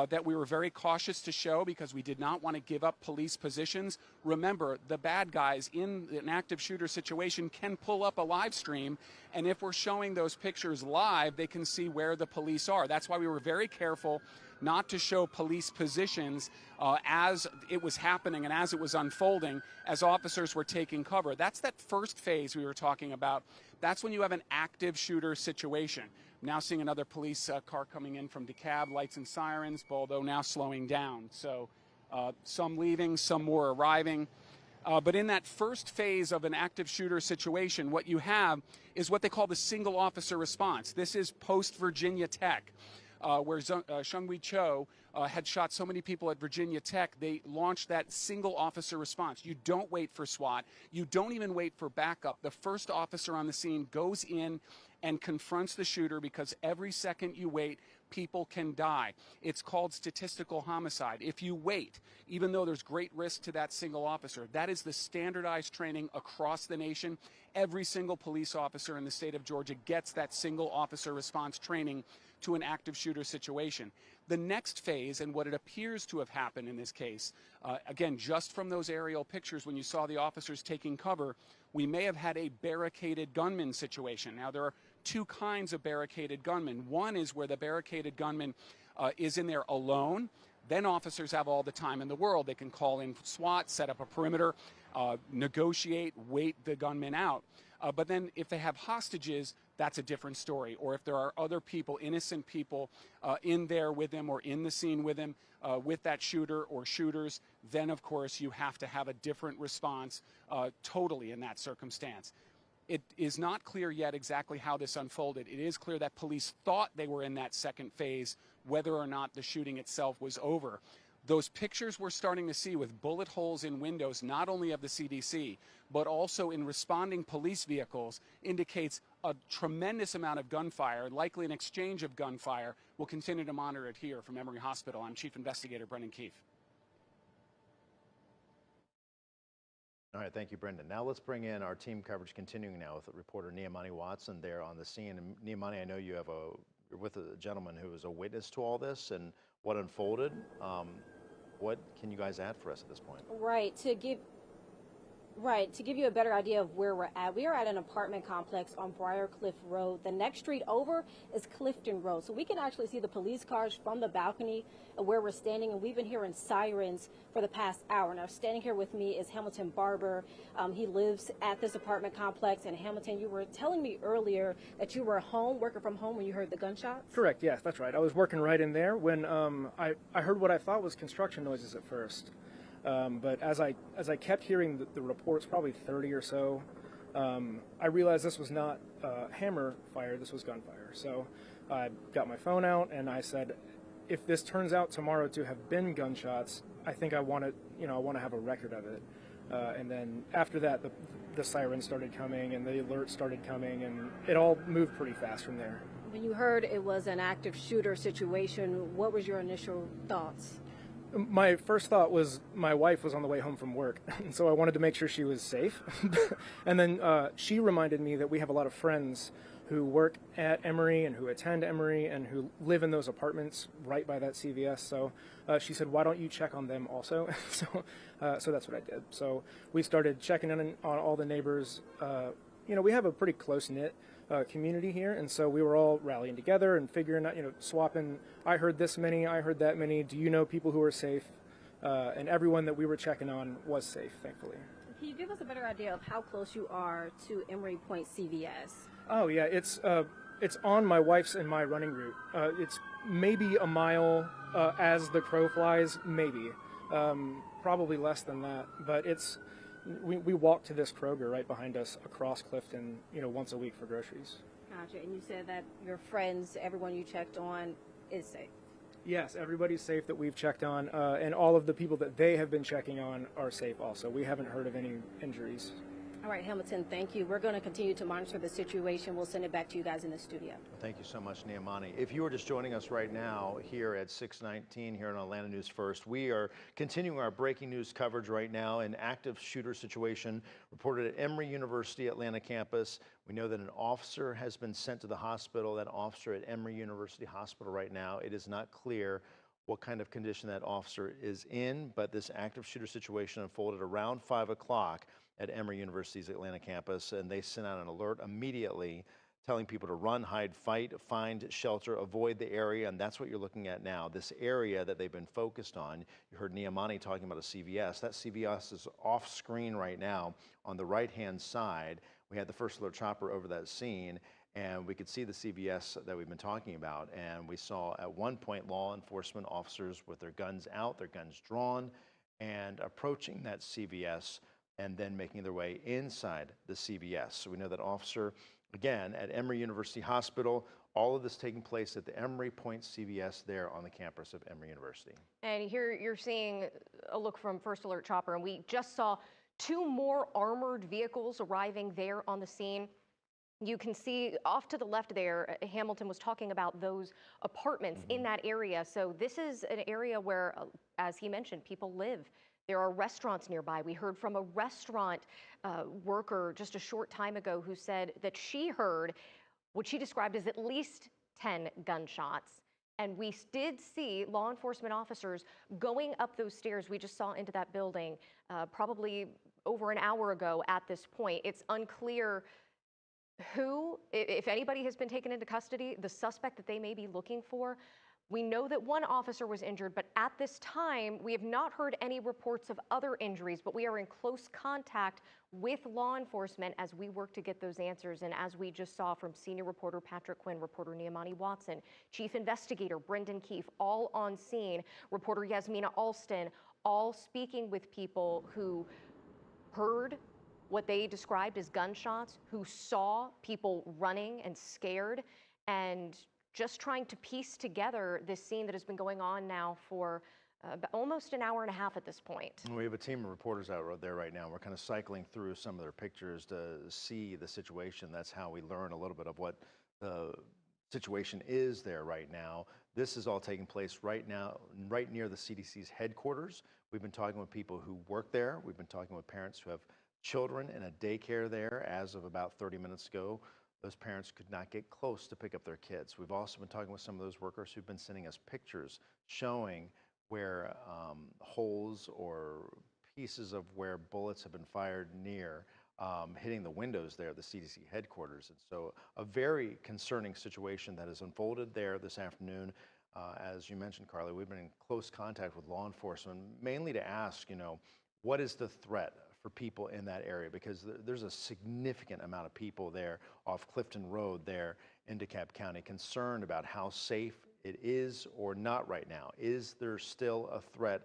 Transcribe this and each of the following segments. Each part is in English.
that we were very cautious to show because we did not want to give up police positions. Remember, the bad guys in an active shooter situation can pull up a live stream, and if we're showing those pictures live, they can see where the police are. That's why we were very careful not to show police positions as it was happening and as it was unfolding, as officers were taking cover. That's that first phase we were talking about. That's when you have an active shooter situation. Now seeing another police car coming in from DeKalb, lights and sirens, although now slowing down. So some leaving, some more arriving. But in that first phase of an active shooter situation, what you have is what they call the single officer response. This is post-Virginia Tech. Where Seung-Hui Cho had shot so many people at Virginia Tech, they launched that single officer response. You don't wait for SWAT. You don't even wait for backup. The first officer on the scene goes in and confronts the shooter because every second you wait, people can die. It's called statistical homicide. If you wait, even though there's great risk to that single officer, that is the standardized training across the nation. Every single police officer in the state of Georgia gets that single officer response training to an active shooter situation. The next phase, and what it appears to have happened in this case, again, just from those aerial pictures when you saw the officers taking cover, we may have had a barricaded gunman situation. Now, there are two kinds of barricaded gunmen. One is where the barricaded gunman is in there alone. Then officers have all the time in the world. They can call in SWAT, set up a perimeter, negotiate, wait the gunman out. But then if they have hostages, that's a different story. Or if there are other people, innocent people, in there with them or in the scene with them, with that shooter or shooters, then of course you have to have a different response totally in that circumstance. It is not clear yet exactly how this unfolded. It is clear that police thought they were in that second phase, whether or not the shooting itself was over. Those pictures we're starting to see with bullet holes in windows, not only of the CDC, but also in responding police vehicles, indicates a tremendous amount of gunfire, likely an exchange of gunfire. We'll continue to monitor it here from Emory Hospital. I'm Chief Investigator Brendan Keefe. All right, thank you, Brendan. Now let's bring in our team coverage, continuing now with reporter Niamani Watson there on the scene. And Niamani, I know you're with a gentleman who was a witness to all this and what unfolded. What can you guys add for us at this point? To give you a better idea of where we're at, we are at an apartment complex on Briarcliff Road. The next street over is Clifton Road. So we can actually see the police cars from the balcony of where we're standing, and we've been hearing sirens for the past hour. Now, standing here with me is Hamilton Barber. He lives at this apartment complex. And Hamilton, you were telling me earlier that you were home, working from home, when you heard the gunshots? Correct, yes, that's right. I was working right in there when I heard what I thought was construction noises at first. But as I kept hearing the reports, probably 30 or so, I realized this was not hammer fire, this was gunfire. So I got my phone out and I said, if this turns out tomorrow to have been gunshots, I think I want to have a record of it. And then after that, the sirens started coming and the alerts started coming, and it all moved pretty fast from there. When you heard it was an active shooter situation, what was your initial thoughts? My first thought was my wife was on the way home from work, and so I wanted to make sure she was safe. And then she reminded me that we have a lot of friends who work at Emory and who attend Emory and who live in those apartments right by that CVS. So she said, why don't you check on them also? So that's what I did. So we started checking in on all the neighbors. We have a pretty close-knit community here, and so we were all rallying together and figuring out, swapping, I heard this many, I heard that many, do you know people who are safe? And everyone that we were checking on was safe, thankfully. Can you give us a better idea of how close you are to Emory Point CVS? Oh yeah, it's on my wife's and my running route. It's maybe a mile as the crow flies, maybe. Probably less than that, but we walk to this Kroger right behind us across Clifton, once a week for groceries. Gotcha. And you said that your friends, everyone you checked on, is safe. Yes, everybody's safe that we've checked on, and all of the people that they have been checking on are safe also. We haven't heard of any injuries. All right, Hamilton, thank you. We're going to continue to monitor the situation. We'll send it back to you guys in the studio. Well, thank you so much, Niamani. If you are just joining us right now here at 6:19 here on Atlanta News First, we are continuing our breaking news coverage right now. An active shooter situation reported at Emory University Atlanta campus. We know that an officer has been sent to the hospital, that officer at Emory University Hospital right now. It is not clear what kind of condition that officer is in, but this active shooter situation unfolded around 5 o'clock at Emory University's Atlanta campus, and they sent out an alert immediately telling people to run, hide, fight, find shelter, avoid the area, and that's what you're looking at now. This area that they've been focused on, you heard Niamani talking about a CVS. That CVS is off screen right now on the right-hand side. We had the first alert chopper over that scene, and we could see the CVS that we've been talking about, and we saw at one point law enforcement officers with their guns out, their guns drawn, and approaching that CVS and then making their way inside the CVS. So we know that officer, again, at Emory University Hospital, all of this taking place at the Emory Point CVS there on the campus of Emory University. And here you're seeing a look from First Alert Chopper, and we just saw 2 more armored vehicles arriving there on the scene. You can see off to the left there, Hamilton was talking about those apartments in that area. So this is an area where, as he mentioned, people live. There are restaurants nearby. We heard from a restaurant worker just a short time ago who said that she heard what she described as at least 10 gunshots. And we did see law enforcement officers going up those stairs we just saw into that building probably over an hour ago at this point. It's unclear who, if anybody has been taken into custody, the suspect that they may be looking for. We know that one officer was injured, but at this time, we have not heard any reports of other injuries, but we are in close contact with law enforcement as we work to get those answers. And as we just saw from senior reporter Patrick Quinn, reporter Niamani Watson, chief investigator Brendan Keefe, all on scene, reporter Yasmina Alston, all speaking with people who heard what they described as gunshots, who saw people running and scared, and just trying to piece together this scene that has been going on now for almost an hour and a half at this point. We have a team of reporters out there right now. We're kind of cycling through some of their pictures to see the situation. That's how we learn a little bit of what the situation is there right now. This is all taking place right now, right near the CDC's headquarters. We've been talking with people who work there. We've been talking with parents who have children in a daycare there. As of about 30 minutes ago, those parents could not get close to pick up their kids. We've also been talking with some of those workers who've been sending us pictures showing where holes or pieces of where bullets have been fired near hitting the windows there at the CDC headquarters. And so a very concerning situation that has unfolded there this afternoon. As you mentioned, Carly, we've been in close contact with law enforcement, mainly to ask, what is the threat for people in that area, because there's a significant amount of people there off Clifton Road there in DeKalb County concerned about how safe it is or not right now. Is there still a threat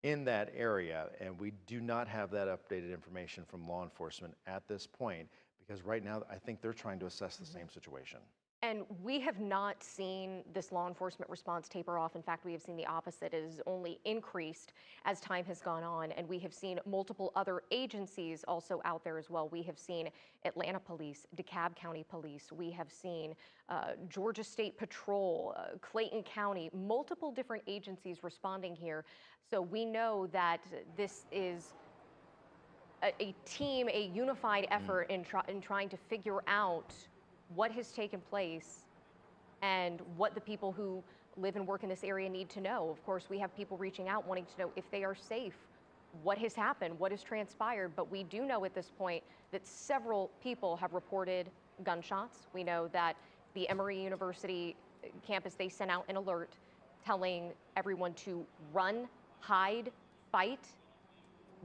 in that area? And we do not have that updated information from law enforcement at this point, because right now I think they're trying to assess the same situation. And we have not seen this law enforcement response taper off. In fact, we have seen the opposite. It has only increased as time has gone on. And we have seen multiple other agencies also out there as well. We have seen Atlanta Police, DeKalb County Police. We have seen Georgia State Patrol, Clayton County, multiple different agencies responding here. So we know that this is a team, a unified effort in trying to figure out what has taken place and what the people who live and work in this area need to know. Of course, we have people reaching out wanting to know if they are safe, what has happened, what has transpired. But we do know at this point that several people have reported gunshots. We know that the Emory University campus, they sent out an alert telling everyone to run, hide, fight.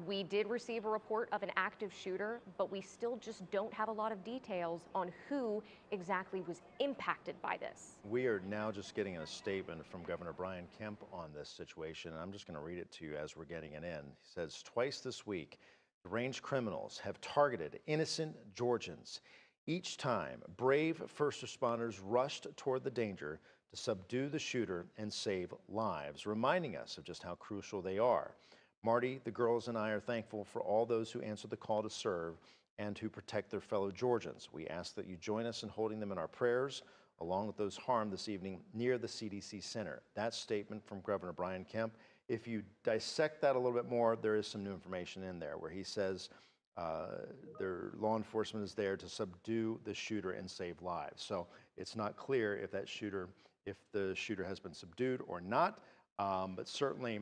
We did receive a report of an active shooter, but we still just don't have a lot of details on who exactly was impacted by this. We are now just getting a statement from Governor Brian Kemp on this situation, and I'm just going to read it to you as we're getting it in. He says, twice this week, deranged criminals have targeted innocent Georgians. Each time, brave first responders rushed toward the danger to subdue the shooter and save lives, reminding us of just how crucial they are. Marty, the girls, and I are thankful for all those who answered the call to serve and to protect their fellow Georgians. We ask that you join us in holding them in our prayers, along with those harmed this evening near the CDC Center. That statement from Governor Brian Kemp, if you dissect that a little bit more, there is some new information in there where he says their law enforcement is there to subdue the shooter and save lives. So it's not clear if the shooter has been subdued or not. But certainly,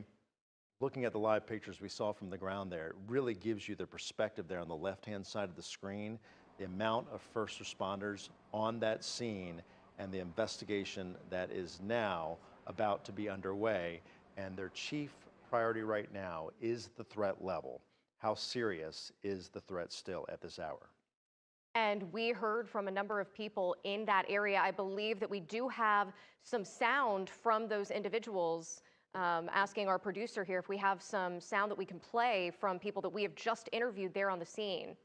looking at the live pictures we saw from the ground there, it really gives you the perspective there on the left-hand side of the screen, the amount of first responders on that scene and the investigation that is now about to be underway. And their chief priority right now is the threat level. How serious is the threat still at this hour? And we heard from a number of people in that area. I believe that we do have some sound from those individuals. Asking our producer here if we have some sound that we can play from people that we have just interviewed there on the scene.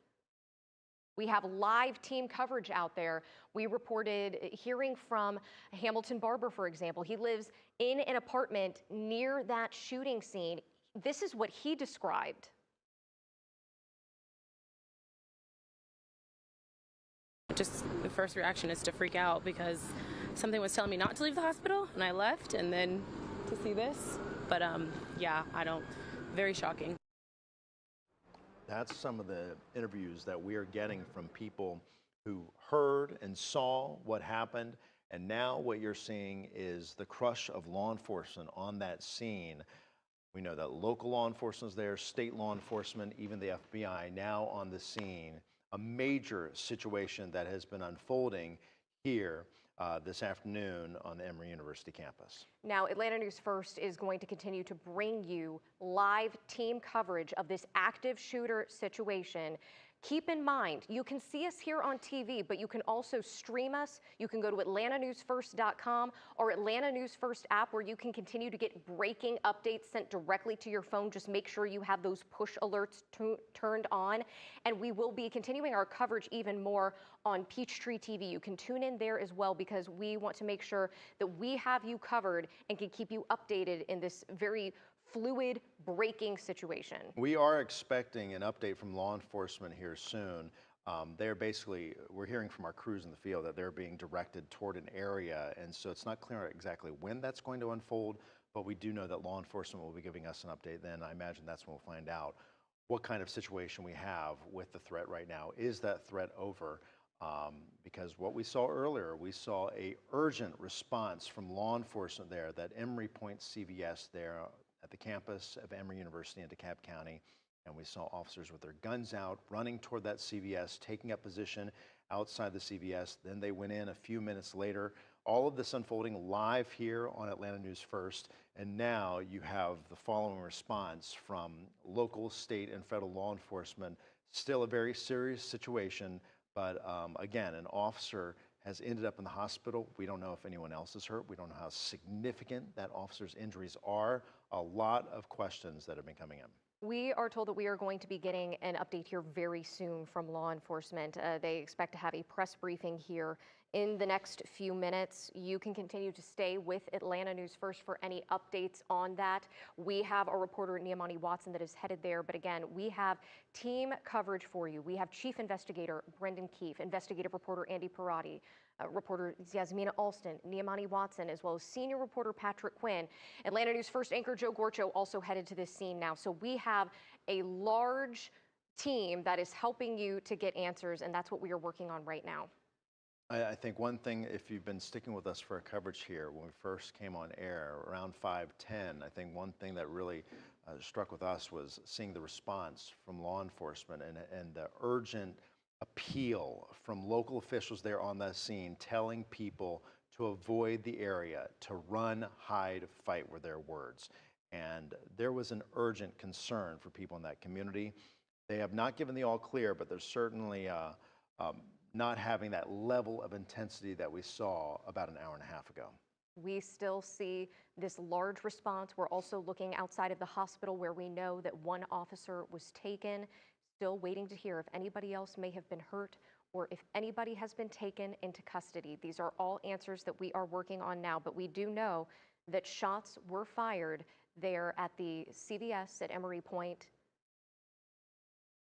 We have live team coverage out there. We reported hearing from Hamilton Barber, for example. He lives in an apartment near that shooting scene. This is what he described. Just the first reaction is to freak out because something was telling me not to leave the hospital, and I left, and then to see this. But yeah, very shocking. That's some of the interviews that we are getting from people who heard and saw what happened. And now what you're seeing is the crush of law enforcement on that scene. We know that local law enforcement is there, state law enforcement, even the FBI now on the scene. A major situation that has been unfolding here this afternoon on the Emory University campus. Now, Atlanta News First is going to continue to bring you live team coverage of this active shooter situation. Keep in mind, you can see us here on TV, but you can also stream us. You can go to atlantanewsfirst.com or Atlanta News First app, where you can continue to get breaking updates sent directly to your phone. Just make sure you have those push alerts turned on. And we will be continuing our coverage even more on Peachtree TV. You can tune in there as well, because we want to make sure that we have you covered and can keep you updated in this very fluid, breaking situation. We are expecting an update from law enforcement here soon. We're hearing from our crews in the field that they're being directed toward an area, and so it's not clear exactly when that's going to unfold, but we do know that law enforcement will be giving us an update then. I imagine that's when we'll find out what kind of situation we have with the threat right now. Is that threat over? Because what we saw earlier, we saw a urgent response from law enforcement there, that Emory Point CVS there at the campus of Emory University in DeKalb County, and we saw officers with their guns out running toward that CVS, taking up position outside the CVS. Then they went in a few minutes later. All of this unfolding live here on Atlanta News First, and now you have the following response from local, state, and federal law enforcement. Still a very serious situation, but again, an officer has ended up in the hospital. We don't know if anyone else is hurt. We don't know how significant that officer's injuries are. A lot of questions that have been coming in. We are told that we are going to be getting an update here very soon from law enforcement. They expect to have a press briefing here in the next few minutes. You can continue to stay with Atlanta News First for any updates on that. We have our reporter, Niamani Watson, that is headed there. But again, we have team coverage for you. We have Chief Investigator Brendan Keefe, investigative reporter Andy Parati, reporter Yasmina Alston, Niamani Watson, as well as senior reporter Patrick Quinn. Atlanta News First anchor Joe Gorcho also headed to this scene now. So we have a large team that is helping you to get answers, and that's what we are working on right now. I think one thing, if you've been sticking with us for our coverage here, when we first came on air around 5:10, I think one thing that really struck with us was seeing the response from law enforcement and the urgent appeal from local officials there on that scene, telling people to avoid the area, to run, hide, fight were their words. And there was an urgent concern for people in that community. They have not given the all clear, but they're certainly not having that level of intensity that we saw about an hour and a half ago. We still see this large response. We're also looking outside of the hospital, where we know that one officer was taken. Still waiting to hear if anybody else may have been hurt or if anybody has been taken into custody. These are all answers that we are working on now, but we do know that shots were fired there at the CVS at Emory Point.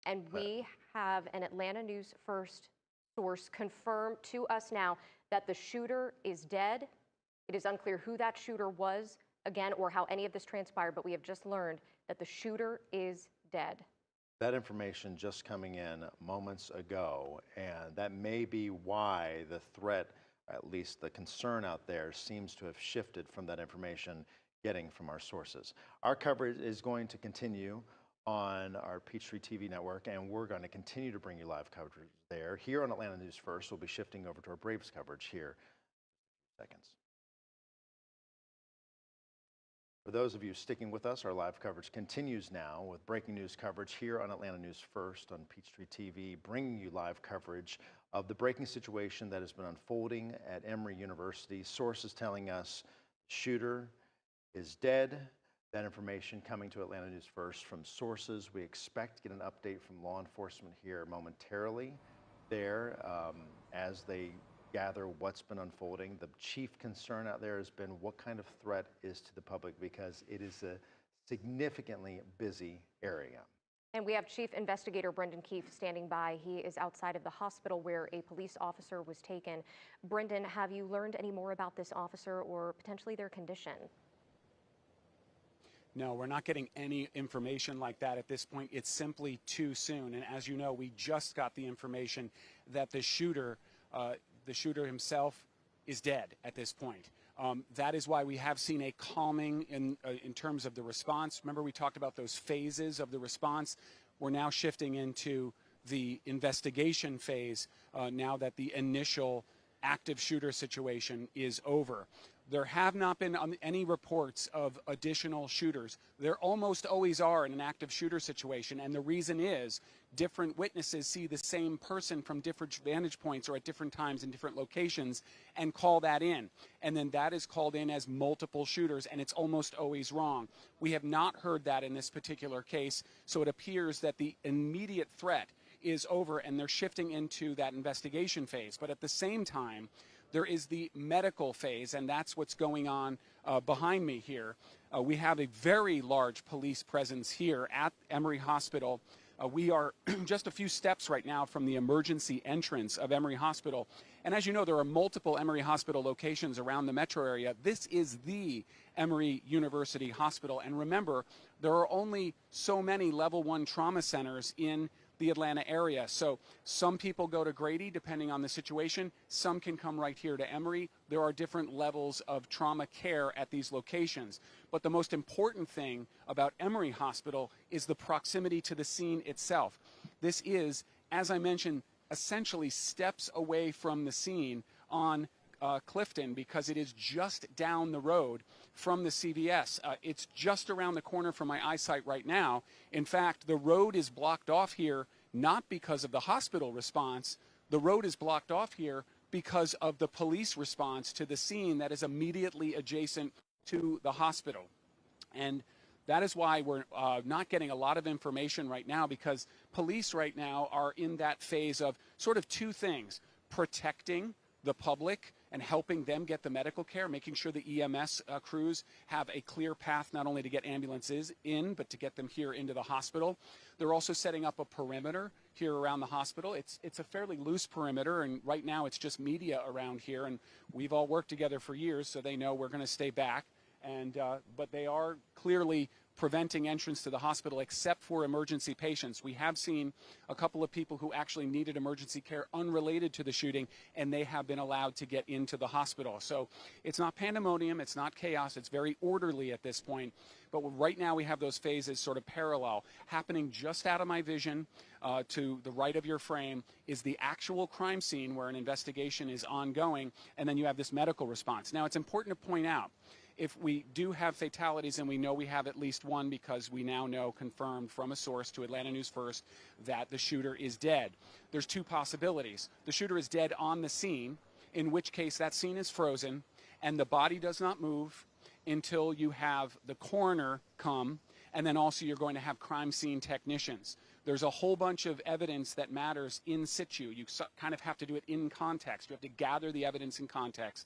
And we have an Atlanta News First source confirm to us now that the shooter is dead. It is unclear who that shooter was, again, or how any of this transpired, but we have just learned that the shooter is dead. That information just coming in moments ago, and that may be why the threat, at least the concern out there, seems to have shifted from that information getting from our sources. Our coverage is going to continue on our Peachtree TV network, and we're going to continue to bring you live coverage there. Here on Atlanta News First, we'll be shifting over to our Braves coverage here in seconds. For those of you sticking with us, our live coverage continues now with breaking news coverage here on Atlanta News First on Peachtree TV, bringing you live coverage of the breaking situation that has been unfolding at Emory University. Sources telling us the shooter is dead. That information coming to Atlanta News First from sources. We expect to get an update from law enforcement here momentarily there as they gather what's been unfolding. The chief concern out there has been what kind of threat is to the public, because it is a significantly busy area. And we have Chief Investigator Brendan Keefe standing by. He is outside of the hospital where a police officer was taken. Brendan, have you learned any more about this officer or potentially their condition? No, we're not getting any information like that at this point. It's simply too soon. And as you know, we just got the information that the shooter himself is dead at this point. That is why we have seen a calming in terms of the response. Remember, we talked about those phases of the response. We're now shifting into the investigation phase now that the initial active shooter situation is over. There have not been any reports of additional shooters. There almost always are in an active shooter situation, and the reason is different witnesses see the same person from different vantage points or at different times in different locations and call that in. And then that is called in as multiple shooters, and it's almost always wrong. We have not heard that in this particular case, so it appears that the immediate threat is over and they're shifting into that investigation phase. But at the same time, there is the medical phase, and that's what's going on behind me here. We have a very large police presence here at Emory Hospital. We are just a few steps right now from the emergency entrance of Emory Hospital. And as you know, there are multiple Emory Hospital locations around the metro area. This is the Emory University Hospital. And remember, there are only so many level 1 trauma centers in the Atlanta area. So some people go to Grady depending on the situation. Some can come right here to Emory. There are different levels of trauma care at these locations. But the most important thing about Emory Hospital is the proximity to the scene itself. This is, as I mentioned, essentially steps away from the scene on Clifton, because it is just down the road from the CVS. It's just around the corner from my eyesight right now. In fact, the road is blocked off here not because of the hospital response. The road is blocked off here because of the police response to the scene that is immediately adjacent to the hospital. And that is why we're not getting a lot of information right now, because police right now are in that phase of sort of two things: protecting the public and helping them get the medical care, making sure the EMS crews have a clear path not only to get ambulances in, but to get them here into the hospital. They're also setting up a perimeter here around the hospital. It's a fairly loose perimeter, and right now it's just media around here, and we've all worked together for years, so they know we're going to stay back. And but they are clearly preventing entrance to the hospital except for emergency patients. We have seen a couple of people who actually needed emergency care unrelated to the shooting, and they have been allowed to get into the hospital. So it's not pandemonium, it's not chaos, it's very orderly at this point. But right now we have those phases sort of parallel. Happening just out of my vision to the right of your frame is the actual crime scene where an investigation is ongoing, and then you have this medical response. Now, it's important to point out, if we do have fatalities, and we know we have at least one because we now know, confirmed from a source to Atlanta News First, that the shooter is dead. There's two possibilities. The shooter is dead on the scene, in which case that scene is frozen and the body does not move until you have the coroner come, and then also you're going to have crime scene technicians. There's a whole bunch of evidence that matters in situ. You kind of have to do it in context. You have to gather the evidence in context.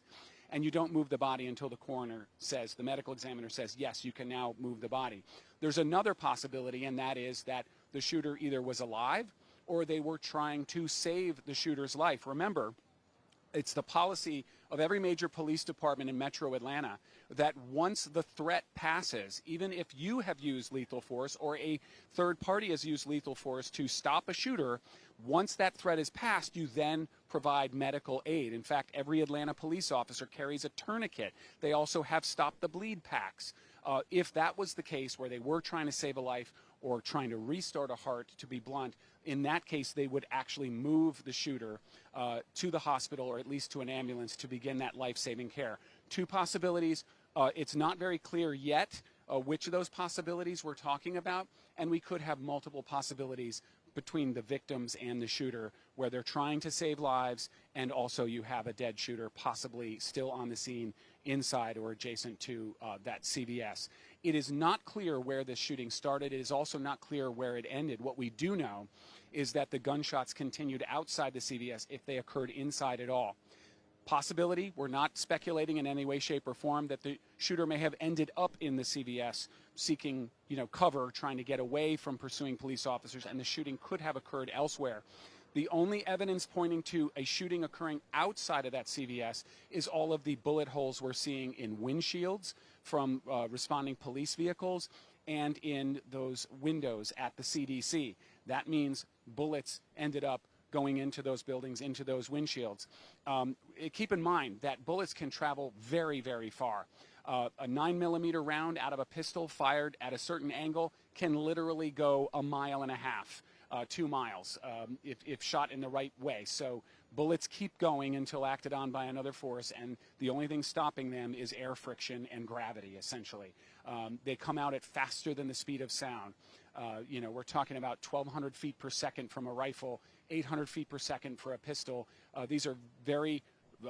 And you don't move the body until the coroner says, the medical examiner says, yes, you can now move the body. There's another possibility, and that is that the shooter either was alive or they were trying to save the shooter's life. Remember, it's the policy of every major police department in Metro Atlanta that once the threat passes, even if you have used lethal force or a third party has used lethal force to stop a shooter, once that threat is passed, you then provide medical aid. In fact, every Atlanta police officer carries a tourniquet. They also have stop the bleed packs. If that was the case where they were trying to save a life or trying to restart a heart, to be blunt, in that case, they would actually move the shooter to the hospital or at least to an ambulance to begin that life-saving care. Two possibilities. It's not very clear yet which of those possibilities we're talking about, and we could have multiple possibilities between the victims and the shooter where they're trying to save lives, and also you have a dead shooter possibly still on the scene inside or adjacent to that CVS. It is not clear where this shooting started. It is also not clear where it ended. What we do know is that the gunshots continued outside the CVS if they occurred inside at all. Possibility, we're not speculating in any way, shape, or form that the shooter may have ended up in the CVS seeking, cover, trying to get away from pursuing police officers, and the shooting could have occurred elsewhere. The only evidence pointing to a shooting occurring outside of that CVS is all of the bullet holes we're seeing in windshields from responding police vehicles and in those windows at the CDC. That means bullets ended up going into those buildings, into those windshields. Keep in mind that bullets can travel very, very far. A 9mm round out of a pistol fired at a certain angle can literally go 1.5 miles, 2 miles, if shot in the right way. So bullets keep going until acted on by another force, and the only thing stopping them is air friction and gravity, essentially. They come out at faster than the speed of sound. We're talking about 1,200 feet per second from a rifle, 800 feet per second for a pistol. These are very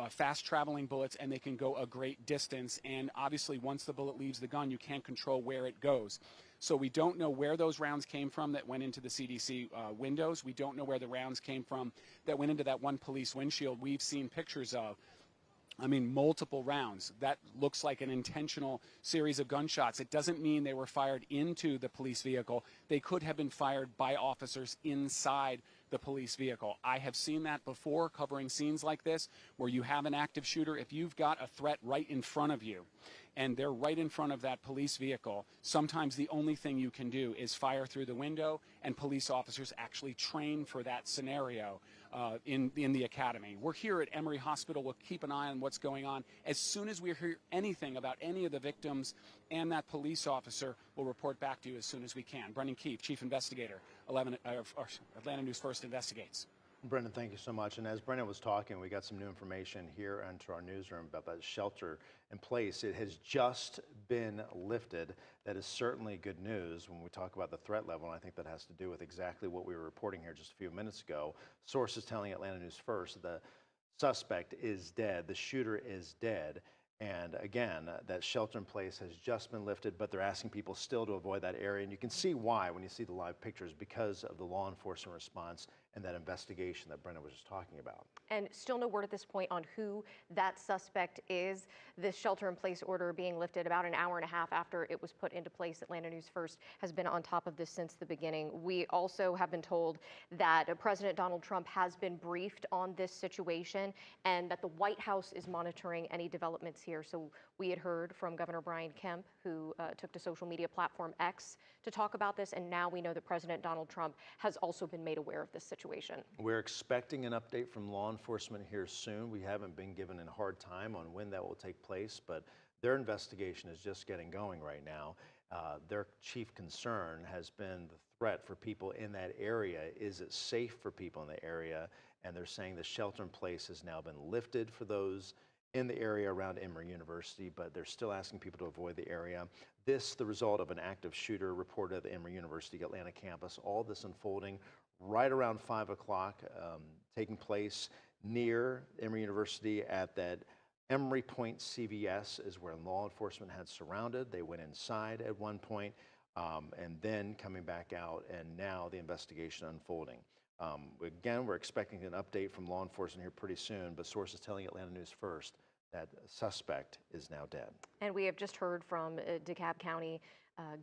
fast-traveling bullets, and they can go a great distance. And obviously, once the bullet leaves the gun, you can't control where it goes. So we don't know where those rounds came from that went into the CDC windows. We don't know where the rounds came from that went into that one police windshield we've seen pictures of. Multiple rounds. That looks like an intentional series of gunshots. It doesn't mean they were fired into the police vehicle. They could have been fired by officers inside the police vehicle. I have seen that before, covering scenes like this, where you have an active shooter. If you've got a threat right in front of you, and they're right in front of that police vehicle, sometimes the only thing you can do is fire through the window, and police officers actually train for that scenario in the academy. We're here at Emory Hospital. We'll keep an eye on what's going on. As soon as we hear anything about any of the victims and that police officer, we'll report back to you as soon as we can. Brendan Keefe, Chief Investigator, Atlanta News First Investigates. Brendan, thank you so much. And as Brendan was talking, we got some new information here into our newsroom about that shelter in place. It has just been lifted. That is certainly good news when we talk about the threat level, and I think that has to do with exactly what we were reporting here just a few minutes ago. Sources telling Atlanta News First the suspect is dead, the shooter is dead. And again, that shelter in place has just been lifted, but they're asking people still to avoid that area. And you can see why when you see the live pictures, because of the law enforcement response and that investigation that Brendan was just talking about. And still no word at this point on who that suspect is. This shelter-in-place order being lifted about an hour and a half after it was put into place. Atlanta News First has been on top of this since the beginning. We also have been told that President Donald Trump has been briefed on this situation and that the White House is monitoring any developments here. So we had heard from Governor Brian Kemp, who took to social media platform X to talk about this, and now we know that President Donald Trump has also been made aware of this situation. We're expecting an update from law enforcement here soon. We haven't been given a hard time on when that will take place, but their investigation is just getting going right now. Their chief concern has been the threat for people in that area. Is it safe for people in the area? And they're saying the shelter in place has now been lifted for those in the area around Emory University, but they're still asking people to avoid the area. This, the result of an active shooter reported at the Emory University Atlanta campus. All this unfolding right around 5 o'clock, taking place near Emory University at that Emory Point CVS is where law enforcement had surrounded. They went inside at one point, and then coming back out, and now the investigation unfolding. Again, we're expecting an update from law enforcement here pretty soon, but sources telling Atlanta News First, that suspect is now dead. And we have just heard from DeKalb County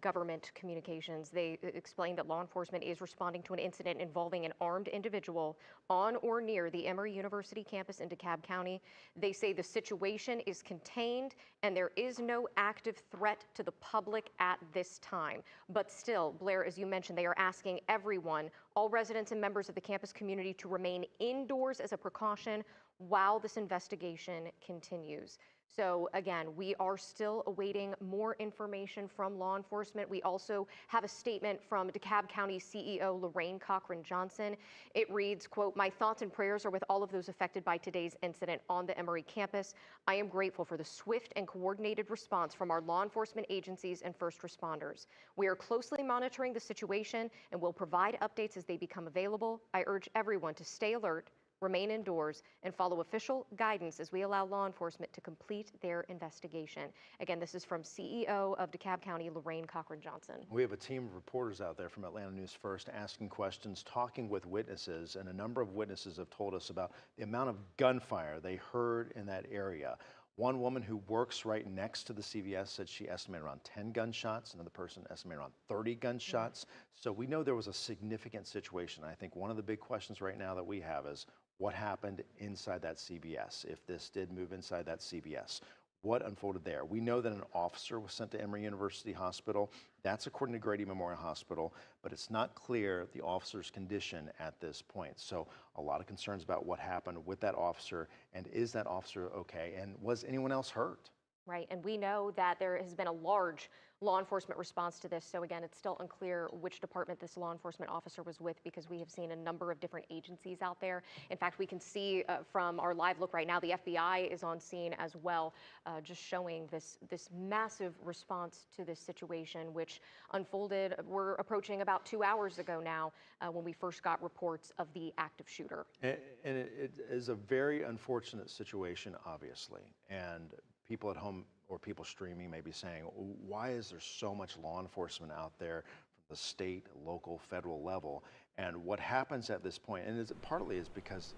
government communications. They explained that law enforcement is responding to an incident involving an armed individual on or near the Emory University campus in DeKalb County. They say the situation is contained and there is no active threat to the public at this time. But still, Blair, as you mentioned, they are asking everyone, all residents and members of the campus community, to remain indoors as a precaution while this investigation continues. So again, we are still awaiting more information from law enforcement. We also have a statement from DeKalb County CEO Lorraine Cochran-Johnson. It reads, quote, "My thoughts and prayers are with all of those affected by today's incident on the Emory campus. I am grateful for the swift and coordinated response from our law enforcement agencies and first responders. We are closely monitoring the situation and will provide updates as they become available. I urge everyone to stay alert, remain indoors, and follow official guidance as we allow law enforcement to complete their investigation." Again, this is from CEO of DeKalb County, Lorraine Cochran-Johnson. We have a team of reporters out there from Atlanta News First asking questions, talking with witnesses, and a number of witnesses have told us about the amount of gunfire they heard in that area. One woman who works right next to the CVS said she estimated around 10 gunshots. Another person estimated around 30 gunshots. So we know there was a significant situation. I think one of the big questions right now that we have is what happened inside that CVS, if this did move inside that CVS. What unfolded there? We know that an officer was sent to Emory University Hospital. That's according to Grady Memorial Hospital, but it's not clear the officer's condition at this point. So a lot of concerns about what happened with that officer, and is that officer okay, and was anyone else hurt? Right, and we know that there has been a large law enforcement response to this. So again, it's still unclear which department this law enforcement officer was with, because we have seen a number of different agencies out there. In fact, we can see from our live look right now, the FBI is on scene as well, just showing this massive response to this situation, which unfolded, we're approaching about 2 hours ago now, when we first got reports of the active shooter. And it is a very unfortunate situation, obviously, and people at home or people streaming may be saying, why is there so much law enforcement out there from the state, local, federal level? And what happens at this point, and partly is because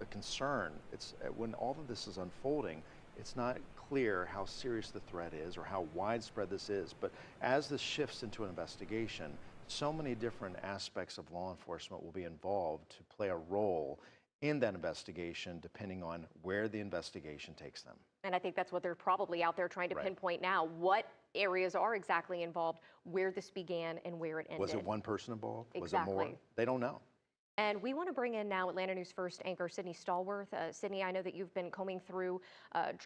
the concern, it's when all of this is unfolding, it's not clear how serious the threat is or how widespread this is. But as this shifts into an investigation, so many different aspects of law enforcement will be involved to play a role in that investigation, depending on where the investigation takes them. And I think that's what they're probably out there trying to pinpoint now. What areas are exactly involved, where this began and where it ended. Was it one person involved? Exactly. Was it more? They don't know. And we want to bring in now Atlanta News First anchor Sydney Stallworth. Sydney, I know that you've been combing through,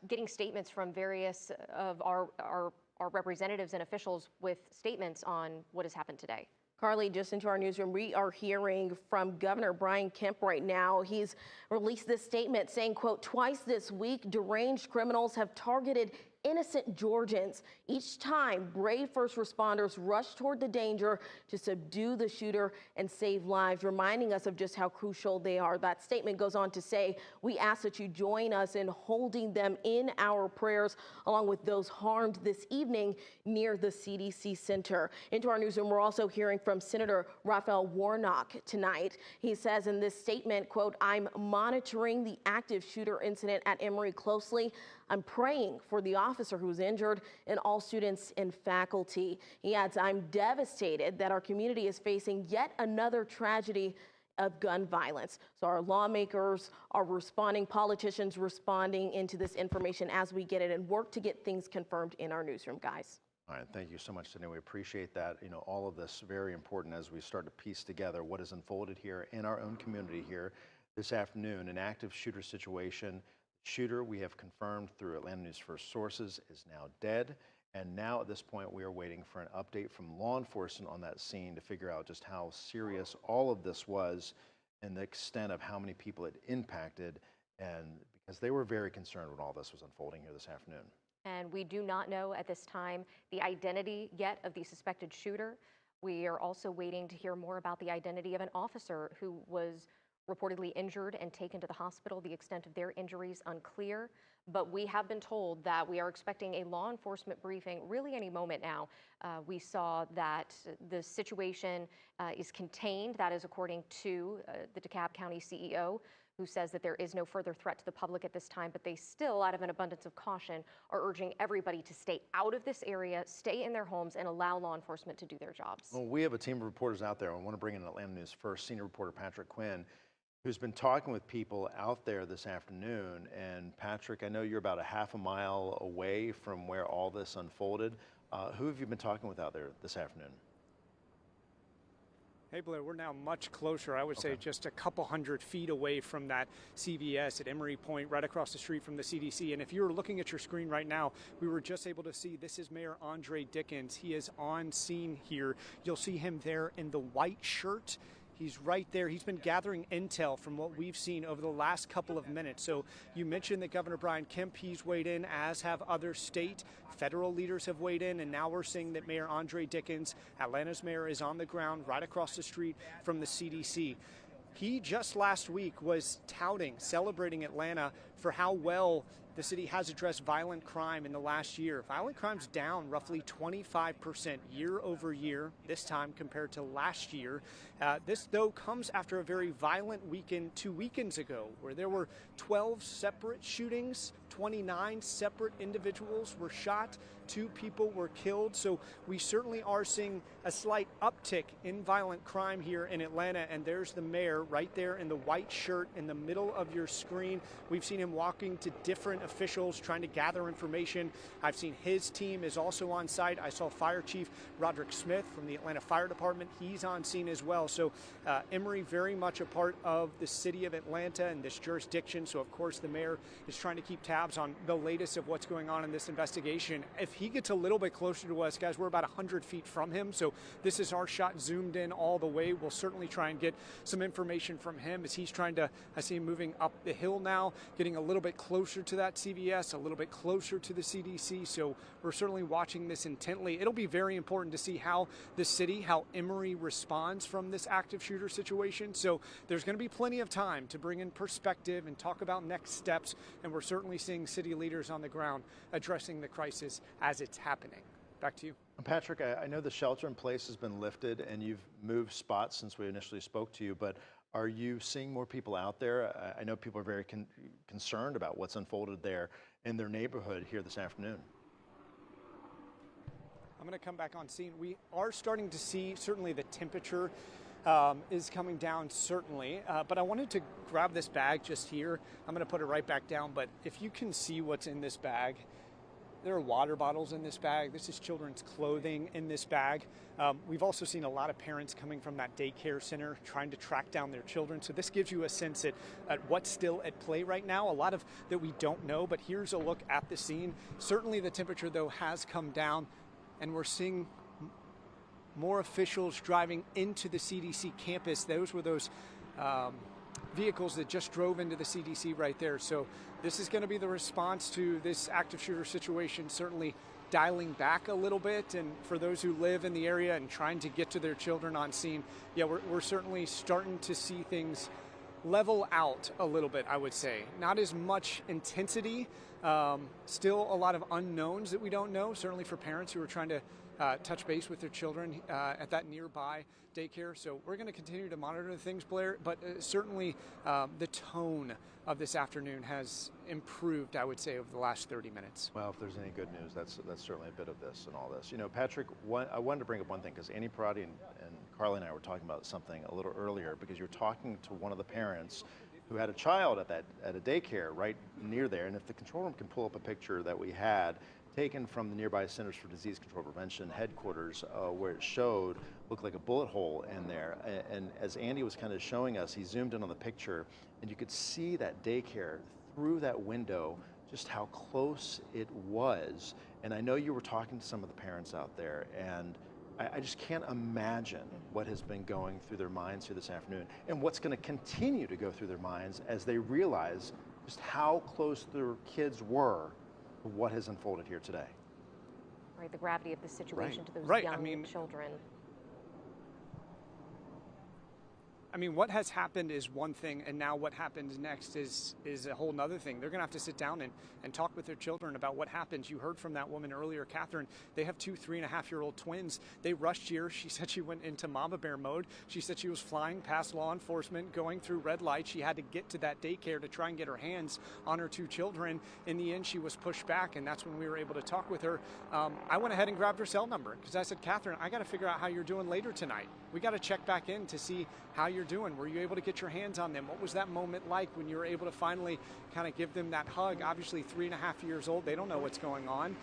getting statements from various of our representatives and officials with statements on what has happened today. Carly, just into our newsroom, we are hearing from Governor Brian Kemp right now. He's released this statement saying, quote, "Twice this week, deranged criminals have targeted innocent Georgians. Each time, brave first responders rush toward the danger to subdue the shooter and save lives," reminding us of just how crucial they are. That statement goes on to say, "We ask that you join us in holding them in our prayers, along with those harmed this evening near the CDC Center." Into our newsroom, we're also hearing from Senator Raphael Warnock tonight. He says in this statement, quote, "I'm monitoring the active shooter incident at Emory closely. I'm praying for the officer who was injured and all students and faculty." He adds, "I'm devastated that our community is facing yet another tragedy of gun violence." So our lawmakers are responding, politicians responding into this information as we get it and work to get things confirmed in our newsroom, guys. All right, thank you so much, Sydney. We appreciate that. You know, all of this very important as we start to piece together what has unfolded here in our own community here this afternoon. An active shooter situation. Shooter, we have confirmed through Atlanta News First sources, is now dead. And now at this point, we are waiting for an update from law enforcement on that scene to figure out just how serious all of this was and the extent of how many people it impacted. And because they were very concerned when all this was unfolding here this afternoon. And we do not know at this time the identity yet of the suspected shooter. We are also waiting to hear more about the identity of an officer who was reportedly injured and taken to the hospital. The extent of their injuries unclear, but we have been told that we are expecting a law enforcement briefing really any moment now. We saw that the situation is contained. That is according to the DeKalb County CEO, who says that there is no further threat to the public at this time, but they still, out of an abundance of caution, are urging everybody to stay out of this area, stay in their homes, and allow law enforcement to do their jobs. Well, we have a team of reporters out there. I want to bring in Atlanta News First senior reporter Patrick Quinn, who's been talking with people out there this afternoon. And Patrick, I know you're about a half a mile away from where all this unfolded. Who have you been talking with out there this afternoon? Hey, Blair, we're now much closer. I would say just a couple hundred feet away from that CVS at Emory Point, right across the street from the CDC. And if you're looking at your screen right now, we were just able to see this is Mayor Andre Dickens. He is on scene here. You'll see him there in the white shirt. He's right there. He's been gathering intel from what we've seen over the last couple of minutes. So you mentioned that Governor Brian Kemp, he's weighed in, as have other state, federal leaders have weighed in, and now we're seeing that Mayor Andre Dickens, Atlanta's mayor, is on the ground right across the street from the CDC. He just last week was touting, celebrating Atlanta for how well the city has addressed violent crime in the last year. Violent crime's down roughly 25% year over year, this time compared to last year. This, though, comes after a very violent weekend 2 weekends ago, where there were 12 separate shootings, 29 separate individuals were shot, 2 people were killed. So we certainly are seeing a slight uptick in violent crime here in Atlanta. And there's the mayor right there in the white shirt in the middle of your screen. We've seen him walking to different officials trying to gather information. I've seen his team is also on site. I saw Fire Chief Roderick Smith from the Atlanta Fire Department. He's on scene as well. So Emory very much a part of the city of Atlanta and this jurisdiction. So of course the mayor is trying to keep tabs on the latest of what's going on in this investigation. If he gets a little bit closer to us, guys, we're about 100 feet from him. So this is our shot zoomed in all the way. We'll certainly try and get some information from him as he's trying to, I see him moving up the hill now, getting a little bit closer to that CVS, a little bit closer to the CDC. So we're certainly watching this intently. It'll be very important to see how the city, how Emory responds from this active shooter situation. So there's going to be plenty of time to bring in perspective and talk about next steps. And we're certainly seeing city leaders on the ground addressing the crisis as it's happening. Back to you. Patrick, I know the shelter in place has been lifted and you've moved spots since we initially spoke to you, but are you seeing more people out there? I know people are very concerned about what's unfolded there in their neighborhood here this afternoon. I'm going to come back on scene. We are starting to see certainly the temperature is coming down, certainly. But I wanted to grab this bag just here. I'm going to put it right back down. But if you can see what's in this bag, there are water bottles in this bag. This is children's clothing in this bag. We've also seen a lot of parents coming from that daycare center trying to track down their children. So this gives you a sense at what's still at play right now. A lot of that we don't know, but here's a look at the scene. Certainly the temperature, though, has come down, and we're seeing more officials driving into the CDC campus. Those were those vehicles that just drove into the CDC right there. So this is going to be the response to this active shooter situation, certainly dialing back a little bit. And for those who live in the area and trying to get to their children on scene, yeah, we're certainly starting to see things level out a little bit, I would say. Not as much intensity, still a lot of unknowns that we don't know, certainly for parents who are trying to touch base with their children at that nearby daycare. So we're going to continue to monitor things, Blair, but certainly the tone of this afternoon has improved, I would say, over the last 30 minutes. Well, if there's any good news, that's certainly a bit of this and all this. You know, Patrick, I wanted to bring up one thing, because Annie Parati and Carly and I were talking about something a little earlier, because you're talking to one of the parents who had a child at a daycare right near there. And if the control room can pull up a picture that we had taken from the nearby Centers for Disease Control Prevention headquarters, where it showed, looked like a bullet hole in there. And as Andy was kind of showing us, he zoomed in on the picture, and you could see that daycare through that window, just how close it was. And I know you were talking to some of the parents out there, and I just can't imagine what has been going through their minds here this afternoon, and what's going to continue to go through their minds as they realize just how close their kids were to what has unfolded here today. Right, the gravity of the situation to those Right. young I mean, children. I mean, what has happened is one thing, and now what happens next is a whole nother thing. They're going to have to sit down and talk with their children about what happens. You heard from that woman earlier, Catherine. They have 2 3.5-year-old twins. They rushed here. She said she went into mama bear mode. She said she was flying past law enforcement, going through red lights. She had to get to that daycare to try and get her hands on her 2 children. In the end, she was pushed back, and that's when we were able to talk with her. I went ahead and grabbed her cell number because I said, Catherine, I got to figure out how you're doing later tonight. We got to check back in to see how you're doing. Were you able to get your hands on them? What was that moment like when you were able to finally kind of give them that hug? Obviously 3.5 years old, they don't know what's going on.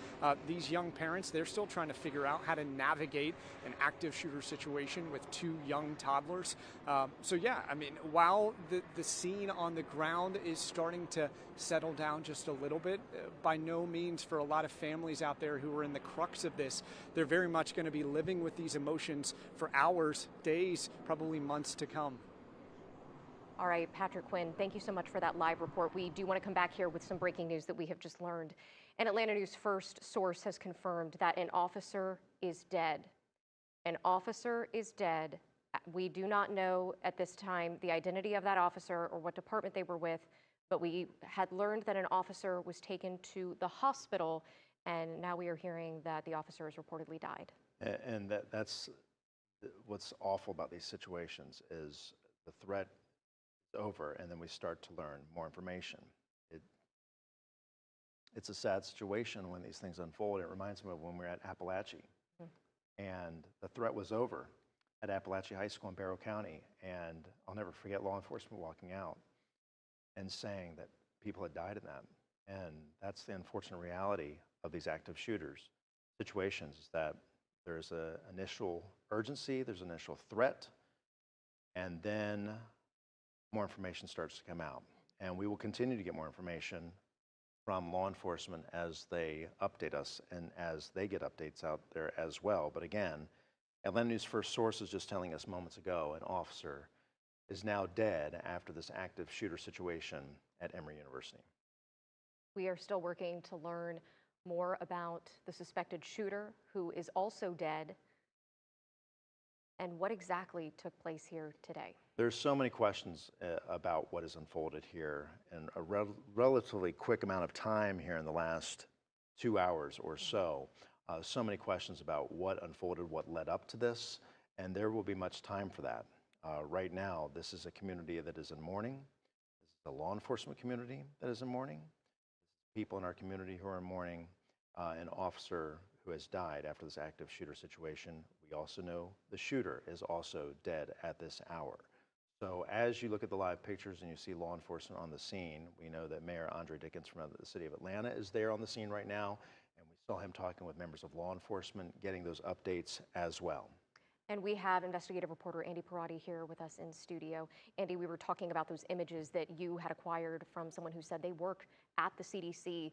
These young parents, they're still trying to figure out how to navigate an active shooter situation with 2 young toddlers. So yeah, I mean, while the scene on the ground is starting to settle down just a little bit, by no means for a lot of families out there who are in the crux of this, they're very much going to be living with these emotions for hours, days, probably months to come. All right, Patrick Quinn, thank you so much for that live report. We do want to come back here with some breaking news that we have just learned. An Atlanta News First source has confirmed that an officer is dead. An officer is dead. We do not know at this time the identity of that officer or what department they were with, but we had learned that an officer was taken to the hospital, and now we are hearing that the officer has reportedly died. And that's what's awful about these situations is the threat is over, and then we start to learn more information. It's a sad situation when these things unfold. It reminds me of when we were at Appalachia, and the threat was over at Appalachia High School in Barrow County, and I'll never forget law enforcement walking out and saying that people had died in that. And that's the unfortunate reality of these active shooters situations, is that there's an initial urgency, there's an initial threat, and then more information starts to come out. And we will continue to get more information from law enforcement as they update us and as they get updates out there as well. But again, Atlanta News First source is just telling us moments ago an officer is now dead after this active shooter situation at Emory University. We are still working to learn more about the suspected shooter, who is also dead, and what exactly took place here today. There's so many questions about what has unfolded here in a relatively quick amount of time here in the last 2 hours or so. So many questions about what unfolded, what led up to this, and there will be much time for that. Right now, this is a community that is in mourning. This is a law enforcement community that is in mourning. People in our community who are in mourning, an officer who has died after this active shooter situation. We also know the shooter is also dead at this hour. So as you look at the live pictures and you see law enforcement on the scene, we know that Mayor Andre Dickens from the city of Atlanta is there on the scene right now, and we saw him talking with members of law enforcement, getting those updates as well. And we have investigative reporter Andy Parati here with us in studio. Andy, we were talking about those images that you had acquired from someone who said they work at the CDC.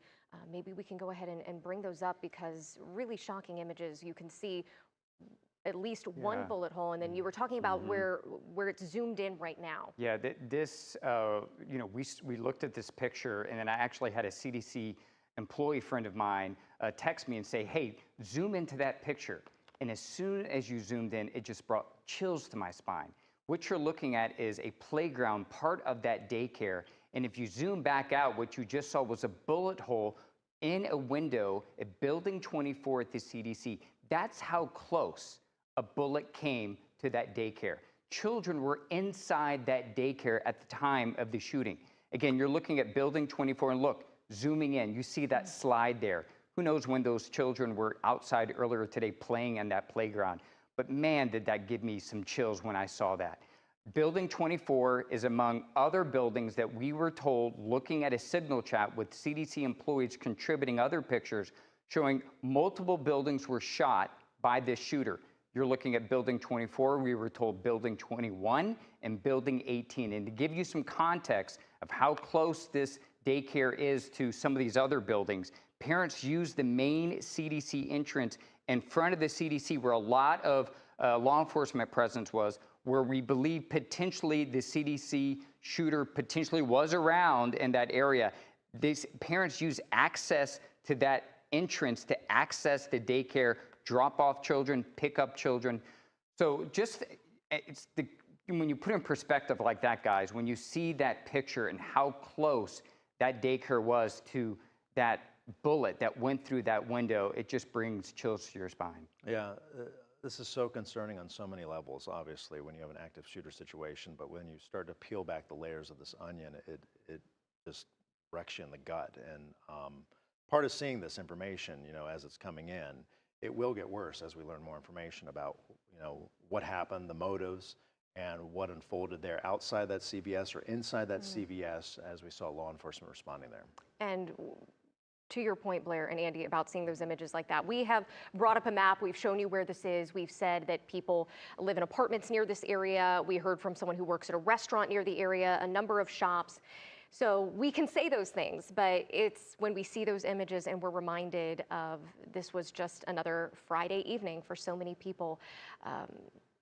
Maybe we can go ahead and bring those up, because really shocking images. You can see at least one bullet hole, and then you were talking about where it's zoomed in right now. Yeah, this, you know, we looked at this picture, and then I actually had a CDC employee friend of mine text me and say, hey, zoom into that picture. And as soon as you zoomed in, it just brought chills to my spine. What you're looking at is a playground, part of that daycare. And if you zoom back out, what you just saw was a bullet hole in a window at Building 24 at the CDC. That's how close a bullet came to that daycare. Children were inside that daycare at the time of the shooting. Again, you're looking at Building 24, and look, zooming in, you see that slide there. Who knows when those children were outside earlier today playing in that playground. But man, did that give me some chills when I saw that. Building 24 is among other buildings that we were told, looking at a signal chat with CDC employees contributing other pictures, showing multiple buildings were shot by this shooter. You're looking at Building 24, we were told Building 21 and Building 18. And to give you some context of how close this daycare is to some of these other buildings, parents use the main CDC entrance in front of the CDC, where a lot of law enforcement presence was, where we believe potentially the CDC shooter potentially was around in that area. These parents use access to that entrance to access the daycare, drop off children, pick up children. So just, it's when you put in perspective like that, guys, when you see that picture and how close that daycare was to that bullet that went through that window, it just brings chills to your spine. Yeah, this is so concerning on so many levels, obviously, when you have an active shooter situation, but when you start to peel back the layers of this onion, it just wrecks you in the gut. And part of seeing this information, as it's coming in, it will get worse as we learn more information about, what happened, the motives, and what unfolded there outside that CVS or inside that CVS as we saw law enforcement responding there. And to your point, Blair and Andy, about seeing those images like that, we have brought up a map. We've shown you where this is. We've said that people live in apartments near this area. We heard from someone who works at a restaurant near the area, a number of shops. So we can say those things, but it's when we see those images and we're reminded of this was just another Friday evening for so many people.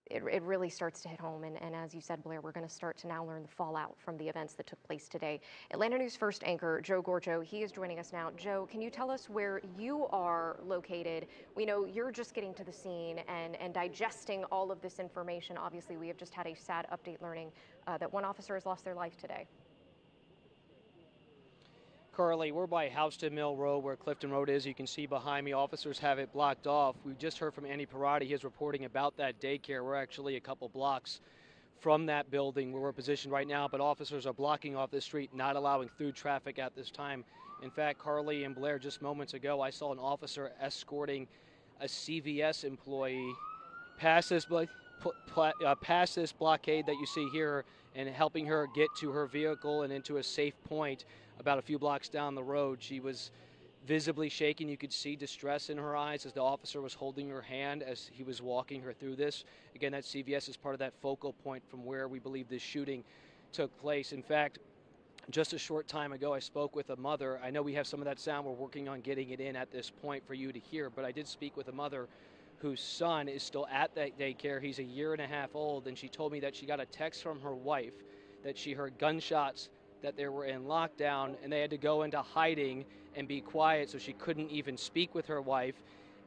It really starts to hit home. And as you said, Blair, we're going to start to now learn the fallout from the events that took place today. Atlanta News First anchor Joe Gorgio, he is joining us now. Joe, can you tell us where you are located? We know you're just getting to the scene and digesting all of this information. Obviously, we have just had a sad update learning that one officer has lost their life today. Carly, we're by Houston Mill Road where Clifton Road is. You can see behind me, officers have it blocked off. We just heard from Andy Parati. He is reporting about that daycare. We're actually a couple blocks from that building where we're positioned right now, but officers are blocking off this street, not allowing through traffic at this time. In fact, Carly and Blair, just moments ago, I saw an officer escorting a CVS employee past this blockade that you see here and helping her get to her vehicle and into a safe point about a few blocks down the road. She was visibly shaking. You could see distress in her eyes as the officer was holding her hand as he was walking her through this. Again, that CVS is part of that focal point from where we believe this shooting took place. In fact, just a short time ago, I spoke with a mother. I know we have some of that sound. We're working on getting it in at this point for you to hear, but I did speak with a mother whose son is still at that daycare. He's a year and a half old, and she told me that she got a text from her wife that she heard gunshots, that they were in lockdown, and they had to go into hiding and be quiet, so she couldn't even speak with her wife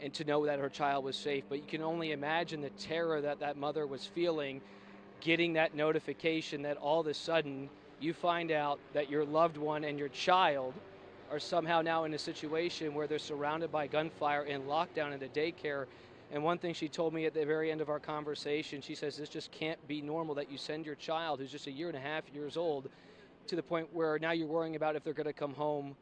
and to know that her child was safe. But you can only imagine the terror that that mother was feeling, getting that notification that all of a sudden you find out that your loved one and your child are somehow now in a situation where they're surrounded by gunfire in lockdown at a daycare. And one thing she told me at the very end of our conversation, she says, this just can't be normal that you send your child, who's just a year and a half years old, to the point where now you're worrying about if they're going to come home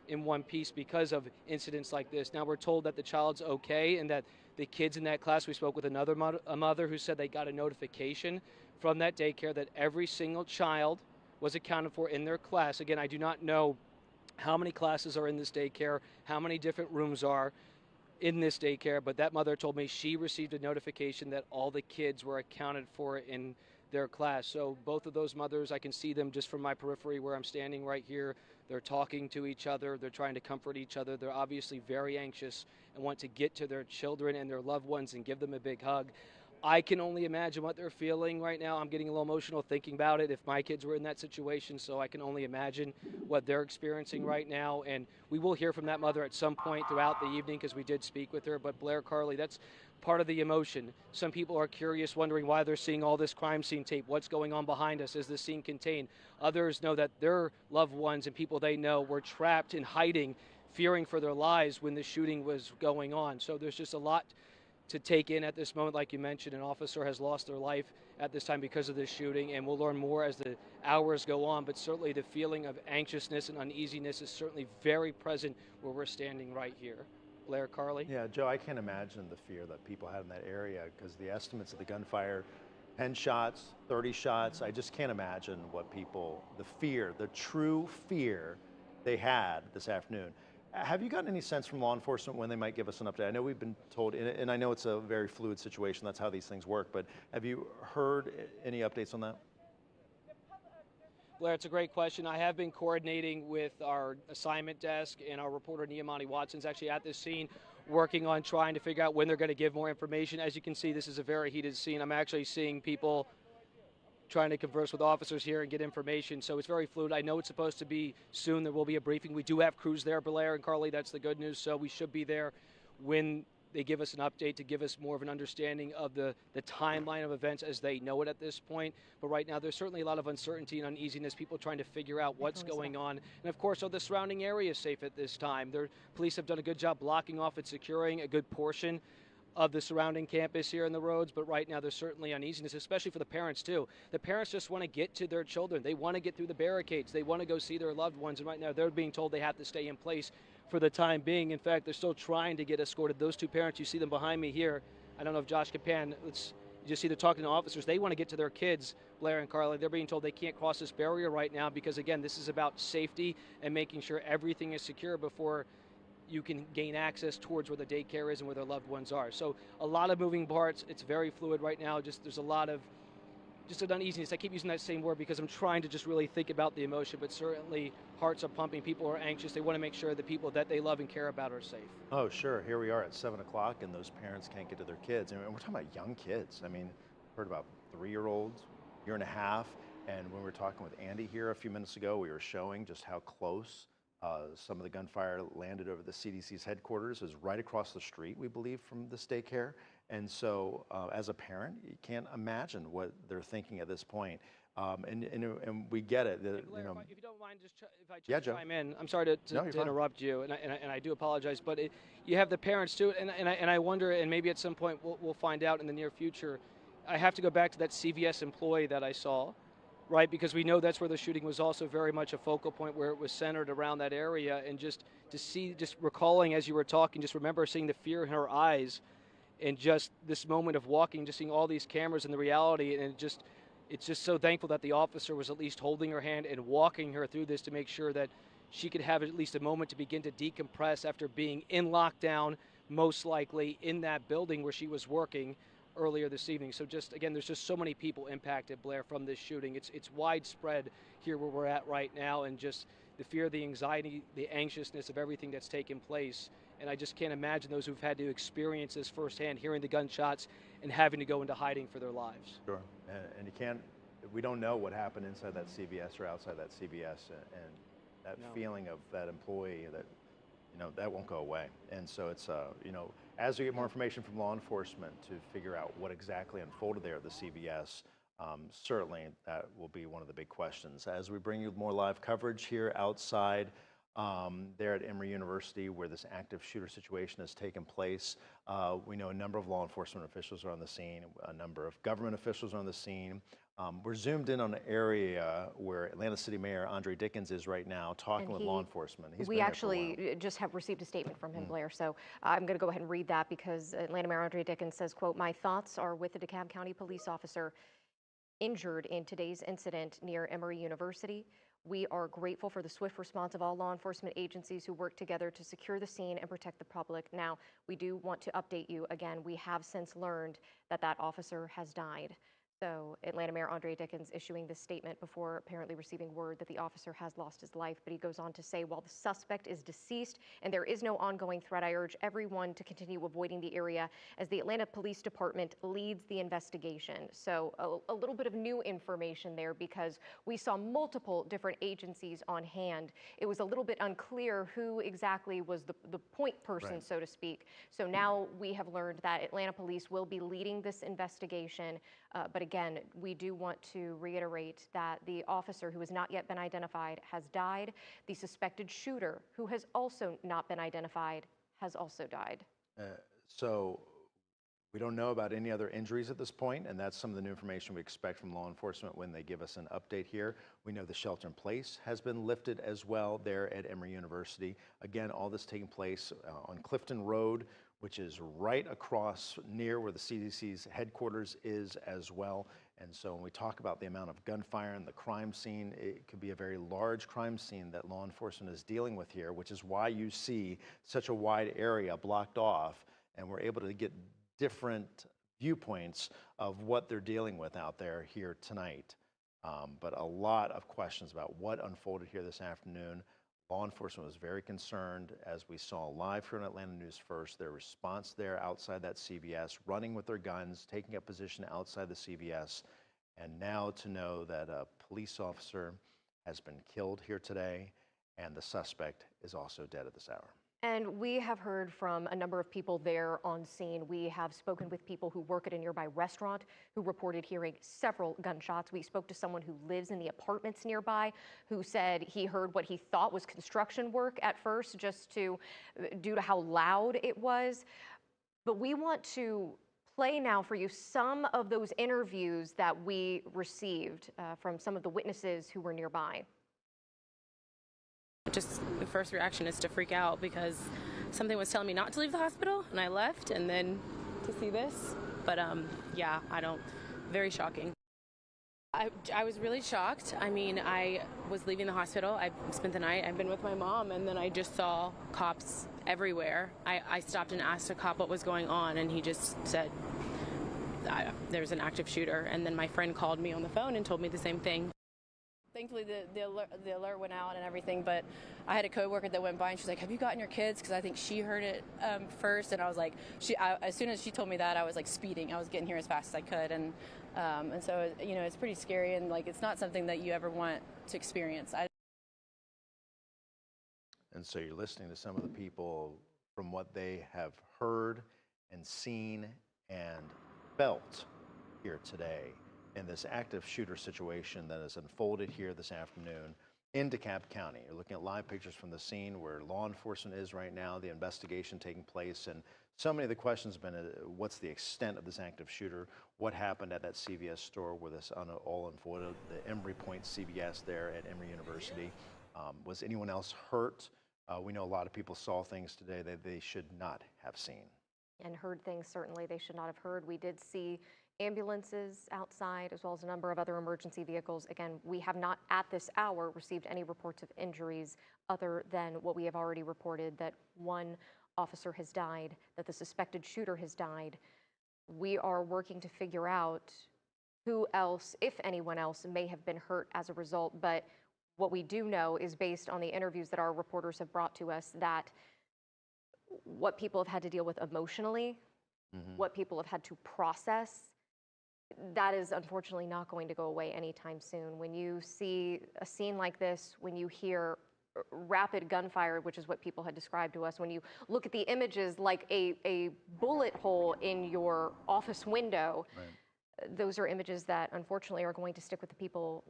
in one piece because of incidents like this. Now we're told that the child's okay and that the kids in that class, we spoke with another mother who said they got a notification from that daycare that every single child was accounted for in their class. Again, I do not know how many classes are in this daycare, how many different rooms are in this daycare, but that mother told me she received a notification that all the kids were accounted for in their class. So both of those mothers, I can see them just from my periphery where I'm standing right here. They're talking to each other. They're trying to comfort each other. They're obviously very anxious and want to get to their children and their loved ones and give them a big hug. I can only imagine what they're feeling right now. I'm getting a little emotional thinking about it if my kids were in that situation, so I can only imagine what they're experiencing right now. And we will hear from that mother at some point throughout the evening because we did speak with her. But Blair, Carly, that's part of the emotion. Some people are curious, wondering why they're seeing all this crime scene tape. What's going on behind us? Is this scene contained? Others know that their loved ones and people they know were trapped in hiding, fearing for their lives when the shooting was going on. So there's just a lot to take in at this moment. Like you mentioned, an officer has lost their life at this time because of this shooting, and we'll learn more as the hours go on, but certainly the feeling of anxiousness and uneasiness is certainly very present where we're standing right here. Blair, Carly? Yeah, Joe, I can't imagine the fear that people had in that area because the estimates of the gunfire, 10 shots, 30 shots, I just can't imagine what people, the fear, the true fear they had this afternoon. Have you gotten any sense from law enforcement when they might give us an update? I know we've been told, and I know it's a very fluid situation, that's how these things work, but have you heard any updates on that? Blair, it's a great question. I have been coordinating with our assignment desk, and our reporter Niamani Watson's actually at this scene working on trying to figure out when they're going to give more information. As you can see, this is a very heated scene. I'm actually seeing people trying to converse with officers here and get information, so it's very fluid. I know it's supposed to be soon. There will be a briefing. We do have crews there, Blair and Carly. That's the good news, so we should be there when they give us an update to give us more of an understanding of the timeline of events as they know it at this point. But right now, there's certainly a lot of uncertainty and uneasiness, people trying to figure out what's going on. And of course, are the surrounding areas safe at this time? Police have done a good job blocking off and securing a good portion of the surrounding campus here in the roads, but right now there's certainly uneasiness, especially for the parents too. The parents just want to get to their children. They want to get through the barricades. They want to go see their loved ones, and right now they're being told they have to stay in place for the time being. In fact, they're still trying to get escorted. Those two parents, you see them behind me here. I don't know if Josh can pan. You just see they're talking to officers. They want to get to their kids, Blair and Carly. They're being told they can't cross this barrier right now because, again, this is about safety and making sure everything is secure before you can gain access towards where the daycare is and where their loved ones are. So a lot of moving parts. It's very fluid right now. There's a lot of just an uneasiness. I keep using that same word because I'm trying to just really think about the emotion, but certainly hearts are pumping. People are anxious. They want to make sure the people that they love and care about are safe. Oh, sure. Here we are at 7 o'clock, and those parents can't get to their kids. And we're talking about young kids. I mean, heard about 3-year-olds, year and a half. And when we were talking with Andy here a few minutes ago, we were showing just how close some of the gunfire landed over the CDC's headquarters. Is right across the street, we believe, from this daycare. And so as a parent, you can't imagine what they're thinking at this point. And we get it. Blair, if you don't mind, if I chime in, I'm sorry to interrupt you, and I do apologize, but you have the parents too, and I wonder, and maybe at some point we'll find out in the near future. I have to go back to that CVS employee that I saw, right? Because we know that's where the shooting was also very much a focal point, where it was centered around that area, and just recalling as you were talking, just remember seeing the fear in her eyes, and just this moment of walking, just seeing all these cameras and the reality, and it's just so thankful that the officer was at least holding her hand and walking her through this to make sure that she could have at least a moment to begin to decompress after being in lockdown, most likely in that building where she was working earlier this evening. So just, again, there's just so many people impacted, Blair, from this shooting. It's widespread here where we're at right now, and just the fear, the anxiety, the anxiousness of everything that's taken place. And I just can't imagine those who've had to experience this firsthand, hearing the gunshots and having to go into hiding for their lives. Sure. And we don't know what happened inside that CVS or outside that CVS, and that feeling of that employee that won't go away. And so it's, as we get more information from law enforcement to figure out what exactly unfolded there at the CVS, certainly that will be one of the big questions. As we bring you more live coverage here outside there at Emory University, where this active shooter situation has taken place, we know a number of law enforcement officials are on the scene, a number of government officials are on the scene. We're zoomed in on an area where Atlanta City Mayor Andre Dickens is right now talking with law enforcement. We actually just have received a statement from him, Blair, so I'm going to go ahead and read that because Atlanta Mayor Andre Dickens says, quote, "My thoughts are with the DeKalb County police officer injured in today's incident near Emory University. We are grateful for the swift response of all law enforcement agencies who work together to secure the scene and protect the public. Now, we do want to update you again. We have since learned that that officer has died." So Atlanta Mayor Andre Dickens issuing this statement before apparently receiving word that the officer has lost his life. But he goes on to say, while the suspect is deceased and there is no ongoing threat, I urge everyone to continue avoiding the area as the Atlanta Police Department leads the investigation. So a little bit of new information there because we saw multiple different agencies on hand. It was a little bit unclear who exactly was the point person, so to speak. So now we have learned that Atlanta Police will be leading this investigation. But again, we do want to reiterate that the officer who has not yet been identified has died. The suspected shooter, who has also not been identified, has also died. So we don't know about any other injuries at this point, and that's some of the new information we expect from law enforcement when they give us an update here. We know the shelter in place has been lifted as well there at Emory University. Again, all this taking place on Clifton Road, which is right across near where the CDC's headquarters is as well. And so when we talk about the amount of gunfire and the crime scene, it could be a very large crime scene that law enforcement is dealing with here, which is why you see such a wide area blocked off, and we're able to get different viewpoints of what they're dealing with out there here tonight. But a lot of questions about what unfolded here this afternoon. Law enforcement was very concerned, as we saw live here on Atlanta News First, their response there outside that CVS, running with their guns, taking up position outside the CVS, and now to know that a police officer has been killed here today, and the suspect is also dead at this hour. And we have heard from a number of people there on scene. We have spoken with people who work at a nearby restaurant who reported hearing several gunshots. We spoke to someone who lives in the apartments nearby who said he heard what he thought was construction work at first just due to how loud it was. But we want to play now for you some of those interviews that we received from some of the witnesses who were nearby. Just the first reaction is to freak out because something was telling me not to leave the hospital, and I left, and then to see this. But yeah, very shocking. I was really shocked. I mean, I was leaving the hospital. I spent the night. I've been with my mom, and then I just saw cops everywhere. I stopped and asked a cop what was going on, and he just said there's an active shooter. And then my friend called me on the phone and told me the same thing. Thankfully, the alert went out and everything, but I had a coworker that went by and she's like, "Have you gotten your kids?" Because I think she heard it first, and I was like, as soon as she told me that, I was like speeding. I was getting here as fast as I could, and so it's pretty scary, and like it's not something that you ever want to experience. And so you're listening to some of the people from what they have heard and seen and felt here today in this active shooter situation that has unfolded here this afternoon in DeKalb County. You're looking at live pictures from the scene where law enforcement is right now, the investigation taking place, and so many of the questions have been, what's the extent of this active shooter? What happened at that CVS store where this all unfolded? The Emory Point CVS there at Emory University. Was anyone else hurt? We know a lot of people saw things today that they should not have seen. And heard things certainly they should not have heard. We did see ambulances outside, as well as a number of other emergency vehicles. Again, we have not at this hour received any reports of injuries other than what we have already reported, that one officer has died, that the suspected shooter has died. We are working to figure out who else, if anyone else, may have been hurt as a result. But what we do know is, based on the interviews that our reporters have brought to us, that what people have had to deal with emotionally, what people have had to process, that is unfortunately not going to go away anytime soon. When you see a scene like this, when you hear rapid gunfire, which is what people had described to us, when you look at the images like a bullet hole in your office window, those are images that unfortunately are going to stick with the people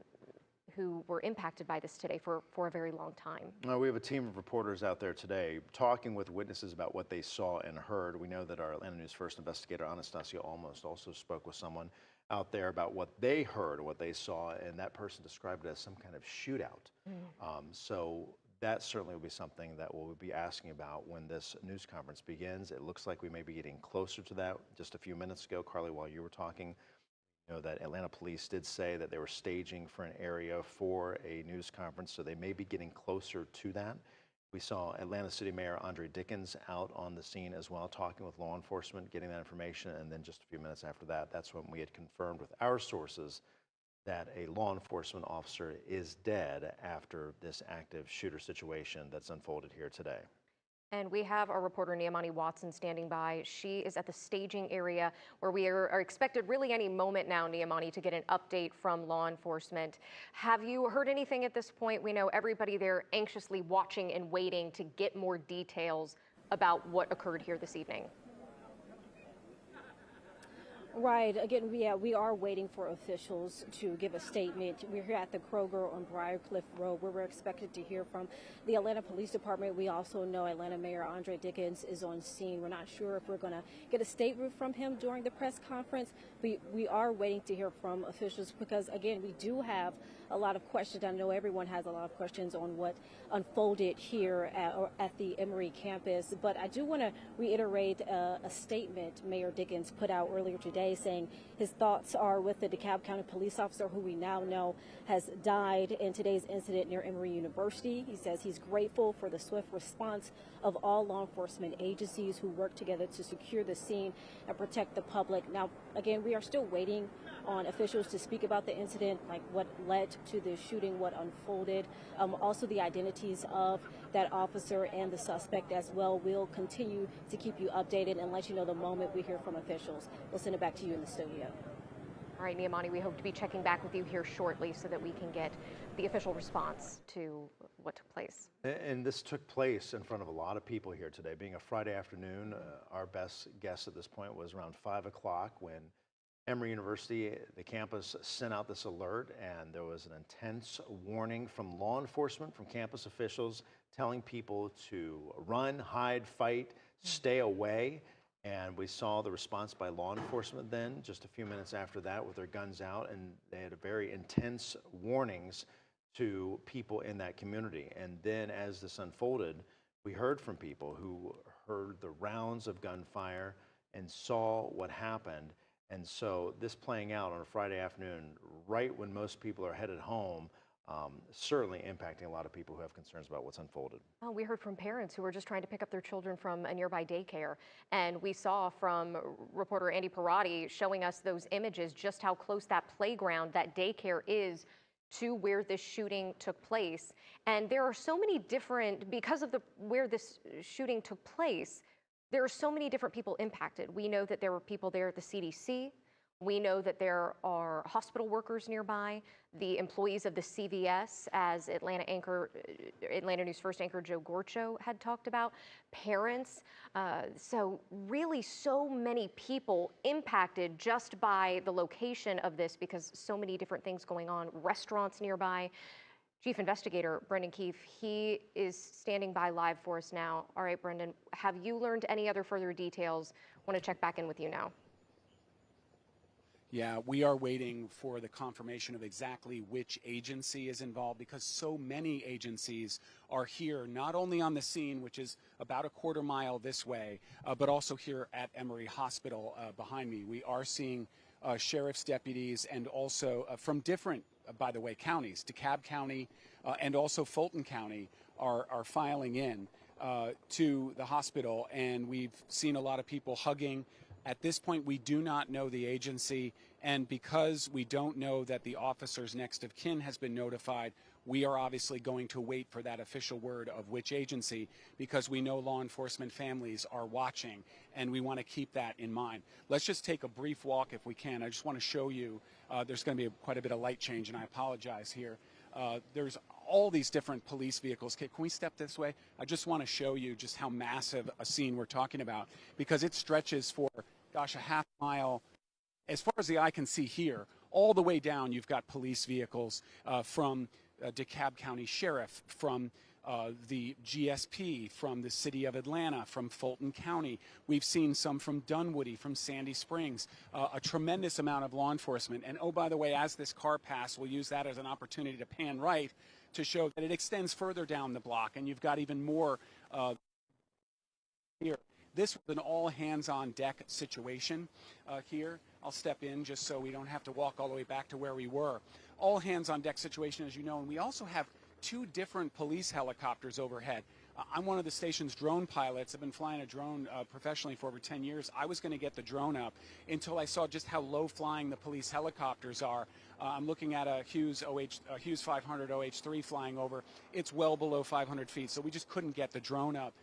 who were impacted by this today for a very long time. We have a team of reporters out there today talking with witnesses about what they saw and heard. We know that our Atlanta News First investigator, Anastasia Almost, also spoke with someone out there about what they heard, what they saw, and that person described it as some kind of shootout. So that certainly will be something that we'll be asking about when this news conference begins. It looks like we may be getting closer to that. Just a few minutes ago, Carly, while you were talking, you know that Atlanta police did say that they were staging for an area for a news conference, so they may be getting closer to that. We saw Atlanta City Mayor Andre Dickens out on the scene as well, talking with law enforcement, getting that information, and then just a few minutes after that, that's when we had confirmed with our sources that a law enforcement officer is dead after this active shooter situation that's unfolded here today. And we have our reporter, Niamani Watson, standing by. She is at the staging area where we are expected really any moment now, Niamani, to get an update from law enforcement. Have you heard anything at this point? We know everybody there anxiously watching and waiting to get more details about what occurred here this evening. Right. Again, we are waiting for officials to give a statement. We're here at the Kroger on Briarcliff Road, where we're expected to hear from the Atlanta Police Department. We also know Atlanta Mayor Andre Dickens is on scene. We're not sure if we're going to get a statement from him during the press conference. We are waiting to hear from officials because, again, we do have a lot of questions. I know everyone has a lot of questions on what unfolded here at the Emory campus, but I do want to reiterate a statement Mayor Dickens put out earlier today, saying his thoughts are with the DeKalb County police officer who we now know has died in today's incident near Emory University. He says he's grateful for the swift response of all law enforcement agencies who work together to secure the scene and protect the public. Now, again, we are still waiting on officials to speak about the incident, like what led to the shooting, what unfolded, also the identities of that officer and the suspect as well. We'll continue to keep you updated and let you know the moment we hear from officials. We'll send it back to you in the studio. All right, Niamani, we hope to be checking back with you here shortly so that we can get the official response to what took place. And this took place in front of a lot of people here today. Being a Friday afternoon, our best guess at this point was around 5 o'clock when Emory University, the campus, sent out this alert, and there was an intense warning from law enforcement, from campus officials, telling people to run, hide, fight, stay away. And we saw the response by law enforcement then, just a few minutes after that, with their guns out, and they had very intense warnings to people in that community. And then as this unfolded, we heard from people who heard the rounds of gunfire and saw what happened. And so this playing out on a Friday afternoon, right when most people are headed home, certainly impacting a lot of people who have concerns about what's unfolded. Well, we heard from parents who were just trying to pick up their children from a nearby daycare. And we saw from reporter Andy Parati showing us those images, just how close that playground, that daycare is to where this shooting took place. And there are so many different, because of where this shooting took place, there are so many different people impacted. We know that there were people there at the CDC. We know that there are hospital workers nearby, the employees of the CVS, as Atlanta News First anchor Joe Gorcho had talked about, parents. So really so many people impacted just by the location of this, because so many different things going on, restaurants nearby. Chief Investigator Brendan Keefe, he is standing by live for us now. All right, Brendan, have you learned any other further details? I want to check back in with you now. Yeah, we are waiting for the confirmation of exactly which agency is involved, because so many agencies are here, not only on the scene, which is about a quarter mile this way, but also here at Emory Hospital behind me. We are seeing sheriff's deputies and also from different, by the way, counties. DeKalb County and also Fulton County are filing in to the hospital, and we've seen a lot of people hugging. At this point, we do not know the agency, and because we don't know that the officer's next of kin has been notified, we are obviously going to wait for that official word of which agency, because we know law enforcement families are watching, and we want to keep that in mind. Let's just take a brief walk if we can. I just want to show you, there's going to be quite a bit of light change, and I apologize here. There's all these different police vehicles. Can we step this way? I just want to show you just how massive a scene we're talking about, because it stretches for, gosh, a half mile. As far as the eye can see here, all the way down, you've got police vehicles from DeKalb County Sheriff, from the GSP, from the city of Atlanta, from Fulton County. We've seen some from Dunwoody, from Sandy Springs, a tremendous amount of law enforcement. And oh, by the way, as this car passed, we'll use that as an opportunity to pan right to show that it extends further down the block, and you've got even more here. This was an all-hands-on-deck situation here. I'll step in just so we don't have to walk all the way back to where we were. All-hands-on-deck situation, as you know, and we also have two different police helicopters overhead. I'm one of the station's drone pilots. I've been flying a drone professionally for over 10 years. I was going to get the drone up until I saw just how low-flying the police helicopters are. I'm looking at a Hughes 500 OH-3 flying over. It's well below 500 feet, so we just couldn't get the drone up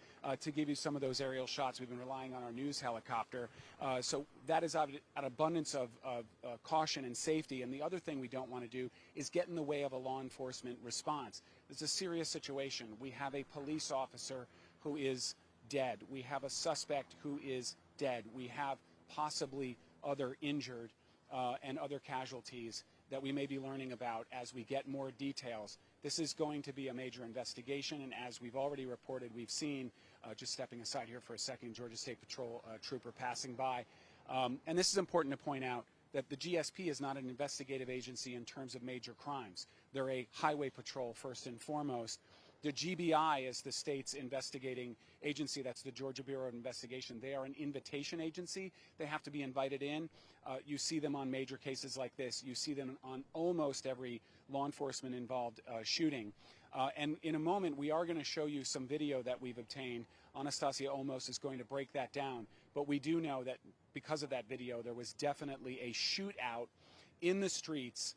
to give you some of those aerial shots. We've been relying on our news helicopter. So that is an abundance of caution and safety. And the other thing we don't want to do is get in the way of a law enforcement response. It's a serious situation. We have a police officer who is dead. We have a suspect who is dead. We have possibly other injured and other casualties that we may be learning about as we get more details. This is going to be a major investigation, and as we've already reported, we've seen, just stepping aside here for a second, Georgia State Patrol trooper passing by. And this is important to point out, that the GSP is not an investigative agency in terms of major crimes. They're a highway patrol first and foremost. The GBI is the state's investigating agency. That's the Georgia Bureau of Investigation. They are an invitation agency. They have to be invited in. You see them on major cases like this. You see them on almost every law enforcement involved shooting. And in a moment, we are going to show you some video that we've obtained. Anastasia Olmos is going to break that down. But we do know that because of that video, there was definitely a shootout in the streets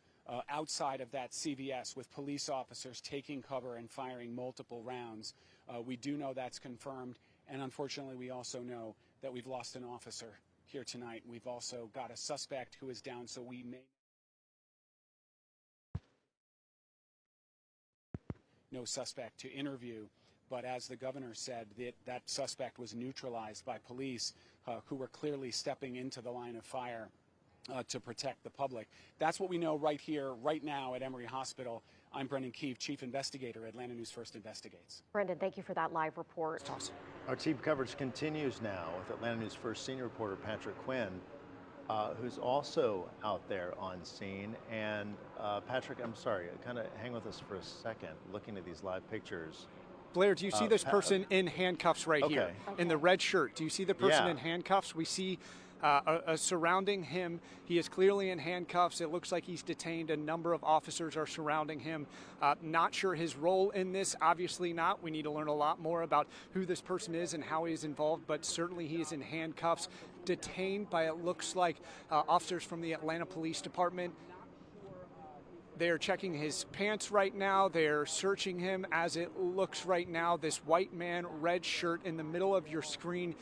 outside of that CVS with police officers taking cover and firing multiple rounds. We do know that's confirmed, and unfortunately we also know that we've lost an officer here tonight. We've also got a suspect who is down, so we may no suspect to interview. But as the governor said, that suspect was neutralized by police who were clearly stepping into the line of fire to protect the public. That's what we know right here, right now at Emory Hospital. I'm Brendan Keefe, Chief Investigator, Atlanta News First Investigates. Brendan, thank you for that live report. Our team coverage continues now with Atlanta News First senior reporter Patrick Quinn, who's also out there on scene. And Patrick, I'm sorry, kind of hang with us for a second, looking at these live pictures. Blair, do you see this person in handcuffs right here in the red shirt? Do you see the person in handcuffs? We see surrounding him. He is clearly in handcuffs. It looks like he's detained. A number of officers are surrounding him. Not sure his role in this. Obviously not. We need to learn a lot more about who this person is and how he is involved, but certainly he is in handcuffs, detained by, it looks like, officers from the Atlanta Police Department. They're checking his pants right now. They're searching him as it looks right now. This white man, red shirt in the middle of your screen,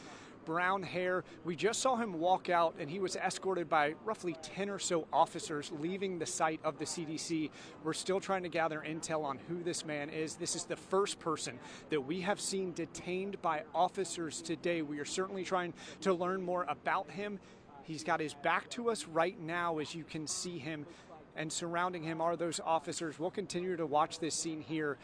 brown hair. We just saw him walk out, and he was escorted by roughly 10 or so officers leaving the site of the CDC. We're still trying to gather intel on who this man is. This is the first person that we have seen detained by officers today. We are certainly trying to learn more about him. He's got his back to us right now, as you can see him, and surrounding him are those officers. We'll continue to watch this scene here.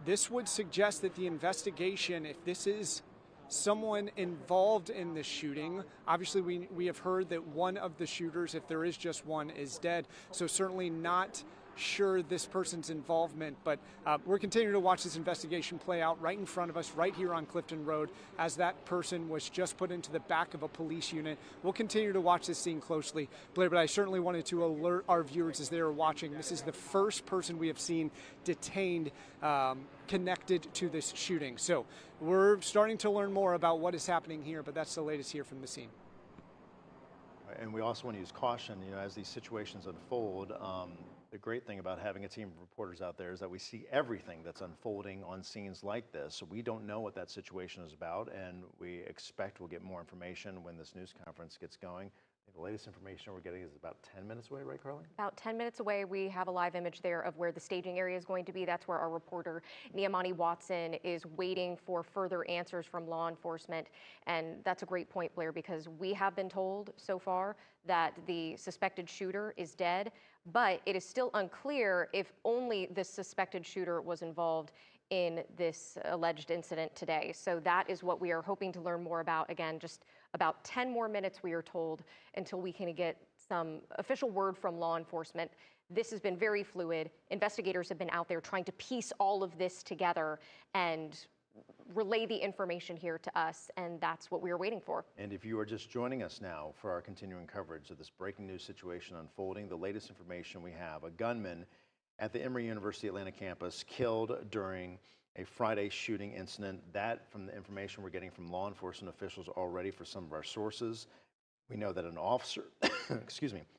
This would suggest that the investigation, if this is someone involved in the shooting, obviously we have heard that one of the shooters, if there is just one, is dead. So certainly not sure this person's involvement, but we're continuing to watch this investigation play out right in front of us, right here on Clifton Road, as that person was just put into the back of a police unit. We'll continue to watch this scene closely, Blair, but I certainly wanted to alert our viewers as they are watching. This is the first person we have seen detained connected to this shooting. So we're starting to learn more about what is happening here, but that's the latest here from the scene. And we also want to use caution, as these situations unfold. The great thing about having a team of reporters out there is that we see everything that's unfolding on scenes like this. So we don't know what that situation is about, and we expect we'll get more information when this news conference gets going. The latest information we're getting is about 10 minutes away, right, Carly? About 10 minutes away. We have a live image there of where the staging area is going to be. That's where our reporter, Niamani Watson, is waiting for further answers from law enforcement. And that's a great point, Blair, because we have been told so far that the suspected shooter is dead, but it is still unclear if only the suspected shooter was involved in this alleged incident today. So that is what we are hoping to learn more about. Again, just about 10 more minutes, we are told, until we can get some official word from law enforcement. This has been very fluid. Investigators have been out there trying to piece all of this together and relay the information here to us, and that's what we are waiting for. And if you are just joining us now for our continuing coverage of this breaking news situation unfolding, the latest information we have: a gunman at the Emory University Atlanta campus killed during a Friday shooting incident. That, from the information we're getting from law enforcement officials already for some of our sources, we know that an officer,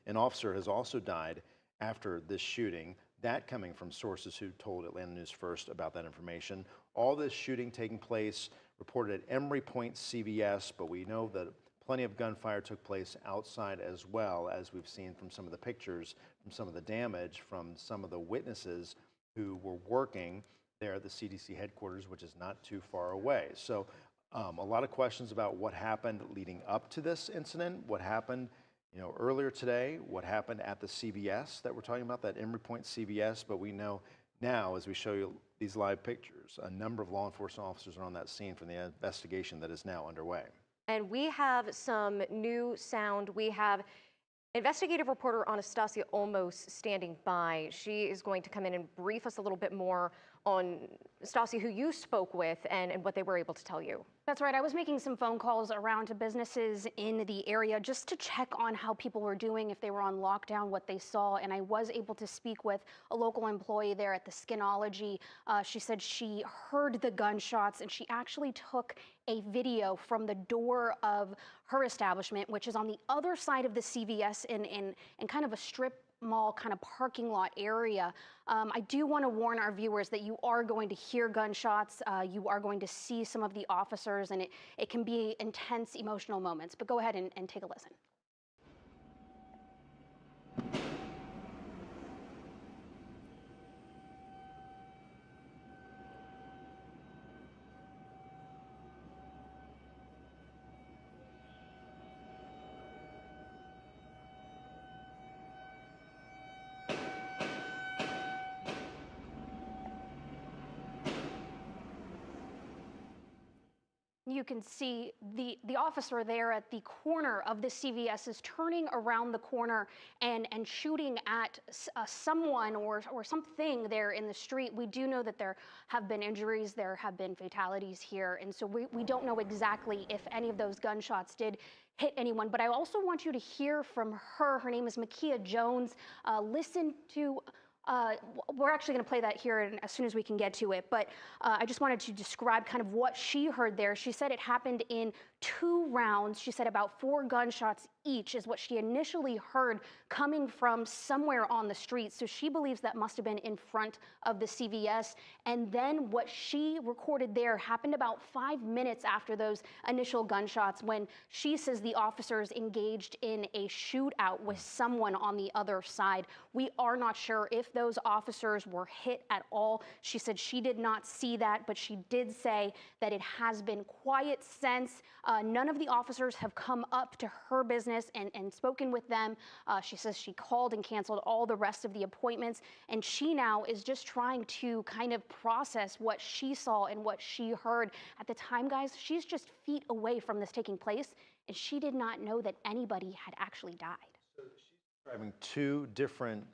an officer has also died after this shooting. That coming from sources who told Atlanta News First about that information. All this shooting taking place reported at Emory Point CVS, but we know that plenty of gunfire took place outside as well, as we've seen from some of the pictures, from some of the damage, from some of the witnesses who were working there at the CDC headquarters, which is not too far away. So a lot of questions about what happened leading up to this incident, what happened earlier today, what happened at the CVS that we're talking about, that Emory Point CVS. But we know now, as we show you these live pictures, a number of law enforcement officers are on that scene from the investigation that is now underway. And we have some new sound. We have investigative reporter Anastasia Olmos standing by. She is going to come in and brief us a little bit more on Stasia, who you spoke with, and what they were able to tell you. That's right. I was making some phone calls around to businesses in the area just to check on how people were doing, if they were on lockdown, what they saw. And I was able to speak with a local employee there at the Skinology. She said she heard the gunshots, and she actually took a video from the door of her establishment, which is on the other side of the CVS in kind of a strip mall kind of parking lot area. I do want to warn our viewers that you are going to hear gunshots. You are going to see some of the officers officers, and it can be intense emotional moments. But go ahead and take a listen. You can see the officer there at the corner of the CVS is turning around the corner and shooting at someone or something there in the street. We do know that there have been injuries, there have been fatalities here, and so we don't know exactly if any of those gunshots did hit anyone. But I also want you to hear from her. Her name is Makia Jones. Listen to. We're actually going to play that here as soon as we can get to it, but I just wanted to describe kind of what she heard there. She said it happened in 2 rounds. She said about 4 gunshots each is what she initially heard coming from somewhere on the street. So she believes that must have been in front of the CVS. And then what she recorded there happened about 5 minutes after those initial gunshots, when she says the officers engaged in a shootout with someone on the other side. We are not sure if those officers were hit at all. She said she did not see that, but she did say that it has been quiet since. None of the officers have come up to her business and spoken with them. She says she called and canceled all the rest of the appointments, and she now is just trying to kind of process what she saw and what she heard. At the time, guys, she's just feet away from this taking place, and she did not know that anybody had actually died. So she's describing 2 different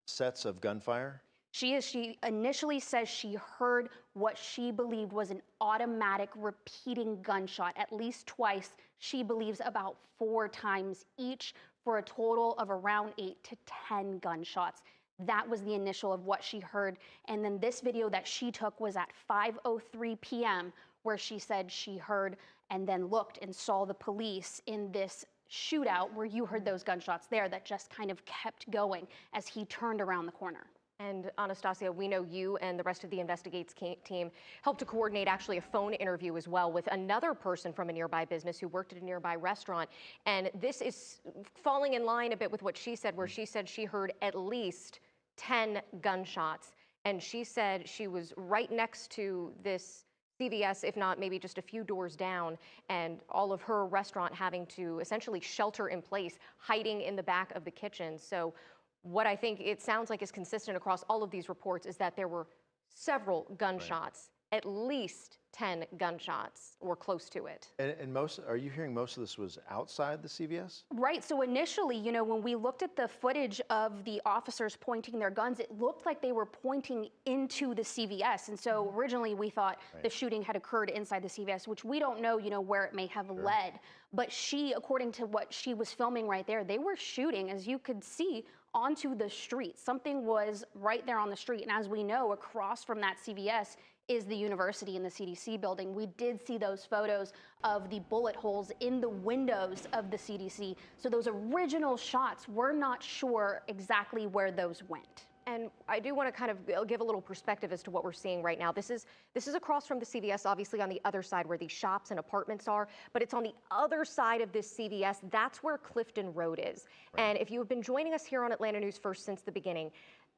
sets of gunfire? She initially says she heard what she believed was an automatic repeating gunshot at least twice. She believes about 4 times each, for a total of around 8 to 10 gunshots. That was the initial of what she heard. And then this video that she took was at 5:03 p.m., where she said she heard and then looked and saw the police in this shootout where you heard those gunshots there that just kind of kept going as he turned around the corner. And Anastasia, we know you and the rest of the Investigates team helped to coordinate actually a phone interview as well with another person from a nearby business who worked at a nearby restaurant. And this is falling in line a bit with what she said, where she said she heard at least 10 gunshots. And she said she was right next to this CVS, if not maybe just a few doors down, and all of her restaurant having to essentially shelter in place, hiding in the back of the kitchen. So what I think it sounds like is consistent across all of these reports is that there were several gunshots, at least 10 gunshots or close to it. And are you hearing most of this was outside the CVS? Right. So initially, you know, when we looked at the footage of the officers pointing their guns, it looked like they were pointing into the CVS. And so originally we thought the shooting had occurred inside the CVS, which we don't know, you know, where it may have led. But she, according to what she was filming right there, they were shooting, as you could see, onto the street. Something was right there on the street. And as we know, across from that CVS is the university and the CDC building. We did see those photos of the bullet holes in the windows of the CDC. So those original shots, we're not sure exactly where those went. And I do want to kind of give a little perspective as to what we're seeing right now. This is across from the CVS, obviously on the other side where these shops and apartments are, but it's on the other side of this CVS. That's where Clifton Road is. Right. And if you have been joining us here on Atlanta News First since the beginning,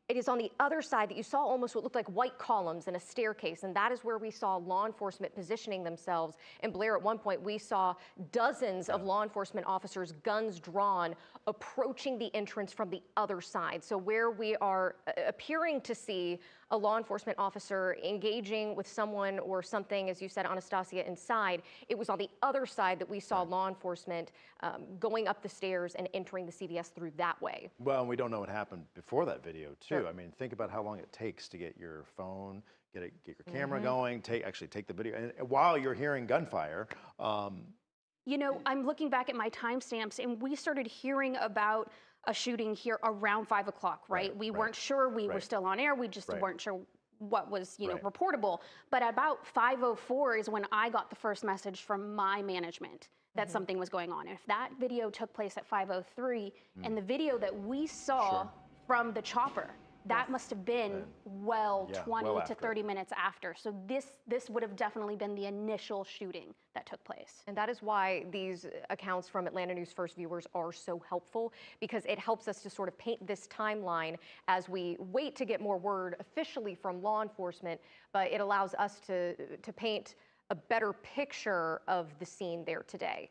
it is on the other side that you saw almost what looked like white columns and a staircase, and that is where we saw law enforcement positioning themselves. And Blair, at one point, we saw dozens of law enforcement officers, guns drawn, approaching the entrance from the other side. So where we are appearing to see a law enforcement officer engaging with someone or something, as you said, Anastasia, inside, it was on the other side that we saw law enforcement going up the stairs and entering the CVS through that way. Well, and we don't know what happened before that video, too. Sure. I mean, think about how long it takes to get your phone, get your camera going, actually take the video, and while you're hearing gunfire. You know, I'm looking back at my timestamps, and we started hearing about a shooting here around 5 o'clock, right? We weren't sure. We were still on air. We just weren't sure what was, you know, reportable. But about 5:04 is when I got the first message from my management that something was going on. And if that video took place at 5:03, and the video that we saw from the chopper That must have been well Yeah, 20 well to after. 30 minutes after. So this would have definitely been the initial shooting that took place. And that is why these accounts from Atlanta News First viewers are so helpful, because it helps us to sort of paint this timeline as we wait to get more word officially from law enforcement, but it allows us to paint a better picture of the scene there today.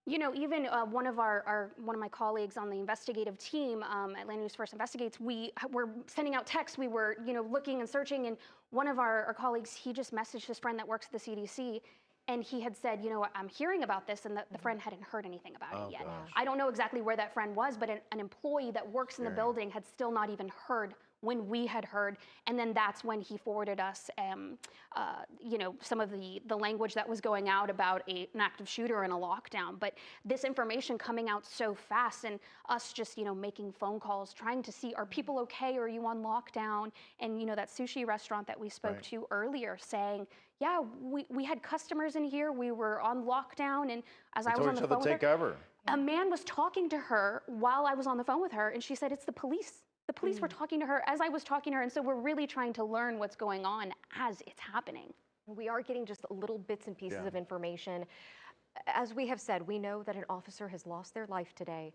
You know, even one of my colleagues on the investigative team, Atlanta News First Investigates, we were sending out texts. We were, looking and searching, and one of our colleagues, he just messaged his friend that works at the CDC, and he had said, I'm hearing about this, and the friend hadn't heard anything about it yet. Gosh. I don't know exactly where that friend was, but an employee that works in the building had still not even heard when we had heard, and then that's when he forwarded us, some of the language that was going out about an active shooter and a lockdown. But this information coming out so fast, and us just, making phone calls, trying to see, are people okay? Are you on lockdown? And, that sushi restaurant that we spoke to earlier saying, yeah, we had customers in here, we were on lockdown, and as I was on the phone with her, a man was talking to her while I was on the phone with her, and she said, it's the police. The police were talking to her as I was talking to her, and so we're really trying to learn what's going on as it's happening. We are getting just little bits and pieces of information. As we have said, we know that an officer has lost their life today.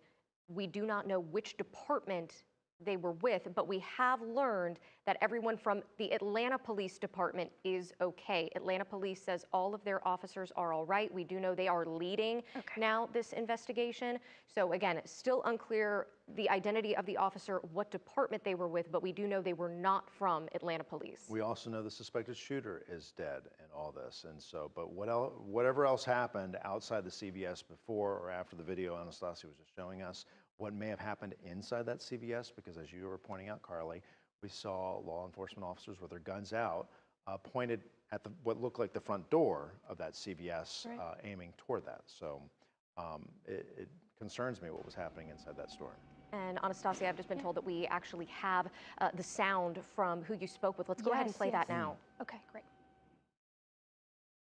We do not know which department they were with, but we have learned that everyone from the Atlanta Police Department is okay. Atlanta Police says all of their officers are all right. We do know they are leading now this investigation. So again, still unclear the identity of the officer, what department they were with, but we do know they were not from Atlanta Police. We also know the suspected shooter is dead in all this, and so, but whatever else happened outside the CVS before or after the video Anastasia was just showing us, what may have happened inside that CVS, because as you were pointing out, Carly, we saw law enforcement officers with their guns out, pointed at what looked like the front door of that CVS, aiming toward that. So it concerns me what was happening inside that store. And Anastasia, I've just been told that we actually have the sound from who you spoke with. Let's go ahead and play that now. Okay, great.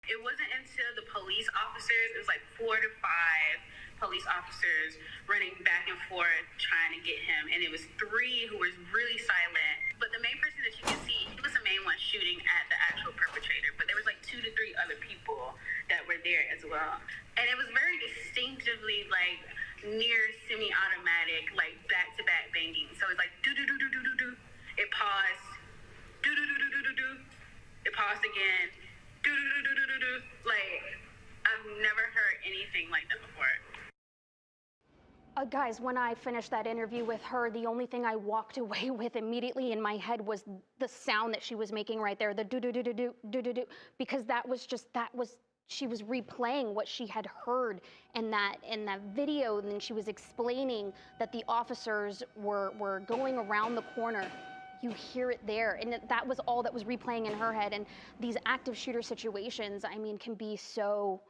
It wasn't until the police officers, it was like 4 to 5 police officers running back and forth trying to get him, and it was 3 who was really silent. But the main person that you can see, he was the main one shooting at the actual perpetrator, but there was like 2 to 3 other people that were there as well. And it was very distinctively like near semi-automatic, like back-to-back banging. So it's like do-do-do-do-do-do-do, it paused, do-do-do-do-do-do-do, it paused again, do-do-do-do-do-do-do. Like, I've never heard anything like that before. Guys, when I finished that interview with her, the only thing I walked away with immediately in my head was the sound that she was making right there, the do-do-do-do-do, do-do-do, because she was replaying what she had heard in that video, and then she was explaining that the officers were going around the corner. You hear it there, and that was all that was replaying in her head. And these active shooter situations, I mean, can be so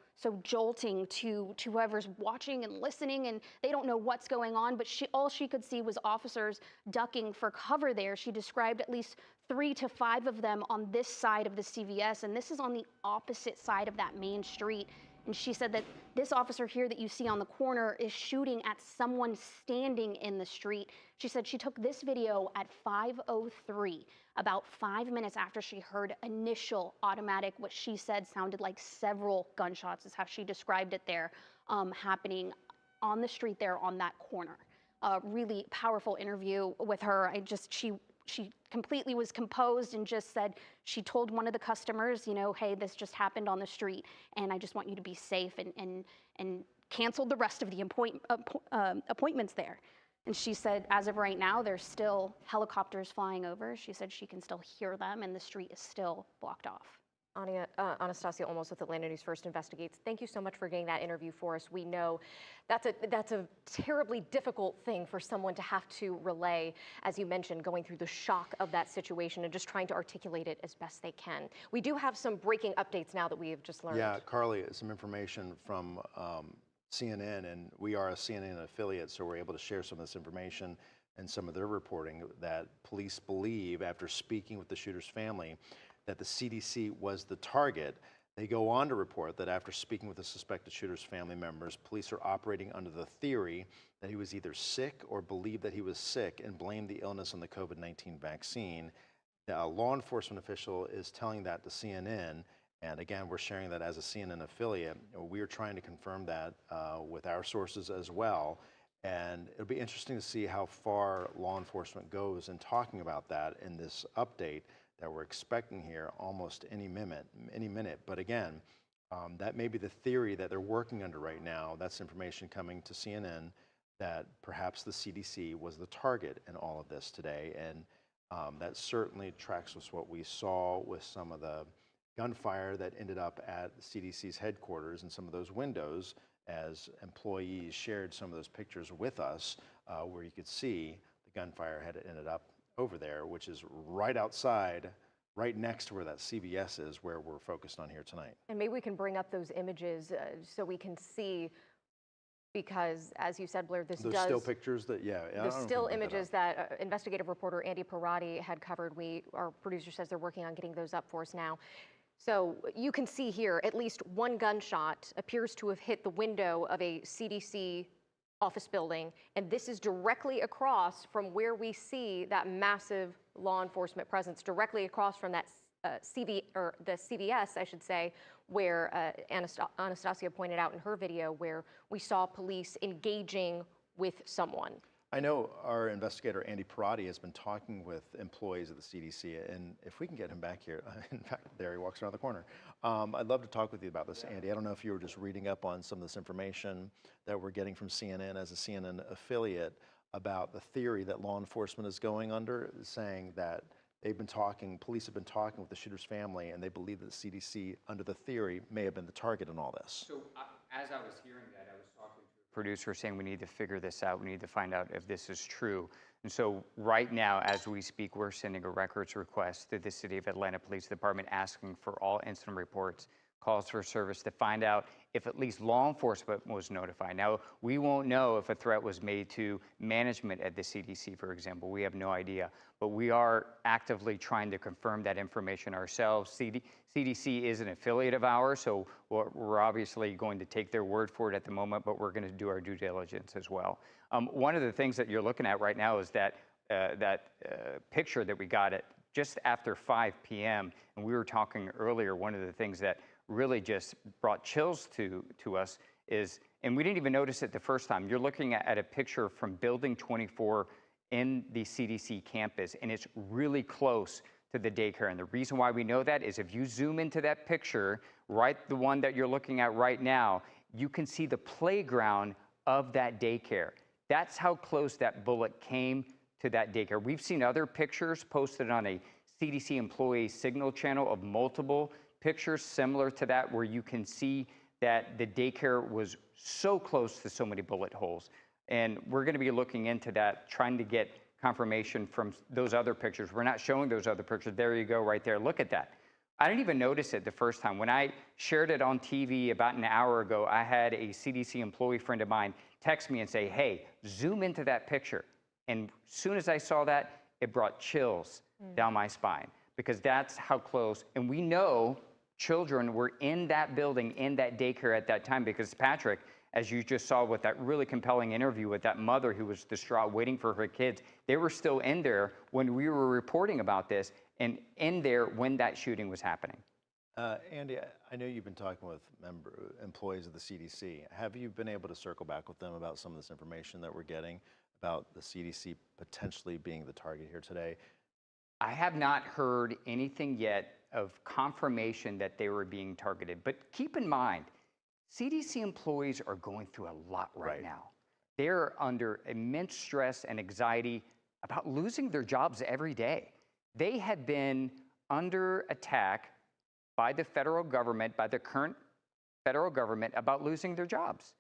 jolting to whoever's watching and listening, and they don't know what's going on, but all she could see was officers ducking for cover there. She described at least 3 to 5 of them on this side of the CVS, and this is on the opposite side of that main street. And she said that this officer here that you see on the corner is shooting at someone standing in the street. She said she took this video at 5:03, about 5 minutes after she heard initial automatic, what she said sounded like several gunshots, is how she described it there, happening on the street there on that corner. Really powerful interview with her. She completely was composed and just said, she told one of the customers, hey, this just happened on the street, and I just want you to be safe, and canceled the rest of the appointments there. And she said, as of right now, there's still helicopters flying over. She said she can still hear them, and the street is still blocked off. Anastasia Olmos with Atlanta News First Investigates. Thank you so much for getting that interview for us. We know that's a terribly difficult thing for someone to have to relay, as you mentioned, going through the shock of that situation and just trying to articulate it as best they can. We do have some breaking updates now that we have just learned. Yeah, Carly, some information from CNN, and we are a CNN affiliate, so we're able to share some of this information and some of their reporting that police believe, after speaking with the shooter's family, that the CDC was the target. They go on to report that after speaking with the suspected shooter's family members, police are operating under the theory that he was either sick or believed that he was sick and blamed the illness on the COVID-19 vaccine. A law enforcement official is telling that to CNN. And again, we're sharing that as a CNN affiliate. We are trying to confirm that with our sources as well. And it'll be interesting to see how far law enforcement goes in talking about that in this update that we're expecting here almost any minute. But again, that may be the theory that they're working under right now. That's information coming to CNN that perhaps the CDC was the target in all of this today. And that certainly tracks with what we saw with some of the gunfire that ended up at the CDC's headquarters and some of those windows as employees shared some of those pictures with us where you could see the gunfire had ended up over there, which is right outside, right next to where that CVS is, where we're focused on here tonight. And maybe we can bring up those images so we can see, because as you said, Blair, Those still pictures that, the still images that investigative reporter Andy Parati had covered. Our producer says they're working on getting those up for us now. So you can see here, at least one gunshot appears to have hit the window of a CDC office building, and this is directly across from where we see that massive law enforcement presence, directly across from that the CVS, I should say, where Anastasia pointed out in her video, where we saw police engaging with someone. I know our investigator, Andy Parati, has been talking with employees of the CDC, and if we can get him back here, in fact, there he walks around the corner. I'd love to talk with you about this, Andy. I don't know if you were just reading up on some of this information that we're getting from CNN as a CNN affiliate about the theory that law enforcement is going under, saying that police have been talking with the shooter's family, and they believe that the CDC, under the theory, may have been the target in all this. So as I was hearing that, I was talking to a producer saying we need to figure this out. We need to find out if this is true. And so right now, as we speak, we're sending a records request to the City of Atlanta Police Department asking for all incident reports, calls for service, to find out if at least law enforcement was notified. Now, we won't know if a threat was made to management at the CDC, for example. We have no idea. But we are actively trying to confirm that information ourselves. CDC is an affiliate of ours, so we're obviously going to take their word for it at the moment, but we're going to do our due diligence as well. One of the things that you're looking at right now is that picture that we got at just after 5 p.m. And we were talking earlier, one of the things that really just brought chills to us is, and we didn't even notice it the first time, you're looking at a picture from Building 24 in the CDC campus, and it's really close to the daycare. And the reason why we know that is if you zoom into that picture, right, the one that you're looking at right now, you can see the playground of that daycare. That's how close that bullet came to that daycare. We've seen other pictures posted on a CDC employee signal channel of multiple pictures similar to that, where you can see that the daycare was so close to so many bullet holes. And we're going to be looking into that, trying to get confirmation from those other pictures. We're not showing those other pictures. There you go, right there. Look at that. I didn't even notice it the first time. When I shared it on TV about an hour ago, I had a CDC employee friend of mine text me and say, hey, zoom into that picture. And as soon as I saw that, it brought chills down my spine, because that's how close. And we know children were in that building, in that daycare at that time, because Patrick, as you just saw with that really compelling interview with that mother who was distraught waiting for her kids, they were still in there when we were reporting about this, and in there when that shooting was happening. Andy, I know you've been talking with employees of the CDC. Have you been able to circle back with them about some of this information that we're getting about the CDC potentially being the target here today? I have not heard anything yet of confirmation that they were being targeted. But keep in mind, CDC employees are going through a lot right now. They're under immense stress and anxiety about losing their jobs every day. They have been under attack by the federal government, by the current federal government, about losing their jobs.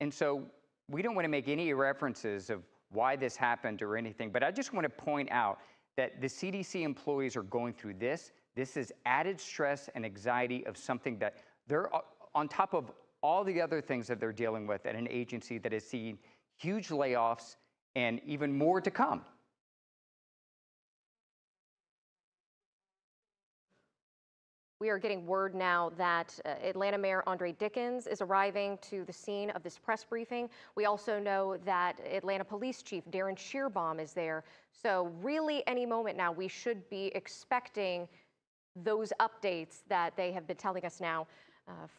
And so we don't want to make any references of why this happened or anything, but I just want to point out that the CDC employees are going through this. This is added stress and anxiety of something that they're on top of all the other things that they're dealing with at an agency that has seen huge layoffs and even more to come. We are getting word now that Atlanta Mayor Andre Dickens is arriving to the scene of this press briefing. We also know that Atlanta Police Chief Darren Shearbaum is there. So really any moment now we should be expecting those updates that they have been telling us now.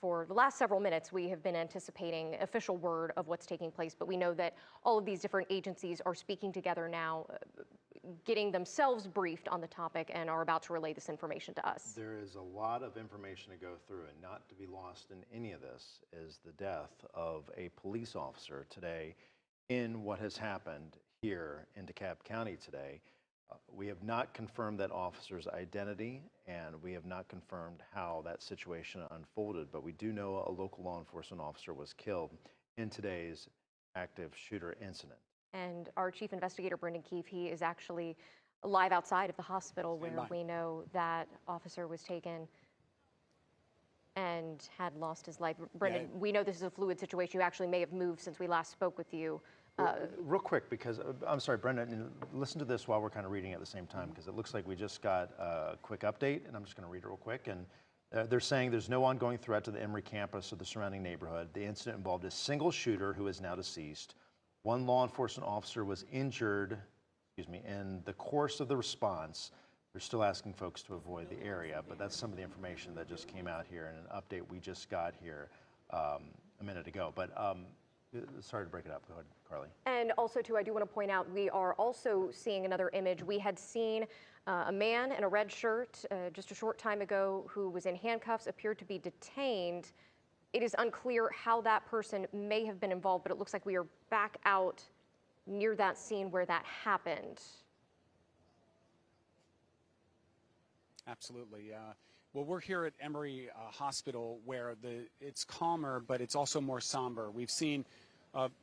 For the last several minutes, we have been anticipating official word of what's taking place, but we know that all of these different agencies are speaking together now, getting themselves briefed on the topic, and are about to relay this information to us. There is a lot of information to go through, and not to be lost in any of this is the death of a police officer today in what has happened here in DeKalb County today. We have not confirmed that officer's identity, and we have not confirmed how that situation unfolded, but we do know a local law enforcement officer was killed in today's active shooter incident. And our chief investigator, Brendan Keefe, he is actually live outside of the hospital where we know that officer was taken and had lost his life. Brendan, we know this is a fluid situation. You actually may have moved since we last spoke with you. Real quick, because I'm sorry, Brendan, listen to this while we're kind of reading at the same time, because it looks like we just got a quick update, and I'm just going to read it real quick. And they're saying there's no ongoing threat to the Emory campus or the surrounding neighborhood. The incident involved a single shooter who is now deceased. One law enforcement officer was injured, in the course of the response. They're still asking folks to avoid the area, but that's some of the information that just came out here in an update we just got here a minute ago. But sorry to break it up. Go ahead, Carly. And also, too, I do want to point out, we are also seeing another image. We had seen a man in a red shirt just a short time ago who was in handcuffs, appeared to be detained. It is unclear how that person may have been involved, but it looks like we are back out near that scene where that happened. Absolutely. Well, we're here at Emory Hospital where it's calmer, but it's also more somber. We've seen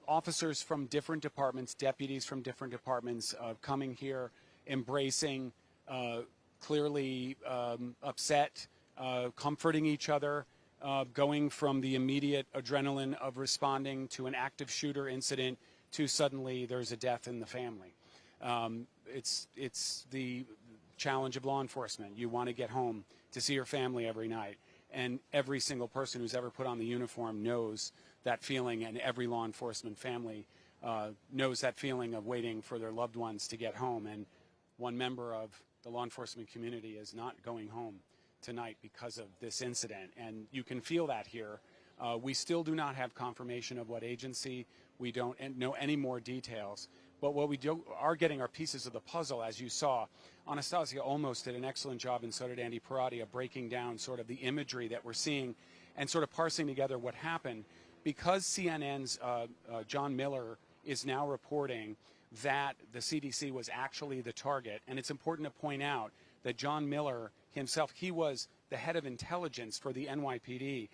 officers from different departments, deputies from different departments coming here, embracing, clearly upset, comforting each other, going from the immediate adrenaline of responding to an active shooter incident to suddenly there's a death in the family. It's the challenge of law enforcement. You want to get home to see your family every night. And every single person who's ever put on the uniform knows that feeling, and every law enforcement family knows that feeling of waiting for their loved ones to get home. And one member of the law enforcement community is not going home tonight because of this incident. And you can feel that here. We still do not have confirmation of what agency. We don't know any more details. But what we are getting are pieces of the puzzle, as you saw. Anastasia almost did an excellent job, and so did Andy Parati, of breaking down sort of the imagery that we're seeing and sort of parsing together what happened. Because CNN's John Miller is now reporting that the CDC was actually the target, and it's important to point out that John Miller himself, he was the head of intelligence for the NYPD.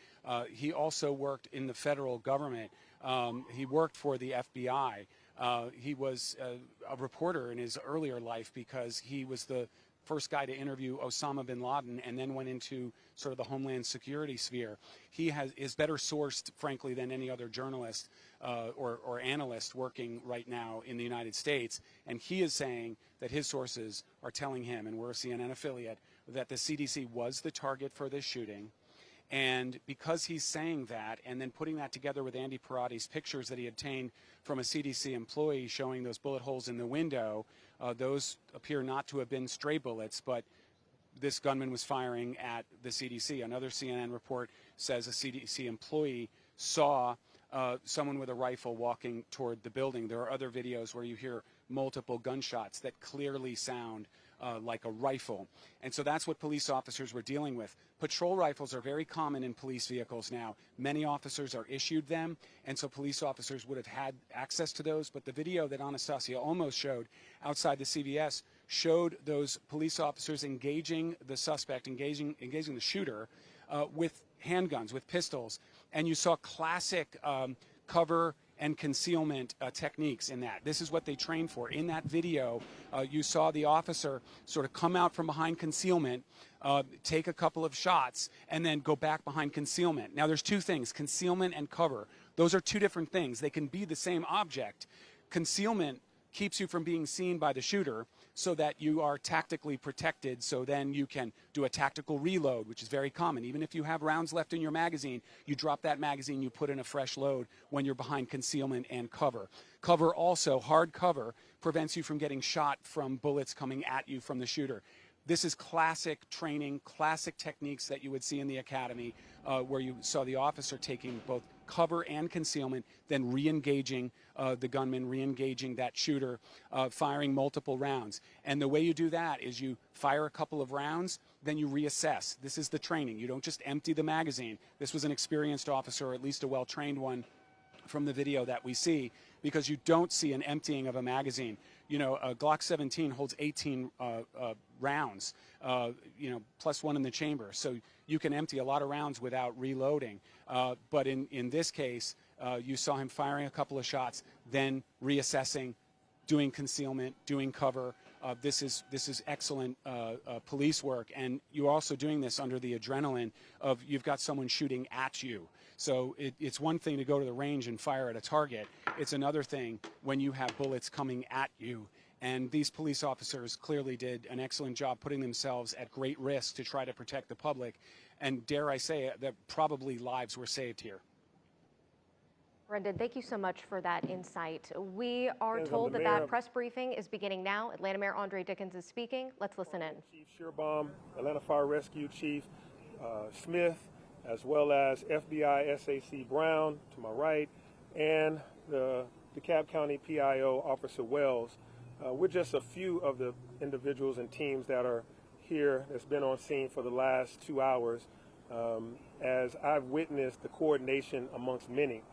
He also worked in the federal government. He worked for the FBI. He was a reporter in his earlier life because he was the first guy to interview Osama bin Laden and then went into sort of the Homeland Security sphere. He is better sourced, frankly, than any other journalist or analyst working right now in the United States. And he is saying that his sources are telling him, and we're a CNN affiliate, that the CDC was the target for this shooting. And because he's saying that, and then putting that together with Andy Parati's pictures that he obtained from a CDC employee showing those bullet holes in the window, those appear not to have been stray bullets, but this gunman was firing at the CDC. Another CNN report says a CDC employee saw someone with a rifle walking toward the building. There are other videos where you hear multiple gunshots that clearly sound like a rifle. And so that's what police officers were dealing with. Patrol rifles are very common in police vehicles now. Many officers are issued them, and so police officers would have had access to those. But the video that Anastasia almost showed outside the CVS showed those police officers engaging the suspect, engaging the shooter with handguns, with pistols. And you saw classic cover and concealment techniques in that. This is what they trained for. In that video, you saw the officer sort of come out from behind concealment, take a couple of shots, and then go back behind concealment. Now, there's two things, concealment and cover. Those are two different things. They can be the same object. Concealment keeps you from being seen by the shooter so that you are tactically protected, so then you can do a tactical reload, which is very common. Even if you have rounds left in your magazine, you drop that magazine, you put in a fresh load when you're behind concealment and cover. Cover also, hard cover, prevents you from getting shot from bullets coming at you from the shooter. This is classic training, classic techniques that you would see in the academy, where you saw the officer taking both cover and concealment, then re-engaging the gunman, re-engaging that shooter, firing multiple rounds. And the way you do that is you fire a couple of rounds, then you reassess. This is the training. You don't just empty the magazine. This was an experienced officer, or at least a well-trained one, from the video that we see, because you don't see an emptying of a magazine. You know, a Glock 17 holds 18 rounds, plus one in the chamber. So you can empty a lot of rounds without reloading. But in this case, you saw him firing a couple of shots, then reassessing, doing concealment, doing cover. This is excellent police work, and you're also doing this under the adrenaline of you've got someone shooting at you. So it's one thing to go to the range and fire at a target. It's another thing when you have bullets coming at you. And these police officers clearly did an excellent job putting themselves at great risk to try to protect the public. And dare I say it, that probably lives were saved here. Brendan, thank you so much for that insight. We are told that press briefing is beginning now. Atlanta Mayor Andre Dickens is speaking. Let's listen in. Chief Shearbaum, Atlanta Fire Rescue Chief Smith, as well as FBI SAC Brown to my right, and the DeKalb County PIO Officer Wells. We're just a few of the individuals and teams that are here that's been on scene for the last 2 hours as I've witnessed the coordination amongst many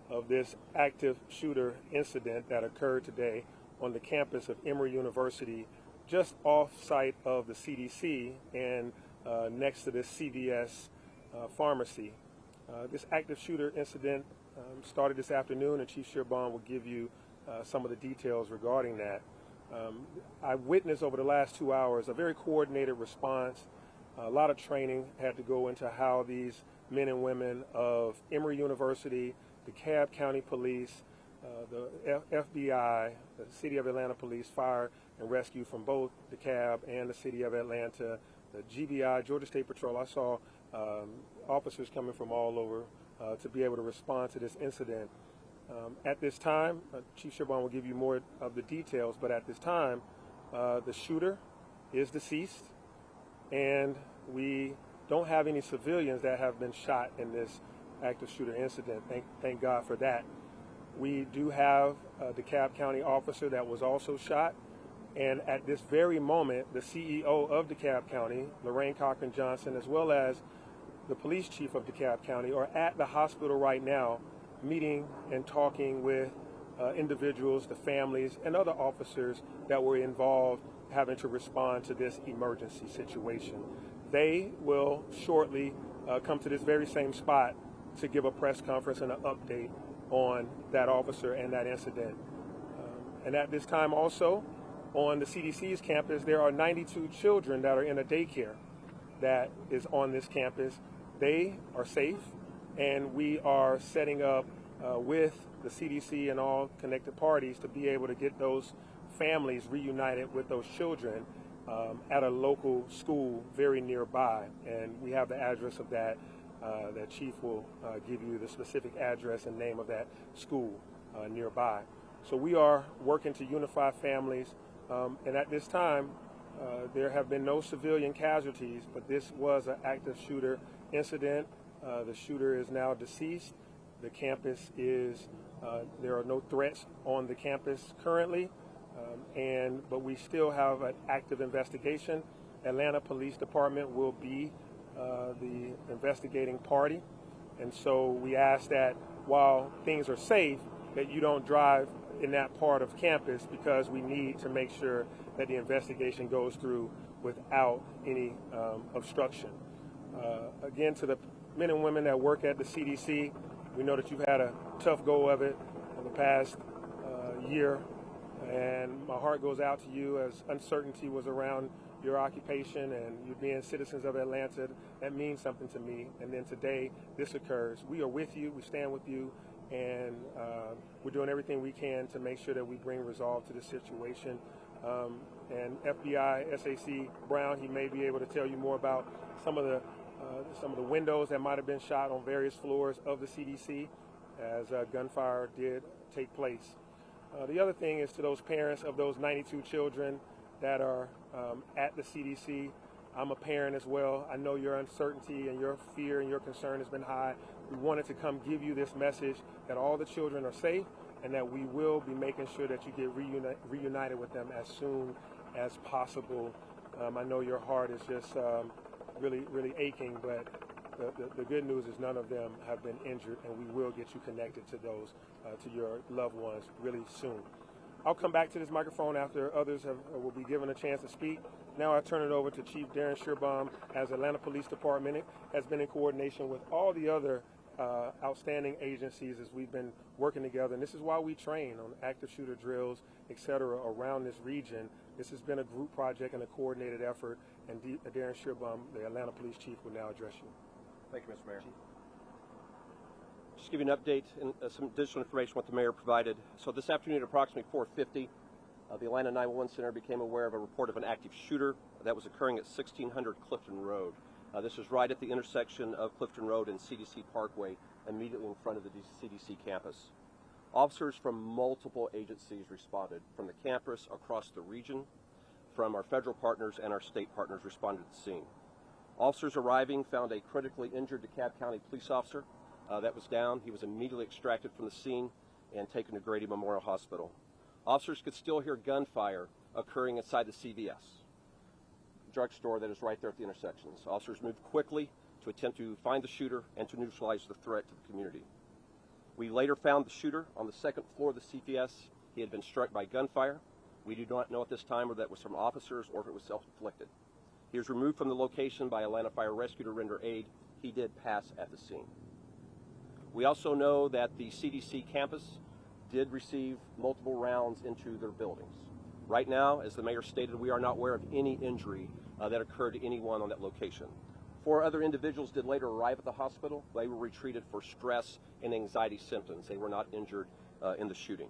of this active shooter incident that occurred today on the campus of Emory University, just off-site of the CDC and next to this CVS pharmacy. This active shooter incident started this afternoon, and Chief Shearbaum will give you some of the details regarding that. I witnessed over the last 2 hours a very coordinated response. A lot of training had to go into how these men and women of Emory University, the DeKalb County Police, the FBI, the City of Atlanta Police, Fire and Rescue from both DeKalb and the City of Atlanta, the GBI, Georgia State Patrol. I saw officers coming from all over to be able to respond to this incident. At this time, Chief Shearbaum will give you more of the details, but at this time, the shooter is deceased, and we don't have any civilians that have been shot in this active shooter incident. Thank God for that. We do have a DeKalb County officer that was also shot, and at this very moment, the CEO of DeKalb County, Lorraine Cochran Johnson, as well as the police chief of DeKalb County, are at the hospital right now meeting and talking with individuals, the families, and other officers that were involved having to respond to this emergency situation. They will shortly come to this very same spot to give a press conference and an update on that officer and that incident. And at this time also, on the CDC's campus, there are 92 children that are in a daycare that is on this campus. They are safe, and we are setting up with the CDC and all connected parties to be able to get those families reunited with those children at a local school very nearby. And we have the address of that. That Chief will give you the specific address and name of that school nearby. So we are working to unify families, and at this time, there have been no civilian casualties, but this was an active shooter incident. The shooter is now deceased. The campus is, there are no threats on the campus currently, but we still have an active investigation. Atlanta Police Department will be the investigating party, and so we ask that while things are safe, that you don't drive in that part of campus, because we need to make sure that the investigation goes through without any obstruction. Again, to the men and women that work at the CDC, we know that you've had a tough go of it in the past year, and my heart goes out to you as uncertainty was around your occupation and you being citizens of Atlanta. That means something to me. And then today, this occurs. We are with you. We stand with you. and we're doing everything we can to make sure that we bring resolve to this situation. And FBI SAC Brown, he may be able to tell you more about some of the windows that might have been shot on various floors of the CDC as gunfire did take place. The other thing is to those parents of those 92 children that are at the CDC. I'm a parent as well. I know your uncertainty and your fear and your concern has been high. We wanted to come give you this message that all the children are safe and that we will be making sure that you get reunited with them as soon as possible. I know your heart is just really, really aching, but the good news is none of them have been injured, and we will get you connected to those, to your loved ones really soon. I'll come back to this microphone after others will be given a chance to speak. Now I turn it over to Chief Darren Shearbaum, as Atlanta Police Department has been in coordination with all the other outstanding agencies as we've been working together. And this is why we train on active shooter drills, et cetera, around this region. This has been a group project and a coordinated effort, and Darren Shearbaum, the Atlanta Police Chief, will now address you. Thank you, Mr. Mayor. Just give you an update and some additional information what the mayor provided. So this afternoon at approximately 4:50, the Atlanta 911 Center became aware of a report of an active shooter that was occurring at 1600 Clifton Road. This is right at the intersection of Clifton Road and CDC Parkway, immediately in front of the CDC campus. Officers from multiple agencies responded, from the campus, across the region, from our federal partners and our state partners responded to the scene. Officers arriving found a critically injured DeKalb County police officer that was down. He was immediately extracted from the scene and taken to Grady Memorial Hospital. Officers could still hear gunfire occurring inside the CVS drugstore that is right there at the intersections. Officers moved quickly to attempt to find the shooter and to neutralize the threat to the community. We later found the shooter on the second floor of the CVS. He had been struck by gunfire. We do not know at this time whether that was from officers or if it was self-inflicted. He was removed from the location by Atlanta Fire Rescue to render aid. He did pass at the scene. We also know that the CDC campus did receive multiple rounds into their buildings. Right now, as the mayor stated, we are not aware of any injury that occurred to anyone on that location. 4 other individuals did later arrive at the hospital. They were retreated for stress and anxiety symptoms. They were not injured in the shooting.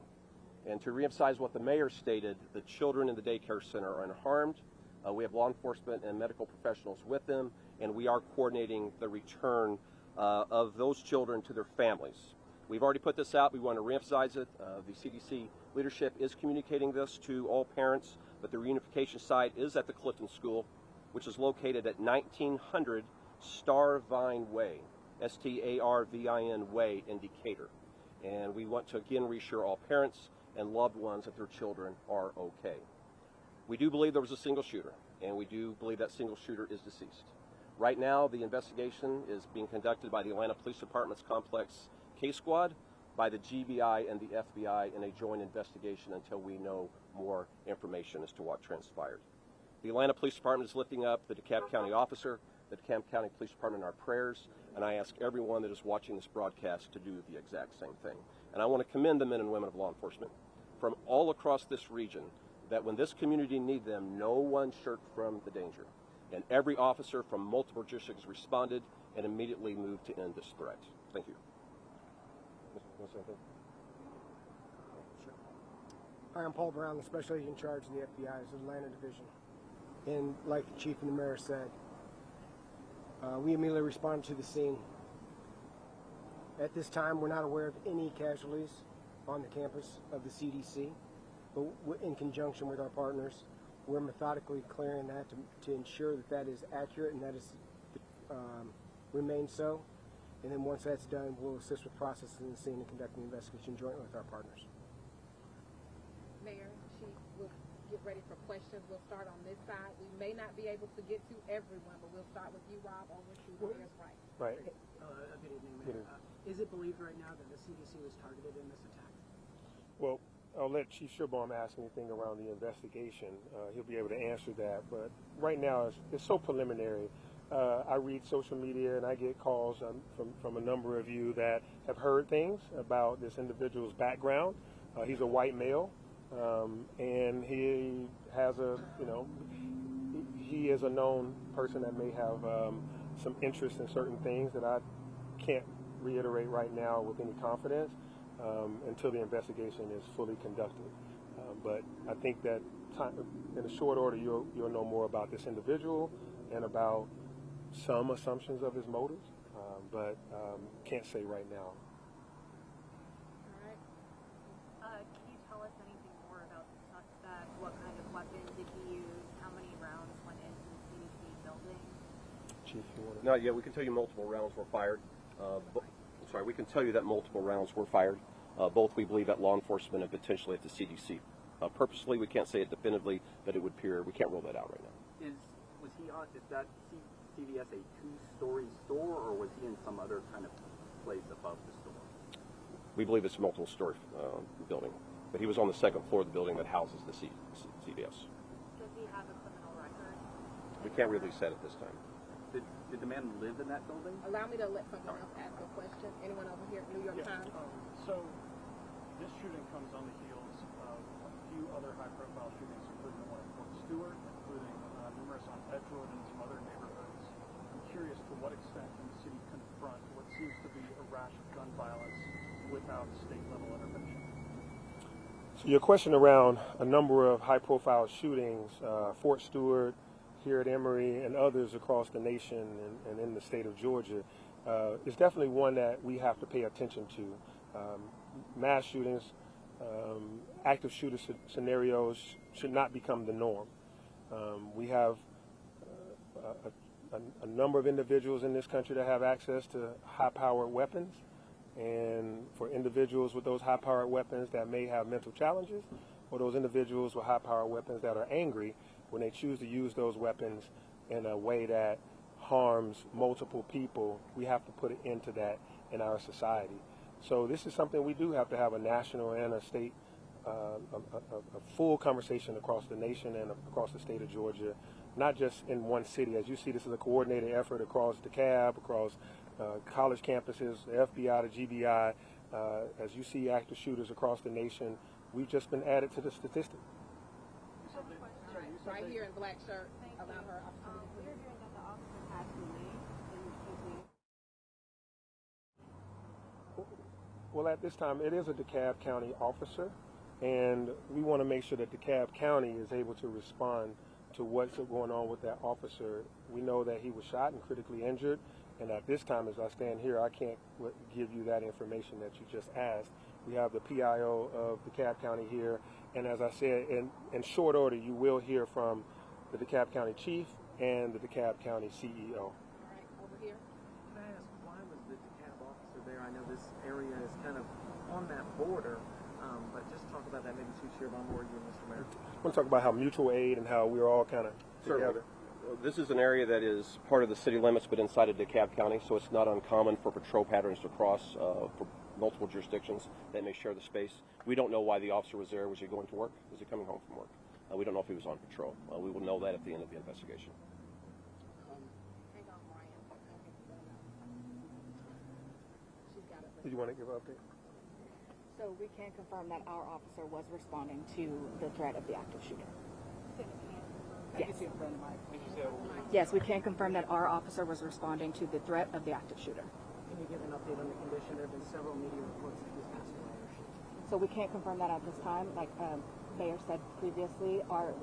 And to reemphasize what the mayor stated, the children in the daycare center are unharmed. We have law enforcement and medical professionals with them, and we are coordinating the return of those children to their families. We've already put this out. We want to reemphasize it. The CDC leadership is communicating this to all parents, but the reunification site is at the Clifton School, which is located at 1900 Starvine Way, Starvin Way in Decatur. And we want to again reassure all parents and loved ones that their children are okay. We do believe there was a single shooter, and we do believe that single shooter is deceased. Right now, the investigation is being conducted by the Atlanta Police Department's Complex Case Squad, by the GBI and the FBI in a joint investigation until we know more information as to what transpired. The Atlanta Police Department is lifting up the DeKalb County officer, the DeKalb County Police Department in our prayers, and I ask everyone that is watching this broadcast to do the exact same thing. And I want to commend the men and women of law enforcement from all across this region that when this community needs them, no one shirked from the danger. And every officer from multiple jurisdictions responded and immediately moved to end this threat. Thank you. Hi, I'm Paul Brown, the Special Agent in charge of the FBI's Atlanta Division. And like the Chief and the Mayor said, we immediately responded to the scene. At this time, we're not aware of any casualties on the campus of the CDC, but in conjunction with our partners, we're methodically clearing that to ensure that that is accurate and that is remains so. And then once that's done, we'll assist with processing the scene and conducting the investigation jointly with our partners. Mayor, Chief, we'll get ready for questions. We'll start on this side. We may not be able to get to everyone, but we'll start with you, Rob, over to the mayor's right. Right. Good evening, Mayor. Is it believed right now that the CDC was targeted in this attack? Well, I'll let Chief Shearbaum ask anything around the investigation. He'll be able to answer that. But right now, it's so preliminary. I read social media and I get calls from a number of you that have heard things about this individual's background. He's a white male, and he has he is a known person that may have some interest in certain things that I can't reiterate right now with any confidence. until the investigation is fully conducted. But I think that in a short order, you'll know more about this individual and about some assumptions of his motives, but can't say right now. Can you tell us anything more about the suspect? What kind of weapon did he use? How many rounds went into the CDC building? Chief, you want to? Not yet. We can tell you multiple rounds were fired. We can tell you that multiple rounds were fired, both we believe at law enforcement and potentially at the CDC. Purposely, we can't say it definitively, but it would appear we can't rule that out right now. Is that CVS a two-story store, or was he in some other kind of place above the store? We believe it's a multiple-story building, but he was on the second floor of the building that houses the CVS. Does he have a criminal record? We can't really say at this time. Did the man live in that building? Allow me to let someone else ask a question. Anyone over here at New York Times? So this shooting comes on the heels of a few other high-profile shootings, including the one in Fort Stewart, including numerous on Edgewood and some other neighborhoods. I'm curious to what extent can the city confront what seems to be a rash of gun violence without state-level intervention? So your question around a number of high-profile shootings, Fort Stewart, here at Emory, and others across the nation and in the state of Georgia, is definitely one that we have to pay attention to. Mass shootings, active shooter scenarios should not become the norm. We have a number of individuals in this country that have access to high-powered weapons, and for individuals with those high-powered weapons that may have mental challenges, or those individuals with high-powered weapons that are angry, when they choose to use those weapons in a way that harms multiple people, we have to put an end to that in our society. So this is something we do have to have a national and a state, a full conversation across the nation and across the state of Georgia, not just in one city. As you see, this is a coordinated effort across DeKalb, across college campuses, the FBI, the GBI. As you see active shooters across the nation, we've just been added to the statistic. Right here in black shirt. Allow her opportunity. We're hearing that the officer has remained. Well, at this time, it is a DeKalb County officer, and we want to make sure that DeKalb County is able to respond to what's going on with that officer. We know that he was shot and critically injured, and at this time, as I stand here, I can't give you that information that you just asked. We have the PIO of DeKalb County here, and as I said, in short order, you will hear from the DeKalb County Chief and the DeKalb County CEO. All right, over here. Can I ask, why was the DeKalb officer there? I know this area is kind of on that border, but just talk about that, maybe Chief Shirvan or you, Mr. Mayor. I want to talk about how mutual aid and how we're all kind of together. This is an area that is part of the city limits, but inside of DeKalb County, so it's not uncommon for patrol patterns to cross for multiple jurisdictions that may share the space. We don't know why the officer was there. Was he going to work? Was he coming home from work? We don't know if he was on patrol. We will know that at the end of the investigation. Did you want to give an update? So we can confirm that our officer was responding to the threat of the active shooter. Yes. Yes, we can confirm that our officer was responding to the threat of the active shooter. Can you give an update on the condition? There have been several media reports that he was passing away. So we can't confirm that at this time. Like Mayor said previously, our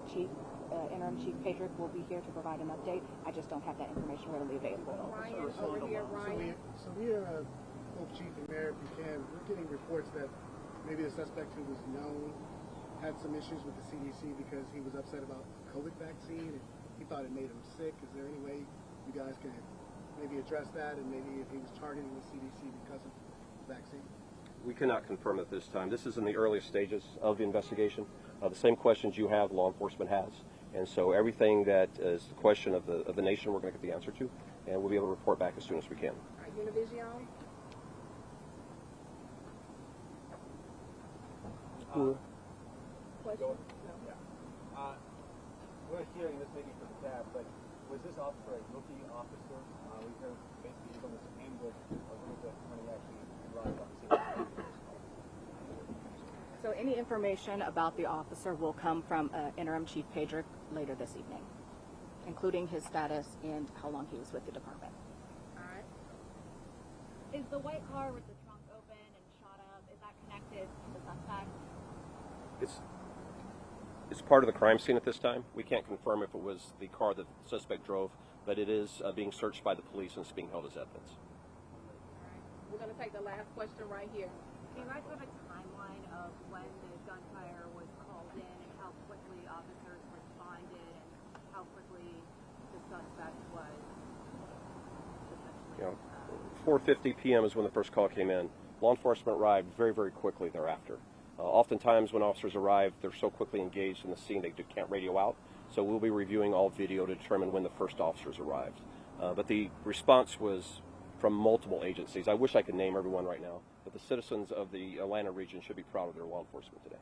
interim chief Patrick will be here to provide an update. I just don't have that information readily available. Ryan, over here, Ryan. So we are, both Chief and Mayor, if you can, we're getting reports that maybe the suspect who was known had some issues with the CDC because he was upset about the COVID vaccine and he thought it made him sick. Is there any way you guys can maybe address that, and maybe if he was targeting the CDC because of the vaccine? We cannot confirm at this time. This is in the earliest stages of the investigation. The same questions you have, law enforcement has. And so everything that is the question of the nation, we're going to get the answer to, and we'll be able to report back as soon as we can. All right, Univision. Question? No. We're hearing this maybe for the tab, but was this officer a rookie officer? We heard basically he was almost ambushed a little bit when he actually arrived on the scene. So any information about the officer will come from interim chief Patrick later this evening, including his status and how long he was with the department. All right. Is the white car with the trunk open and shot up, is that connected It's part of the crime scene at this time. We can't confirm if it was the car that the suspect drove, but it is being searched by the police and it's being held as evidence. We're going to take the last question right here. Can you guys have a timeline of when the gunfire was called in and how quickly officers responded and how quickly the suspect was essentially... 4:50 p.m. is when the first call came in. Law enforcement arrived very, very quickly thereafter. Oftentimes when officers arrive, they're so quickly engaged in the scene they can't radio out. So we'll be reviewing all video to determine when the first officers arrived. But the response was from multiple agencies. I wish I could name everyone right now, but the citizens of the Atlanta region should be proud of their law enforcement today.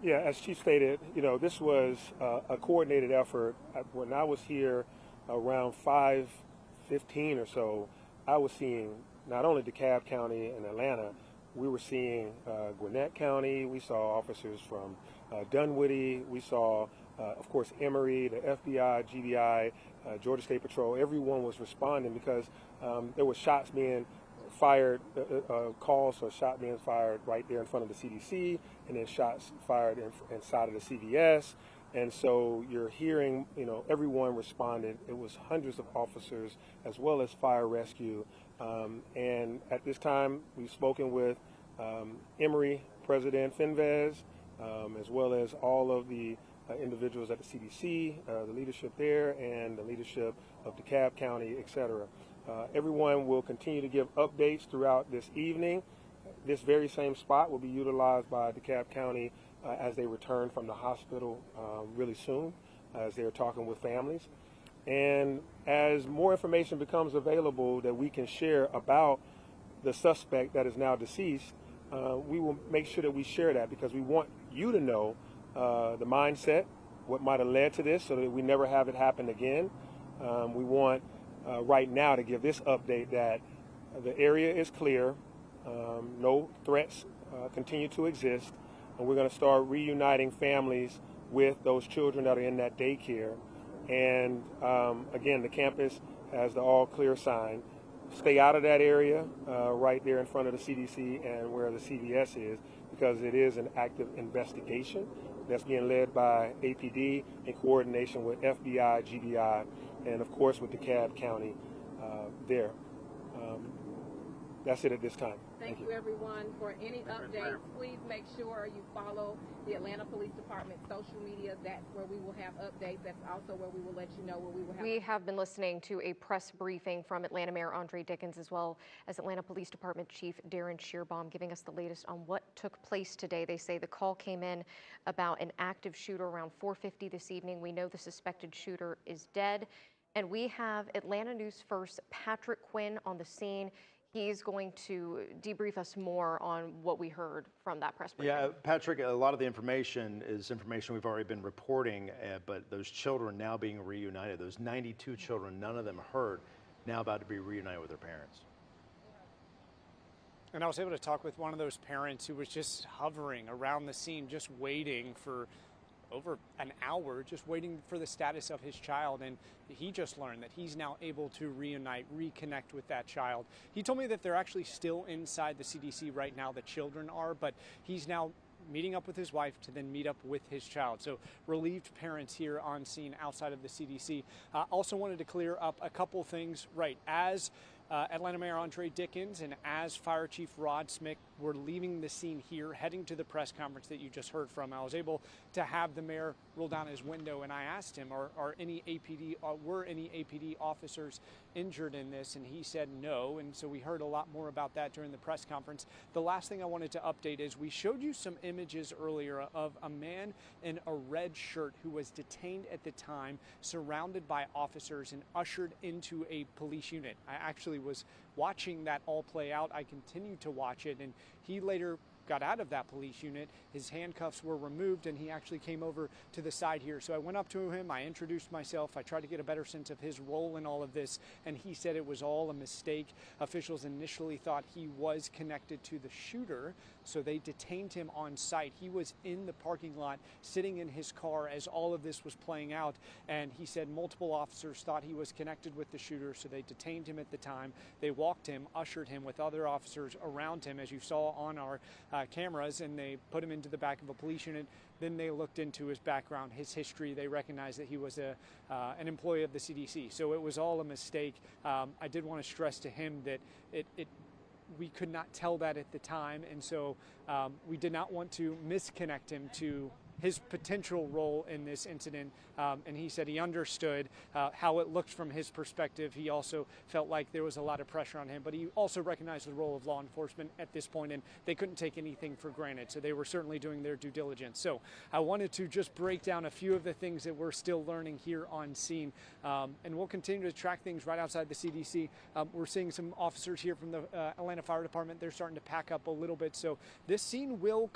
Yeah, as Chief stated, this was a coordinated effort. When I was here around 5:15 or so, I was seeing not only DeKalb County and Atlanta, we were seeing Gwinnett County, we saw officers from Dunwoody, we saw, of course, Emory, the FBI, GBI, Georgia State Patrol. Everyone was responding because there were shots being fired, calls for shot being fired right there in front of the CDC, and then shots fired inside of the CVS. And so you're hearing, everyone responded. It was hundreds of officers as well as fire rescue. And at this time, we've spoken with Emory President Finvez, as well as all of the individuals at the CDC, the leadership there, and the leadership of DeKalb County, et cetera. Everyone will continue to give updates throughout this evening. This very same spot will be utilized by DeKalb County as they return from the hospital really soon, as they're talking with families. And as more information becomes available that we can share about the suspect that is now deceased, we will make sure that we share that because we want you to know the mindset, what might have led to this so that we never have it happen again. We want right now to give this update that the area is clear, no threats continue to exist, and we're going to start reuniting families with those children that are in that daycare. And again, the campus has the all clear sign. Stay out of that area right there in front of the CDC and where the CVS is, because it is an active investigation that's being led by APD in coordination with FBI, GBI, and of course with DeKalb County there. That's it at this time. Thank you, everyone. For any updates, please make sure you follow the Atlanta Police Department social media. That's where we will have updates. That's also where we will let you know where we will have. We have been listening to a press briefing from Atlanta Mayor Andre Dickens, as well as Atlanta Police Department Chief Darren Shearbaum, giving us the latest on what took place today. They say the call came in about an active shooter around 4:50 this evening. We know the suspected shooter is dead. And we have Atlanta News First Patrick Quinn on the scene. He's going to debrief us more on what we heard from that press briefing. Yeah, Patrick, a lot of the information is information we've already been reporting, but those children now being reunited, those 92 children, none of them hurt, now about to be reunited with their parents. And I was able to talk with one of those parents who was just hovering around the scene, just waiting for over an hour, just waiting for the status of his child. And he just learned that he's now able to reunite, reconnect with that child. He told me that they're actually still inside the CDC right now, the children are, but he's now meeting up with his wife to then meet up with his child. So relieved parents here on scene outside of the CDC. Also wanted to clear up a couple things. Right, as Atlanta Mayor Andre Dickens and as Fire Chief Rod Smick were leaving the scene here, heading to the press conference that you just heard from, I was able to have the mayor roll down his window, and I asked him, were any APD officers injured in this? And he said no, and so we heard a lot more about that during the press conference. The last thing I wanted to update is we showed you some images earlier of a man in a red shirt who was detained at the time, surrounded by officers and ushered into a police unit. I actually was watching that all play out. I continued to watch it, and he later got out of that police unit. His handcuffs were removed, and he actually came over to the side here. So I went up to him, I introduced myself, I tried to get a better sense of his role in all of this, and he said it was all a mistake. Officials initially thought he was connected to the shooter, so they detained him on site. He was in the parking lot, sitting in his car as all of this was playing out, and he said multiple officers thought he was connected with the shooter, so they detained him at the time. They walked him, ushered him with other officers around him, as you saw on our cameras, and they put him into the back of a police unit. Then they looked into his background, his history. They recognized that he was an employee of the CDC. So it was all a mistake. I did want to stress to him that we could not tell that at the time, and so we did not want to misconnect him to his potential role in this incident, and he said he understood how it looked from his perspective. He also felt like there was a lot of pressure on him, but he also recognized the role of law enforcement at this point, and they couldn't take anything for granted, so they were certainly doing their due diligence. So I wanted to just break down a few of the things that we're still learning here on scene, and we'll continue to track things right outside the CDC. We're seeing some officers here from the Atlanta Fire Department. They're starting to pack up a little bit, so this scene will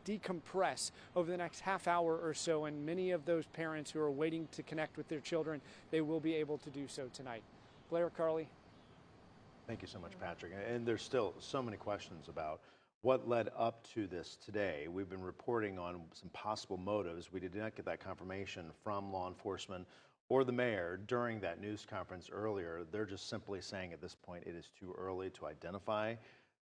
decompress over the next half hour or so, and many of those parents who are waiting to connect with their children, they will be able to do so tonight. Blair, Carly. Thank you so much, Patrick. And there's still so many questions about what led up to this today. We've been reporting on some possible motives. We did not get that confirmation from law enforcement or the mayor during that news conference earlier. They're just simply saying at this point it is too early to identify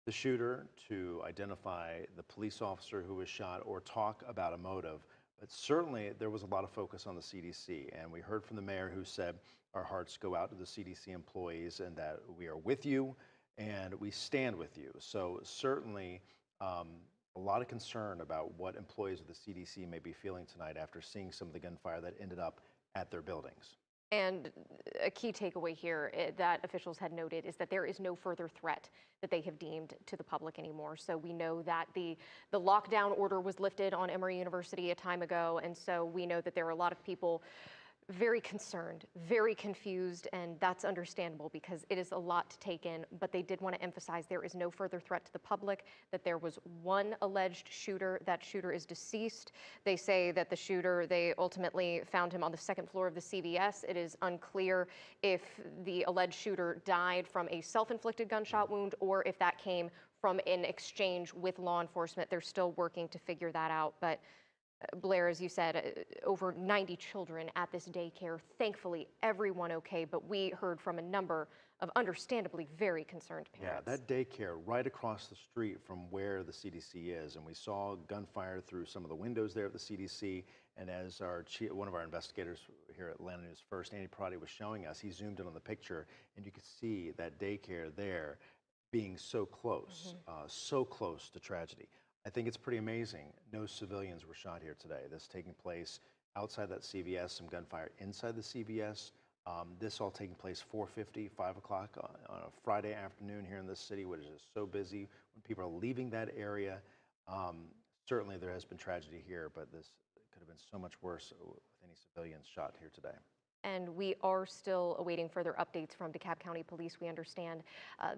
the shooter, to identify the police officer who was shot, or talk about a motive. But certainly there was a lot of focus on the CDC, and we heard from the mayor who said our hearts go out to the CDC employees and that we are with you and we stand with you. So certainly a lot of concern about what employees of the CDC may be feeling tonight after seeing some of the gunfire that ended up at their buildings. And a key takeaway here that officials had noted is that there is no further threat that they have deemed to the public anymore. So we know that the lockdown order was lifted on Emory University a time ago, and so we know that there are a lot of people very concerned, very confused, and that's understandable because it is a lot to take in, but they did want to emphasize there is no further threat to the public, that there was one alleged shooter. That shooter is deceased. They say that the shooter, they ultimately found him on the second floor of the CVS. It is unclear if the alleged shooter died from a self-inflicted gunshot wound or if that came from an exchange with law enforcement. They're still working to figure that out, but Blair, as you said, over 90 children at this daycare. Thankfully, everyone okay, but we heard from a number of understandably very concerned parents. Yeah, that daycare right across the street from where the CDC is, and we saw gunfire through some of the windows there at the CDC, and as one of our investigators here at Atlanta News First, Andy Prati, was showing us, he zoomed in on the picture, and you could see that daycare there being so close to tragedy. I think it's pretty amazing. No civilians were shot here today. This taking place outside that CVS, some gunfire inside the CVS. This all taking place 4:50, 5 o'clock on a Friday afternoon here in this city, which is so busy when people are leaving that area. Certainly there has been tragedy here, but this could have been so much worse with any civilians shot here today. And we are still awaiting further updates from DeKalb County Police. We understand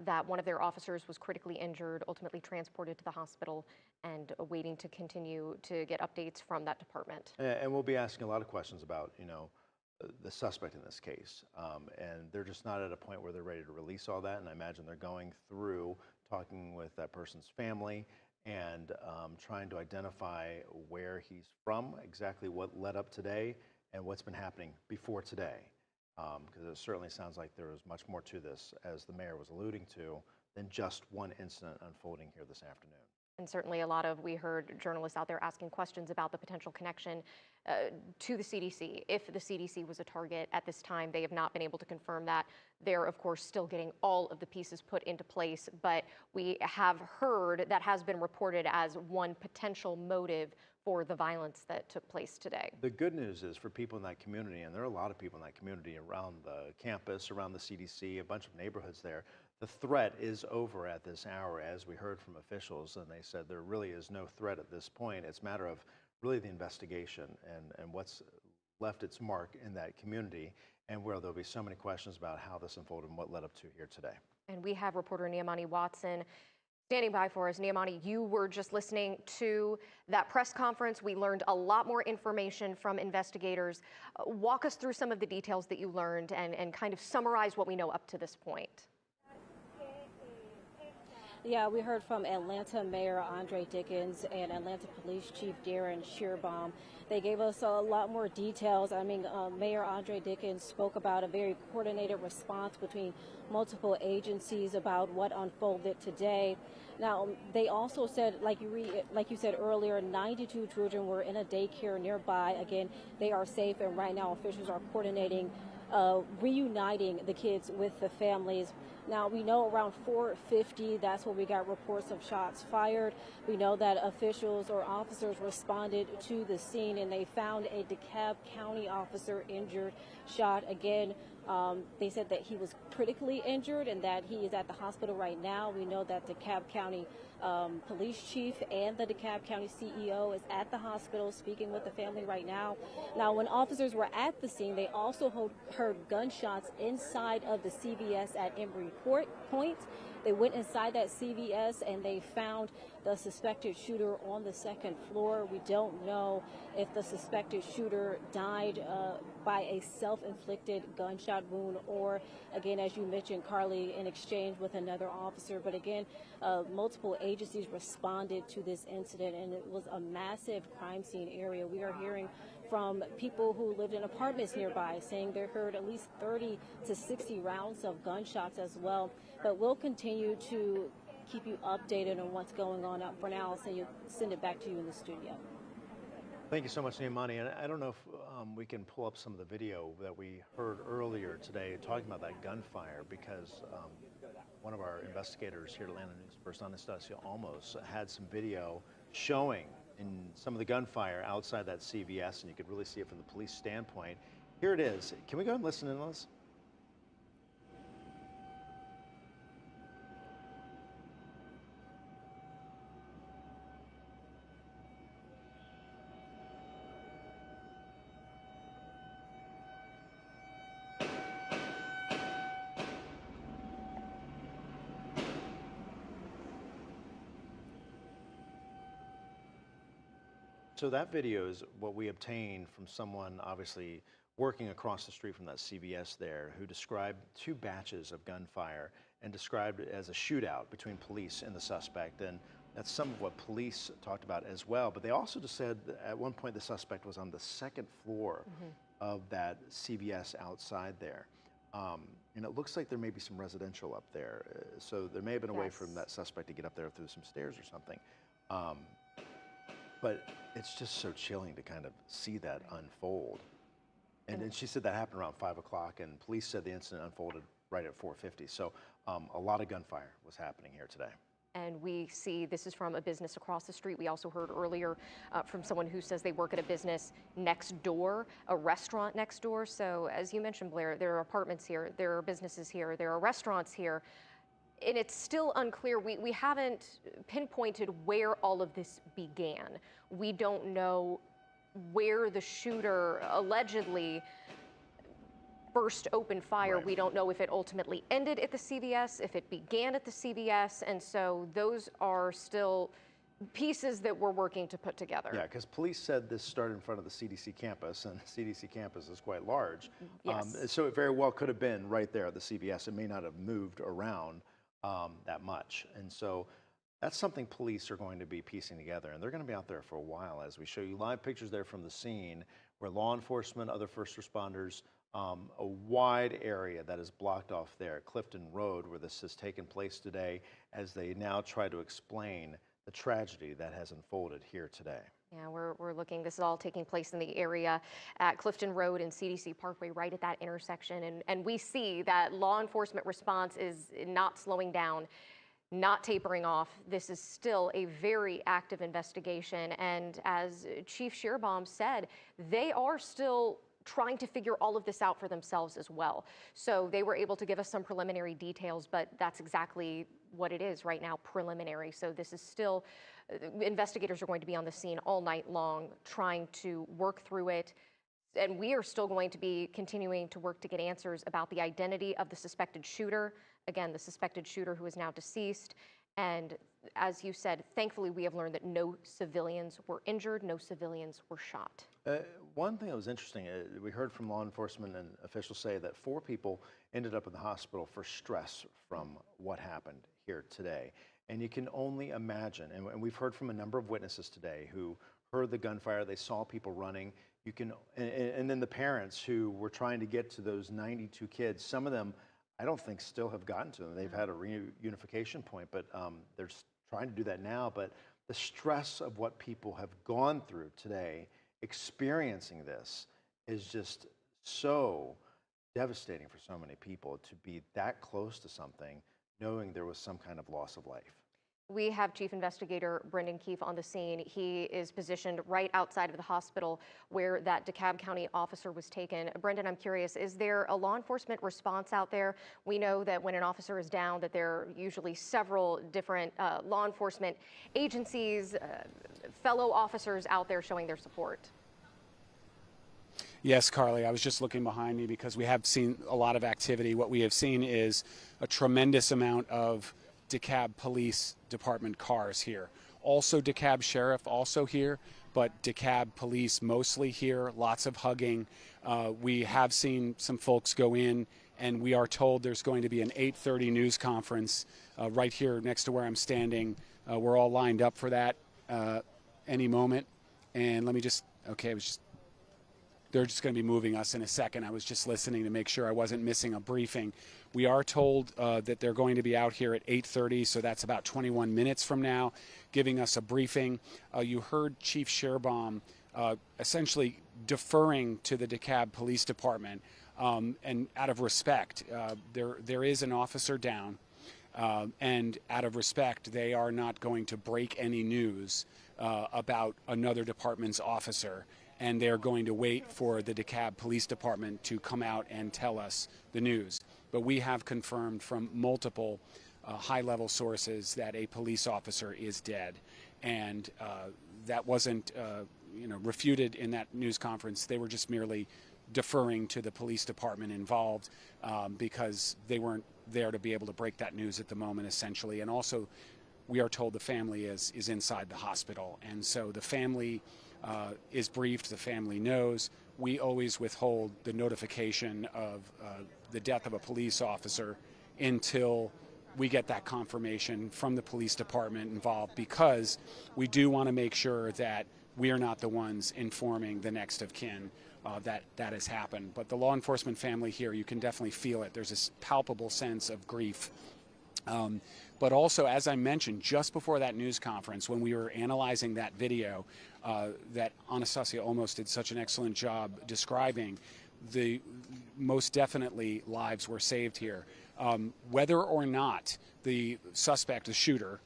that one of their officers was critically injured, ultimately transported to the hospital, and waiting to continue to get updates from that department. And we'll be asking a lot of questions about, the suspect in this case. And they're just not at a point where they're ready to release all that. And I imagine they're going through talking with that person's family and trying to identify where he's from, exactly what led up today, and what's been happening before today, because it certainly sounds like there was much more to this, as the mayor was alluding to, than just one incident unfolding here this afternoon. And certainly we heard journalists out there asking questions about the potential connection to the CDC. If the CDC was a target at this time, they have not been able to confirm that. They're, of course, still getting all of the pieces put into place, but we have heard that has been reported as one potential motive for the violence that took place today. The good news is for people in that community, and there are a lot of people in that community around the campus, around the CDC, a bunch of neighborhoods there, the threat is over at this hour, as we heard from officials, and they said there really is no threat at this point. It's a matter of really the investigation and what's left its mark in that community, and where there'll be so many questions about how this unfolded and what led up to here today. And we have reporter Niamani Watson standing by for us. Niamani, you were just listening to that press conference. We learned a lot more information from investigators. Walk us through some of the details that you learned and kind of summarize what we know up to this point. Yeah, we heard from Atlanta Mayor Andre Dickens and Atlanta Police Chief Darren Shearbaum. They gave us a lot more details. I mean, Mayor Andre Dickens spoke about a very coordinated response between multiple agencies about what unfolded today. Now, they also said, like you said earlier, 92 children were in a daycare nearby. Again, they are safe, and right now officials are coordinating reuniting the kids with the families. Now, we know around 4:50, that's when we got reports of shots fired. We know that officials or officers responded to the scene, and they found a DeKalb County officer injured, shot. Again, they said that he was critically injured and that he is at the hospital right now. We know that DeKalb County police chief and the DeKalb County CEO is at the hospital speaking with the family right now. Now, when officers were at the scene, they also heard gunshots inside of the CVS at Emory Point. They went inside that CVS and they found the suspected shooter on the second floor. We don't know if the suspected shooter died by a self-inflicted gunshot wound or, again, as you mentioned, Carly, in exchange with another officer. But again, multiple agencies responded to this incident, and it was a massive crime scene area. We are hearing from people who lived in apartments nearby saying they heard at least 30 to 60 rounds of gunshots as well. But we'll continue to keep you updated on what's going on. For now, I'll send it back to you in the studio. Thank you so much, Niamani. And I don't know if we can pull up some of the video that we heard earlier today talking about that gunfire, because one of our investigators here at Atlanta News First, Anastasia Almos, had some video showing in some of the gunfire outside that CVS, and you could really see it from the police standpoint. Here it is. Can we go and listen in on this? So that video is what we obtained from someone obviously working across the street from that CVS there, who described 2 batches of gunfire and described it as a shootout between police and the suspect. And that's some of what police talked about as well. But they also just said that at one point the suspect was on the second floor of that CVS outside there. And it looks like there may be some residential up there. So there may have been a way for that suspect to get up there through some stairs or something. But it's just so chilling to kind of see that unfold. And then she said that happened around 5 o'clock, and police said the incident unfolded right at 4:50. So a lot of gunfire was happening here today. And we see this is from a business across the street. We also heard earlier from someone who says they work at a business next door, a restaurant next door. So as you mentioned, Blair, there are apartments here, there are businesses here, there are restaurants here. And it's still unclear. We haven't pinpointed where all of this began. We don't know where the shooter allegedly first opened fire. Right. We don't know if it ultimately ended at the CVS, if it began at the CVS. And so those are still pieces that we're working to put together. Yeah, because police said this started in front of the CDC campus, and the CDC campus is quite large. Yes. So it very well could have been right there at the CVS. It may not have moved around that much. And so that's something police are going to be piecing together, and they're going to be out there for a while as we show you live pictures there from the scene where law enforcement, other first responders, a wide area that is blocked off there, Clifton Road, where this has taken place today, as they now try to explain the tragedy that has unfolded here today. Yeah, we're looking, this is all taking place in the area at Clifton Road and CDC Parkway, right at that intersection. And we see that law enforcement response is not slowing down, not tapering off. This is still a very active investigation. And as Chief Shearbaum said, they are still trying to figure all of this out for themselves as well. So they were able to give us some preliminary details, but that's exactly what it is right now, preliminary. So this is still, investigators are going to be on the scene all night long trying to work through it. And we are still going to be continuing to work to get answers about the identity of the suspected shooter. Again, the suspected shooter who is now deceased. And as you said, thankfully we have learned that no civilians were injured, no civilians were shot. One thing that was interesting, we heard from law enforcement and officials say that 4 people ended up in the hospital for stress from what happened here today. And you can only imagine, and we've heard from a number of witnesses today who heard the gunfire, they saw people running. You can, and then the parents who were trying to get to those 92 kids, some of them I don't think still have gotten to them. They've had a reunification point, but they're trying to do that now. But the stress of what people have gone through today, experiencing this, is just so devastating for so many people to be that close to something, knowing there was some kind of loss of life. We have Chief Investigator Brendan Keefe on the scene. He is positioned right outside of the hospital where that DeKalb County officer was taken. Brendan, I'm curious, is there a law enforcement response out there? We know that when an officer is down, that there are usually several different law enforcement agencies, fellow officers out there showing their support. Yes, Carly, I was just looking behind me because we have seen a lot of activity. What we have seen is a tremendous amount of DeKalb Police Department cars here. Also DeKalb Sheriff also here, but DeKalb Police mostly here, lots of hugging. We have seen some folks go in, and we are told there's going to be an 8:30 news conference right here next to where I'm standing. We're all lined up for that any moment. And let me just, okay, they're just going to be moving us in a second. I was just listening to make sure I wasn't missing a briefing. We are told that they're going to be out here at 8:30, so that's about 21 minutes from now, giving us a briefing. You heard Chief Sherbaum essentially deferring to the DeKalb Police Department, and out of respect, there is an officer down, and out of respect, they are not going to break any news about another department's officer. And they're going to wait for the DeKalb Police Department to come out and tell us the news. But we have confirmed from multiple high-level sources that a police officer is dead. And that wasn't refuted in that news conference. They were just merely deferring to the police department involved because they weren't there to be able to break that news at the moment, essentially. And also, we are told the family is inside the hospital. And so the family is briefed, the family knows. We always withhold the notification of the death of a police officer until we get that confirmation from the police department involved, because we do want to make sure that we are not the ones informing the next of kin that has happened. But the law enforcement family here, you can definitely feel it. There's this palpable sense of grief. But also, as I mentioned, just before that news conference, when we were analyzing that video that Anastasia almost did such an excellent job describing, the most definitely lives were saved here. Whether or not the suspect, the shooter,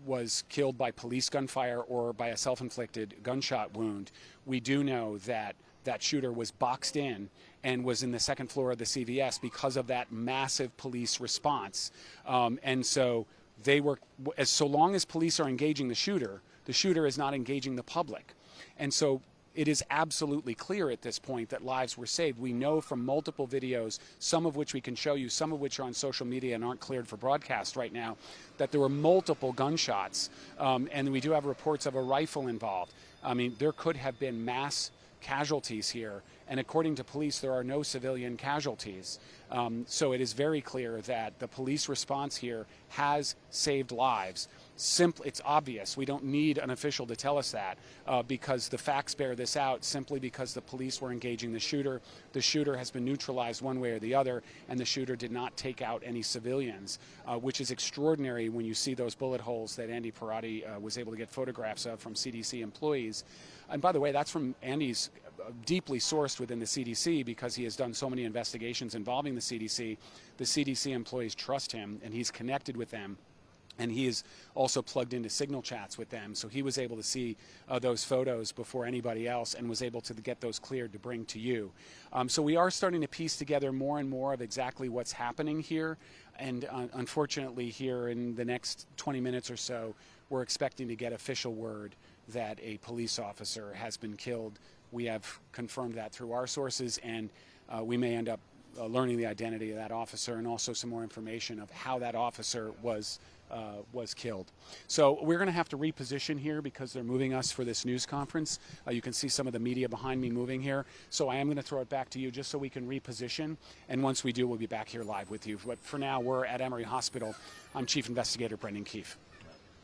was killed by police gunfire or by a self-inflicted gunshot wound, we do know that that shooter was boxed in and was in the second floor of the CVS because of that massive police response. And so they were, so long as police are engaging the shooter is not engaging the public. And so it is absolutely clear at this point that lives were saved. We know from multiple videos, some of which we can show you, some of which are on social media and aren't cleared for broadcast right now, that there were multiple gunshots. And we do have reports of a rifle involved. I mean, there could have been mass casualties here, and according to police, there are no civilian casualties. So it is very clear that the police response here has saved lives. It's obvious. We don't need an official to tell us that because the facts bear this out, simply because the police were engaging the shooter. The shooter has been neutralized one way or the other, and the shooter did not take out any civilians, which is extraordinary when you see those bullet holes that Andy Parati was able to get photographs of from CDC employees. And by the way, that's from Andy's deeply sourced within the CDC because he has done so many investigations involving the CDC. The CDC employees trust him, and he's connected with them. And he is also plugged into signal chats with them. So he was able to see those photos before anybody else and was able to get those cleared to bring to you. So we are starting to piece together more and more of exactly what's happening here. And unfortunately, here in the next 20 minutes or so, we're expecting to get official word that a police officer has been killed. We have confirmed that through our sources, and we may end up learning the identity of that officer and also some more information of how that officer was killed. So we're going to have to reposition here because they're moving us for this news conference. You can see some of the media behind me moving here. So I am going to throw it back to you just so we can reposition. And once we do, we'll be back here live with you. But for now, we're at Emory Hospital. I'm Chief Investigator Brendan Keefe.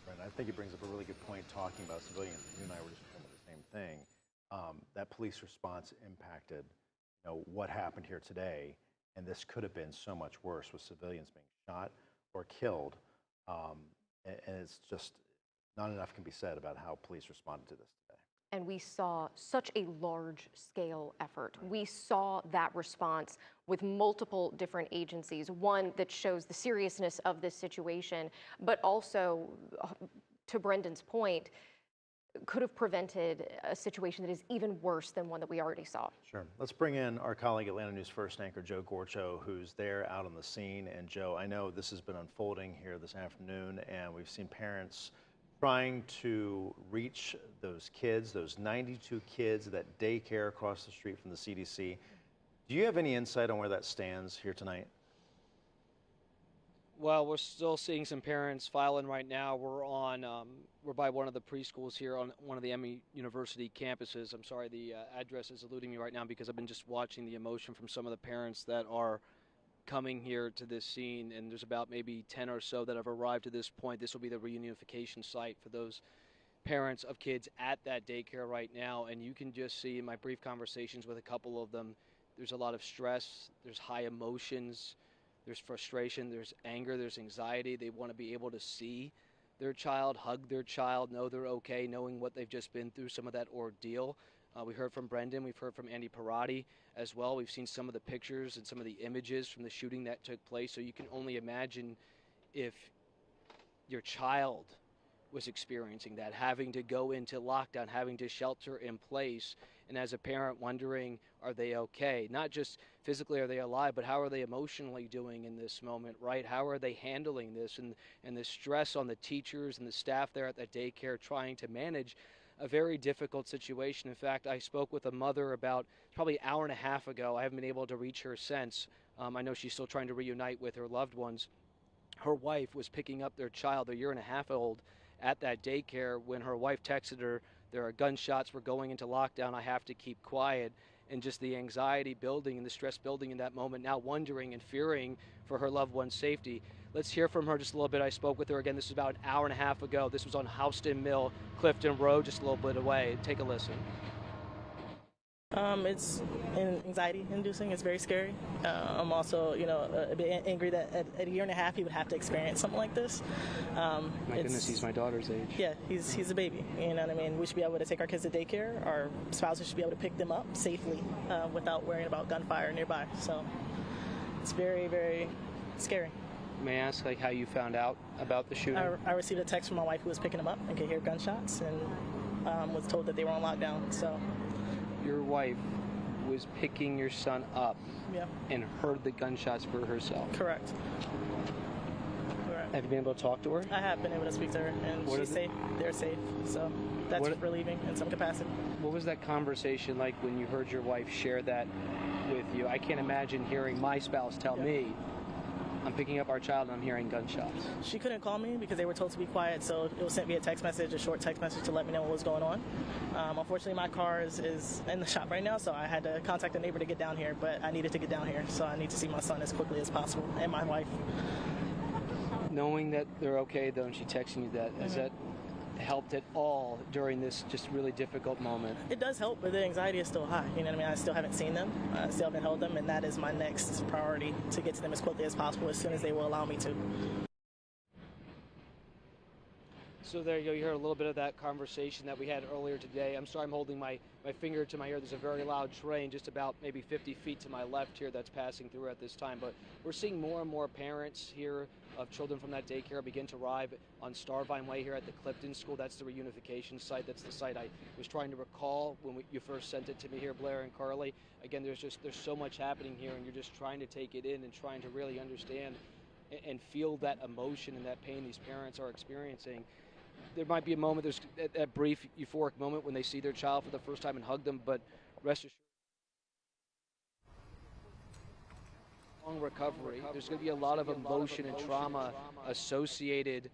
Brendan, I think it brings up a really good point talking about civilians. You and I were just talking about the same thing. That police response impacted, what happened here today. And this could have been so much worse with civilians being shot or killed. And it's just not enough can be said about how police responded to this today. And we saw such a large-scale effort. We saw that response with multiple different agencies, one that shows the seriousness of this situation, but also, to Brendan's point, could have prevented a situation that is even worse than one that we already saw. Sure. Let's bring in our colleague, Atlanta News First anchor Joe Gorcho, who's there out on the scene. And Joe, I know this has been unfolding here this afternoon, and we've seen parents trying to reach those kids, those 92 kids, that daycare across the street from the CDC. Do you have any insight on where that stands here tonight? Well, we're still seeing some parents file in right now. We're by one of the preschools here on one of the Emory University campuses. I'm sorry, the address is eluding me right now because I've been just watching the emotion from some of the parents that are coming here to this scene, and there's about maybe 10 or so that have arrived to this point. This will be the reunification site for those parents of kids at that daycare right now, and you can just see in my brief conversations with a couple of them, there's a lot of stress, there's high emotions, there's frustration, there's anger, there's anxiety. They want to be able to see their child, hug their child, know they're okay, knowing what they've just been through, some of that ordeal. We heard from Brendan, we've heard from Andy Parati as well. We've seen some of the pictures and some of the images from the shooting that took place. So you can only imagine if your child was experiencing that, having to go into lockdown, having to shelter in place, and as a parent wondering, are they okay? Not just physically are they alive, but how are they emotionally doing in this moment, right? How are they handling this and the stress on the teachers and the staff there at that daycare trying to manage a very difficult situation. In fact, I spoke with a mother about probably an hour and a half ago. I haven't been able to reach her since. I know she's still trying to reunite with her loved ones. Her wife was picking up their child, their year-and-a-half-old, at that daycare when her wife texted her, there are gunshots, we're going into lockdown, I have to keep quiet. And just the anxiety building and the stress building in that moment, now wondering and fearing for her loved one's safety. Let's hear from her just a little bit. I spoke with her again. This was about an hour and a half ago. This was on Houston Mill, Clifton Road, just a little bit away. Take a listen. It's anxiety inducing. It's very scary. I'm also, a bit angry that at a year and a half he would have to experience something like this. My goodness, he's my daughter's age. Yeah, he's a baby. You know what I mean? We should be able to take our kids to daycare. Our spouses should be able to pick them up safely without worrying about gunfire nearby. So it's very, very scary. May I ask how you found out about the shooting? I received a text from my wife who was picking him up and could hear gunshots and was told that they were on lockdown. So. Your wife was picking your son up and heard the gunshots for herself. Correct. Have you been able to talk to her? I have been able to speak to her, and she's safe. They're safe. So that's relieving in some capacity. What was that conversation like when you heard your wife share that with you? I can't imagine hearing my spouse tell me, I'm picking up our child and I'm hearing gunshots. She couldn't call me because they were told to be quiet, so it was sent via text message, a short text message to let me know what was going on. Unfortunately, my car is in the shop right now, so I had to contact a neighbor to get down here, but I needed to get down here, so I need to see my son as quickly as possible, and my wife. Knowing that they're okay, though, and she texting you that, has that helped at all during this just really difficult moment? It does help, but the anxiety is still high. You know what I mean? I still haven't seen them. I still haven't held them, and that is my next priority, to get to them as quickly as possible as soon as they will allow me to. So there you go. You heard a little bit of that conversation that we had earlier today. I'm sorry, I'm holding my finger to my ear. There's a very loud train just about maybe 50 feet to my left here that's passing through at this time. But we're seeing more and more parents here of children from that daycare begin to arrive on Starvine Way here at the Clifton School. That's the reunification site. That's the site I was trying to recall when you first sent it to me here, Blair and Carly. Again, there's so much happening here, and you're just trying to take it in and trying to really understand and feel that emotion and that pain these parents are experiencing. There might be a moment, there's that brief euphoric moment when they see their child for the first time and hug them, but rest assured. long recovery. There's going to be a lot of emotion and trauma associated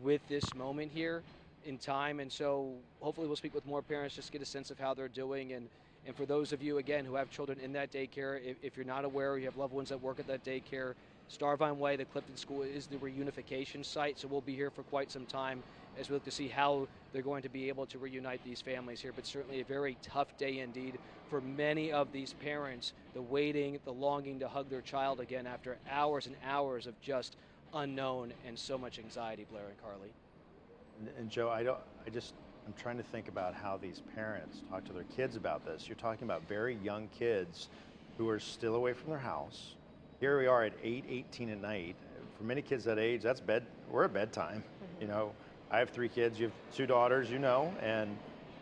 with this moment here in time. And so hopefully we'll speak with more parents, just get a sense of how they're doing. And for those of you, again, who have children in that daycare, if you're not aware, you have loved ones that work at that daycare, Starvine Way, the Clifton School, is the reunification site. So we'll be here for quite some time as we look to see how they're going to be able to reunite these families here. But certainly a very tough day indeed for many of these parents, the waiting, the longing to hug their child again after hours and hours of just unknown and so much anxiety, Blair and Carly. And Joe, I'm trying to think about how these parents talk to their kids about this. You're talking about very young kids who are still away from their house. Here we are at 8:18 at night. For many kids that age, that's bed. We're at bedtime. You know, I have 3 kids. You have 2 daughters. You know, and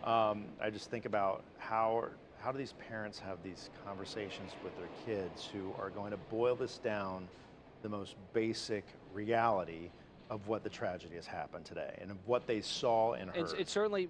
I just think about how do these parents have these conversations with their kids who are going to boil this down to the most basic reality of what the tragedy has happened today and of what they saw and heard. It's certainly,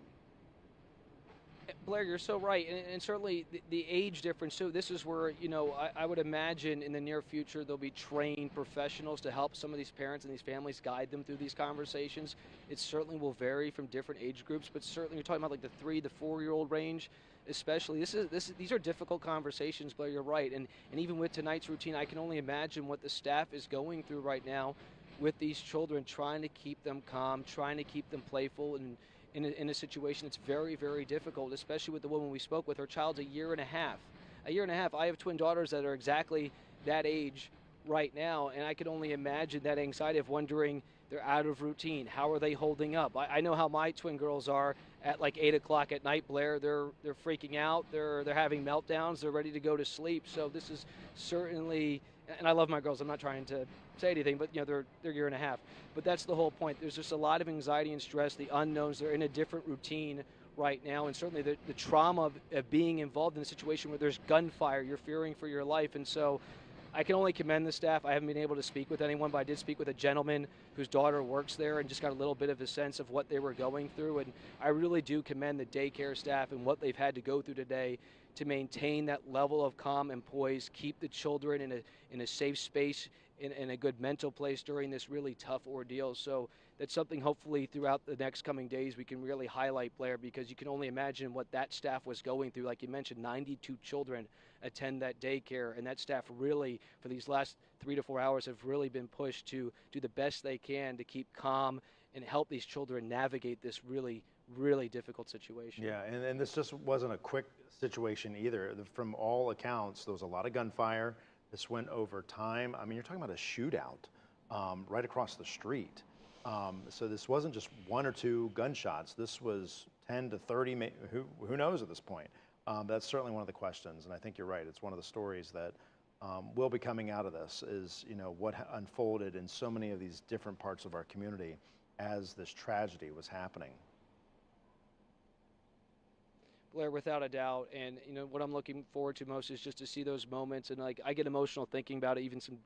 Blair, you're so right, and certainly the age difference too. This is where, you know, I would imagine in the near future there'll be trained professionals to help some of these parents and these families, guide them through these conversations. It certainly will vary from different age groups, but certainly you're talking about like the 3 to 4-year-old range, especially. These are difficult conversations, Blair. You're right, and even with tonight's routine, I can only imagine what the staff is going through right now with these children, trying to keep them calm, trying to keep them playful, and in a situation that's very, very difficult, especially with the woman we spoke with. Her child's a year and a half. I have twin daughters that are exactly that age right now, and I can only imagine that anxiety of wondering, they're out of routine. How are they holding up? I know how my twin girls are at like 8 o'clock at night, Blair. They're freaking out. They're having meltdowns. They're ready to go to sleep. So this is certainly, and I love my girls. I'm not trying to say anything, but you know, they're a year and a half. But that's the whole point. There's just a lot of anxiety and stress, the unknowns. They're in a different routine right now, and certainly the trauma of being involved in a situation where there's gunfire. You're fearing for your life, and so I can only commend the staff. I haven't been able to speak with anyone, but I did speak with a gentleman whose daughter works there and just got a little bit of a sense of what they were going through. And I really do commend the daycare staff and what they've had to go through today to maintain that level of calm and poise, keep the children in a safe space, in a good mental place during this really tough ordeal. So that's something hopefully throughout the next coming days we can really highlight, Blair, because you can only imagine what that staff was going through. Like you mentioned, 92 children attend that daycare, and that staff really, for these last 3 to 4 hours, have really been pushed to do the best they can to keep calm and help these children navigate this really, really difficult situation. Yeah, and this just wasn't a quick situation either. From all accounts, there was a lot of gunfire. This went over time. I mean, you're talking about a shootout right across the street. So this wasn't just 1 or 2 gunshots. This was 10 to 30, who knows at this point. That's certainly one of the questions, and I think you're right. It's one of the stories that will be coming out of this is, you know, what unfolded in so many of these different parts of our community as this tragedy was happening. Blair, without a doubt, and you know what I'm looking forward to most is just to see those moments, and like I get emotional thinking about it, even some,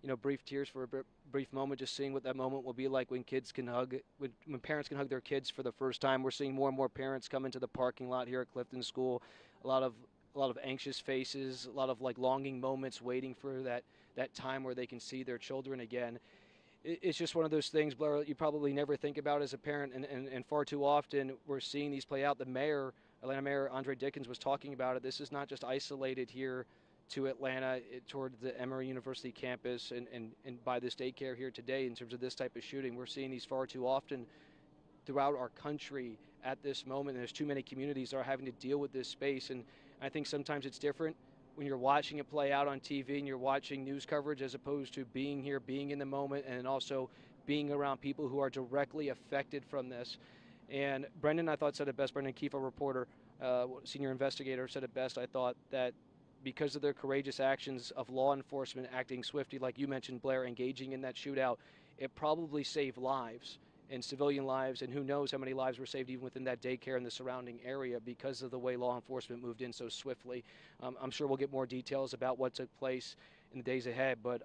you know, brief tears for a brief moment, just seeing what that moment will be like when kids can hug, when parents can hug their kids for the first time. We're seeing more and more parents come into the parking lot here at Clifton School, a lot of anxious faces, a lot of like longing moments, waiting for that time where they can see their children again. It's just one of those things, Blair, you probably never think about as a parent, and far too often we're seeing these play out. The mayor, Atlanta Mayor Andre Dickens, was talking about it. This is not just isolated here to Atlanta, toward the Emory University campus and by this daycare here today in terms of this type of shooting. We're seeing these far too often throughout our country at this moment. And there's too many communities that are having to deal with this space. And I think sometimes it's different when you're watching it play out on TV and you're watching news coverage as opposed to being here, being in the moment, and also being around people who are directly affected from this. And Brendan, I thought, said it best. Brendan Keefe, a reporter, senior investigator, said it best. I thought that because of their courageous actions of law enforcement acting swiftly, like you mentioned, Blair, engaging in that shootout, it probably saved lives and civilian lives, and who knows how many lives were saved even within that daycare and the surrounding area because of the way law enforcement moved in so swiftly. I'm sure we'll get more details about what took place in the days ahead, but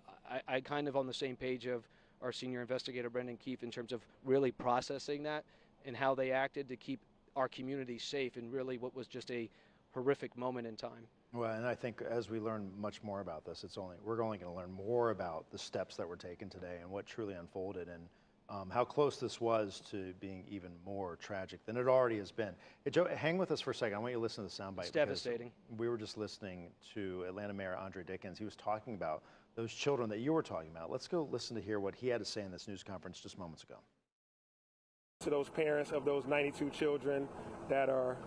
I kind of on the same page of our senior investigator, Brendan Keefe, in terms of really processing that and how they acted to keep our community safe in really what was just a horrific moment in time. Well, and I think as we learn much more about this, we're only going to learn more about the steps that were taken today and what truly unfolded, and how close this was to being even more tragic than it already has been. Hey, Joe, hang with us for a second. I want you to listen to the soundbite. It's devastating. We were just listening to Atlanta Mayor Andre Dickens. He was talking about those children that you were talking about. Let's go listen to hear what he had to say in this news conference just moments ago. To those parents of those 92 children that are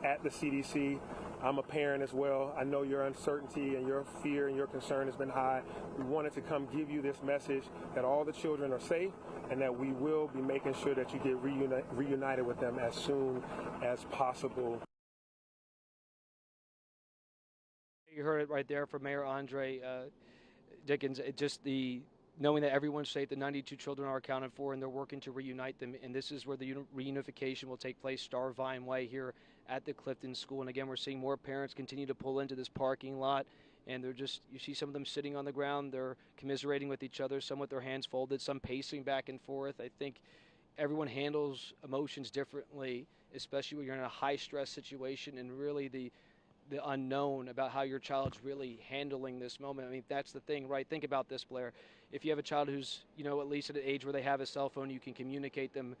at the CDC, I'm a parent as well. I know your uncertainty and your fear and your concern has been high. We wanted to come give you this message that all the children are safe and that we will be making sure that you get reunited with them as soon as possible. You heard it right there from Mayor Andre Dickens. Knowing that everyone's safe, the 92 children are accounted for, and they're working to reunite them. And this is where the reunification will take place, Starvine Way here at the Clifton School. And again, we're seeing more parents continue to pull into this parking lot, and you see some of them sitting on the ground. They're commiserating with each other, some with their hands folded, some pacing back and forth. I think everyone handles emotions differently, especially when you're in a high-stress situation and really the unknown about how your child's really handling this moment. I mean, that's the thing, right? Think about this, Blair. If you have a child who's, at least at an age where they have a cell phone, you can communicate them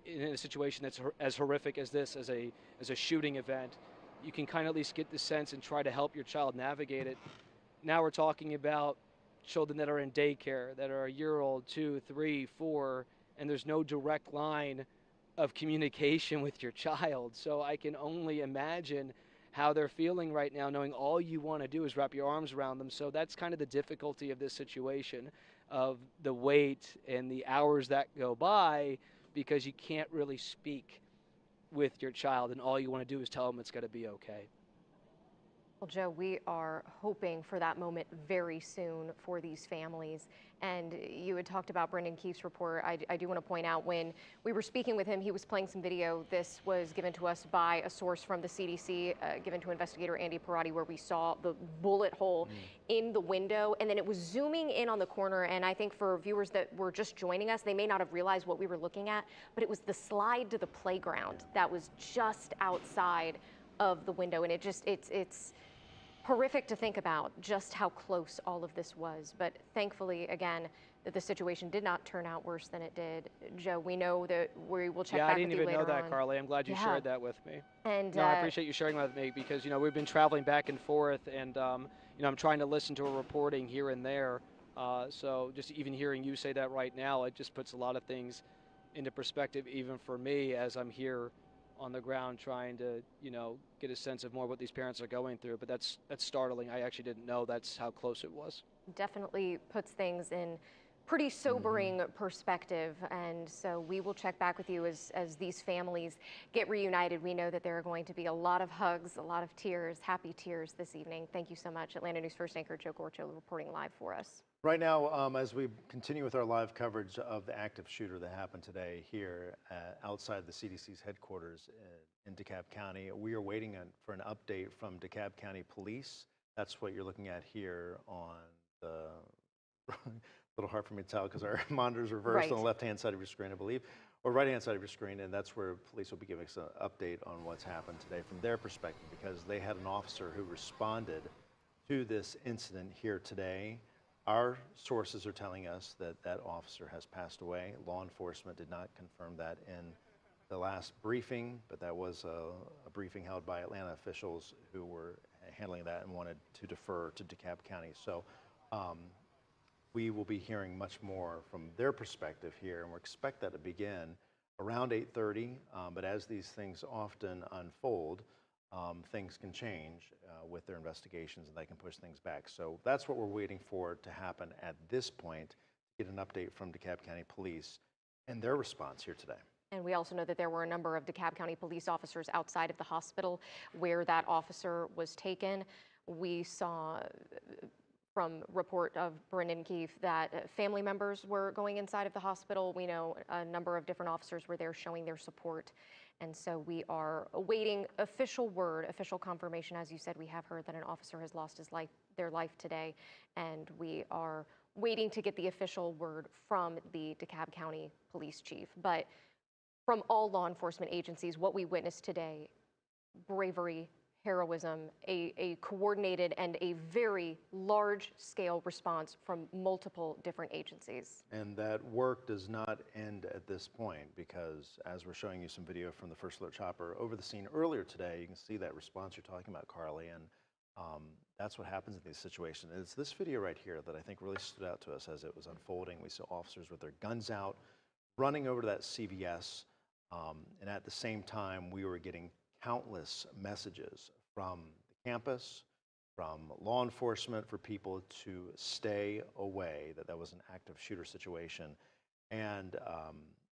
in a situation that's as horrific as this, as a shooting event. You can kind of at least get the sense and try to help your child navigate it. Now we're talking about children that are in daycare, that are a year old, 2, 3, 4, and there's no direct line of communication with your child. So I can only imagine how they're feeling right now, knowing all you want to do is wrap your arms around them. So that's kind of the difficulty of this situation, of the wait and the hours that go by, because you can't really speak with your child, and all you want to do is tell them it's going to be okay. Well, Joe, we are hoping for that moment very soon for these families. And you had talked about Brendan Keefe's report. I do want to point out, when we were speaking with him, he was playing some video. This was given to us by a source from the CDC, given to investigator Andy Perotti, where we saw the bullet hole in the window, and then it was zooming in on the corner. And I think for viewers that were just joining us, they may not have realized what we were looking at, but it was the slide to the playground that was just outside of the window. And it's horrific to think about just how close all of this was. But thankfully, again, that the situation did not turn out worse than it did. Joe, we know that we will check back with you later on. Yeah, I didn't even know that, Carly. I'm glad you shared that with me. And I appreciate you sharing that with me, because, we've been traveling back and forth, and, I'm trying to listen to a reporting here and there. So just even hearing you say that right now, it just puts a lot of things into perspective, even for me, as I'm here on the ground trying to, get a sense of more what these parents are going through. But that's startling. I actually didn't know that's how close it was. Definitely puts things in pretty sobering perspective. And so we will check back with you as these families get reunited. We know that there are going to be a lot of hugs, a lot of tears, happy tears this evening. Thank you so much. Atlanta News First anchor Joe Gorcho reporting live for us. Right now, as we continue with our live coverage of the active shooter that happened today here outside the CDC's headquarters in DeKalb County, we are waiting for an update from DeKalb County Police. That's what you're looking at here on the a little hard for me to tell because our monitor's reversed on the left-hand side of your screen, I believe, or right-hand side of your screen, and that's where police will be giving us an update on what's happened today from their perspective, because they had an officer who responded to this incident here today. Our sources are telling us that that officer has passed away. Law enforcement did not confirm that in the last briefing, but that was a briefing held by Atlanta officials who were handling that and wanted to defer to DeKalb County. So we will be hearing much more from their perspective here, and we expect that to begin around 8:30, but as these things often unfold, things can change with their investigations, and they can push things back. So that's what we're waiting for to happen at this point, to get an update from DeKalb County Police and their response here today. And we also know that there were a number of DeKalb County police officers outside of the hospital where that officer was taken. We saw from report of Brendan Keefe that family members were going inside of the hospital. We know a number of different officers were there showing their support. And so we are awaiting official word, official confirmation. As you said, we have heard that an officer has lost their life today, and we are waiting to get the official word from the DeKalb County Police Chief. But from all law enforcement agencies, what we witnessed today, bravery, heroism, a coordinated and a very large-scale response from multiple different agencies. And that work does not end at this point, because as we're showing you some video from the First Alert Chopper over the scene earlier today, you can see that response you're talking about, Carly, and that's what happens in these situations. It's this video right here that I think really stood out to us as it was unfolding. We saw officers with their guns out, running over to that CVS, and at the same time, we were getting countless messages from the campus, from law enforcement for people to stay away, that was an active shooter situation, and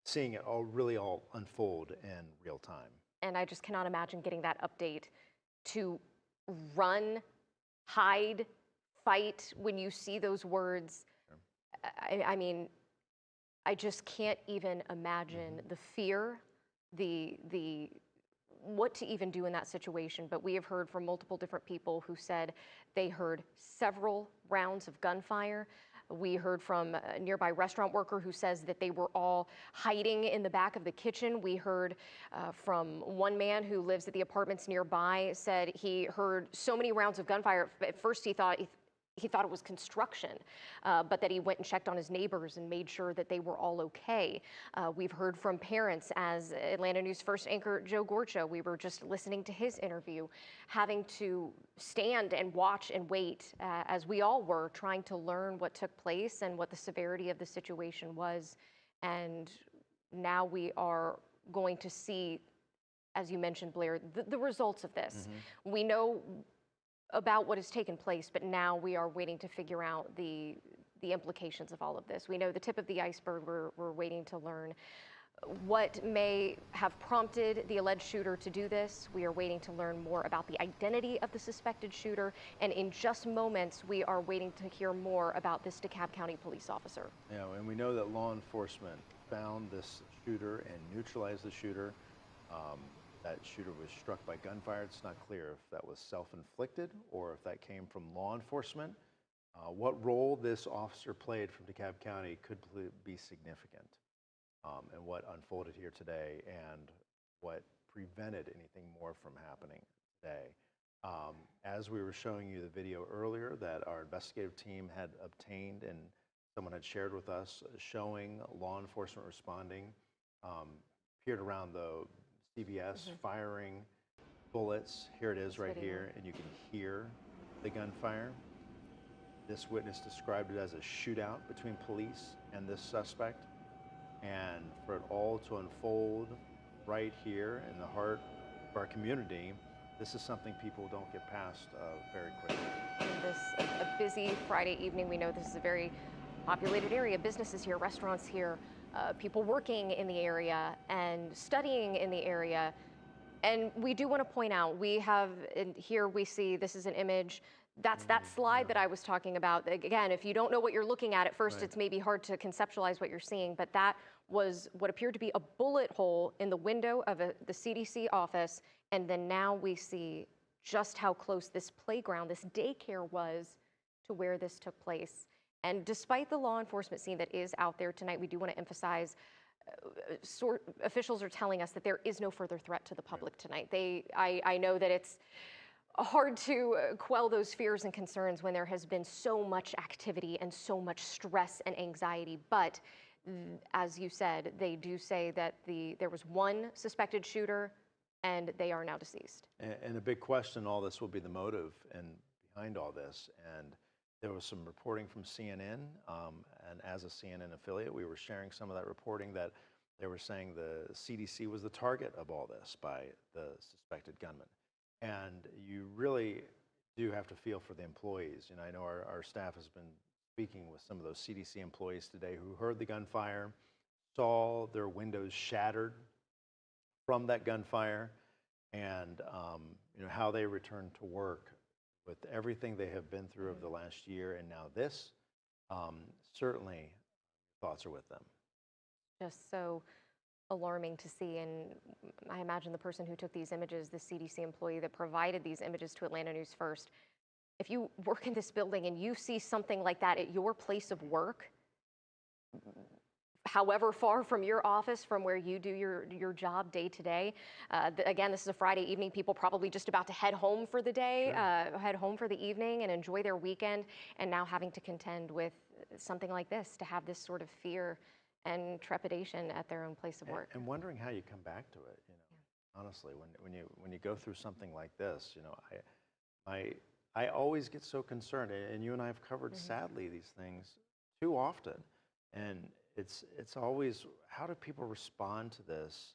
seeing it all unfold in real time. And I just cannot imagine getting that update to run, hide, fight when you see those words. I mean, I just can't even imagine the fear, the what to even do in that situation. But we have heard from multiple different people who said they heard several rounds of gunfire. We heard from a nearby restaurant worker who says that they were all hiding in the back of the kitchen. We heard from one man who lives at the apartments nearby, said he heard so many rounds of gunfire. At first he thought it was construction, but that he went and checked on his neighbors and made sure that they were all okay. We've heard from parents, as Atlanta News First anchor Joe Gorcha, we were just listening to his interview, having to stand and watch and wait, as we all were, trying to learn what took place and what the severity of the situation was. And now we are going to see, as you mentioned, Blair, the results of this. We know about what has taken place, but now we are waiting to figure out the implications of all of this. We know the tip of the iceberg. We're waiting to learn what may have prompted the alleged shooter to do this. We are waiting to learn more about the identity of the suspected shooter, and in just moments, we are waiting to hear more about this DeKalb County police officer. Yeah, and we know that law enforcement found this shooter and neutralized the shooter. That shooter was struck by gunfire. It's not clear if that was self-inflicted or if that came from law enforcement. What role this officer played from DeKalb County could be significant, and what unfolded here today and what prevented anything more from happening today. As we were showing you the video earlier that our investigative team had obtained and someone had shared with us, showing law enforcement responding, appeared around the CVS, firing bullets. Here it is right here, and you can hear the gunfire. This witness described it as a shootout between police and this suspect, and for it all to unfold right here in the heart of our community, this is something people don't get past very quickly. This a busy Friday evening. We know this is a very populated area, businesses here, restaurants here, people working in the area and studying in the area. And we do want to point out, we have, here we see, this is an image, that's that slide that I was talking about. Again, if you don't know what you're looking at first, it's maybe hard to conceptualize what you're seeing, but that was what appeared to be a bullet hole in the window of the CDC office. And then now we see just how close this playground, this daycare was to where this took place. And despite the law enforcement scene that is out there tonight, we do want to emphasize officials are telling us that there is no further threat to the public tonight. I know that it's hard to quell those fears and concerns when there has been so much activity and so much stress and anxiety. But as you said, they do say that there was one suspected shooter and they are now deceased. And a big question in all this will be the motive and behind all this. And there was some reporting from CNN, and as a CNN affiliate, we were sharing some of that reporting that they were saying the CDC was the target of all this by the suspected gunman. And you really do have to feel for the employees. You know, I know our staff has been speaking with some of those CDC employees today who heard the gunfire, saw their windows shattered from that gunfire, and you know, how they returned to work with everything they have been through over the last year, and now this, certainly thoughts are with them. Just so alarming to see, and I imagine the person who took these images, the CDC employee that provided these images to Atlanta News First, if you work in this building and you see something like that at your place of work, however far from your office, from where you do your job day to day. Again, this is a Friday evening. People probably just about to head home for the day, head home for the evening and enjoy their weekend, and now having to contend with something like this, to have this sort of fear and trepidation at their own place of work. And wondering how you come back to it, you know, honestly, when you go through something like this, you know, I always get so concerned, and you and I have covered, sadly, these things too often, and it's always, how do people respond to this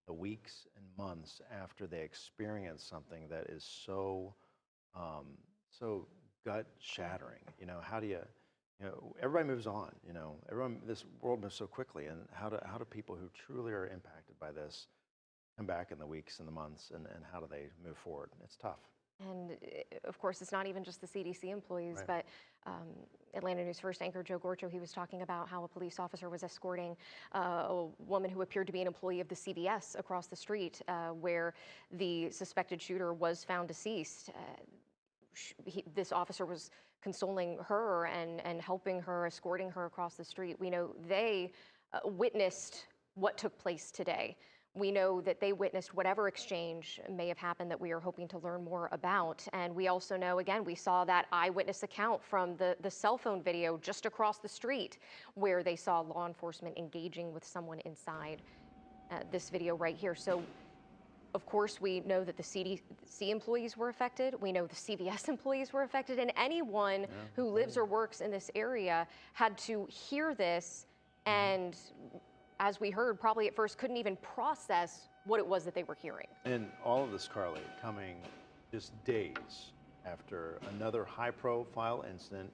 the weeks and months after they experience something that is so so gut shattering? You know, how do you know, everybody moves on, you know, this world moves so quickly, and how do people who truly are impacted by this come back in the weeks and the months, and how do they move forward? It's tough. And of course, it's not even just the CDC employees, but Atlanta News First anchor Joe Gorcho, he was talking about how a police officer was escorting a woman who appeared to be an employee of the CVS across the street, where the suspected shooter was found deceased. This officer was consoling her and helping her, escorting her across the street. We know they witnessed what took place today. We know that they witnessed whatever exchange may have happened that we are hoping to learn more about. And we also know, again, we saw that eyewitness account from the cell phone video just across the street, where they saw law enforcement engaging with someone inside this video right here. So, of course, we know that the CDC employees were affected. We know the CVS employees were affected. And anyone who lives or works in this area had to hear this and, as we heard, probably at first couldn't even process what it was that they were hearing. And all of this, Carly, coming just days after another high-profile incident,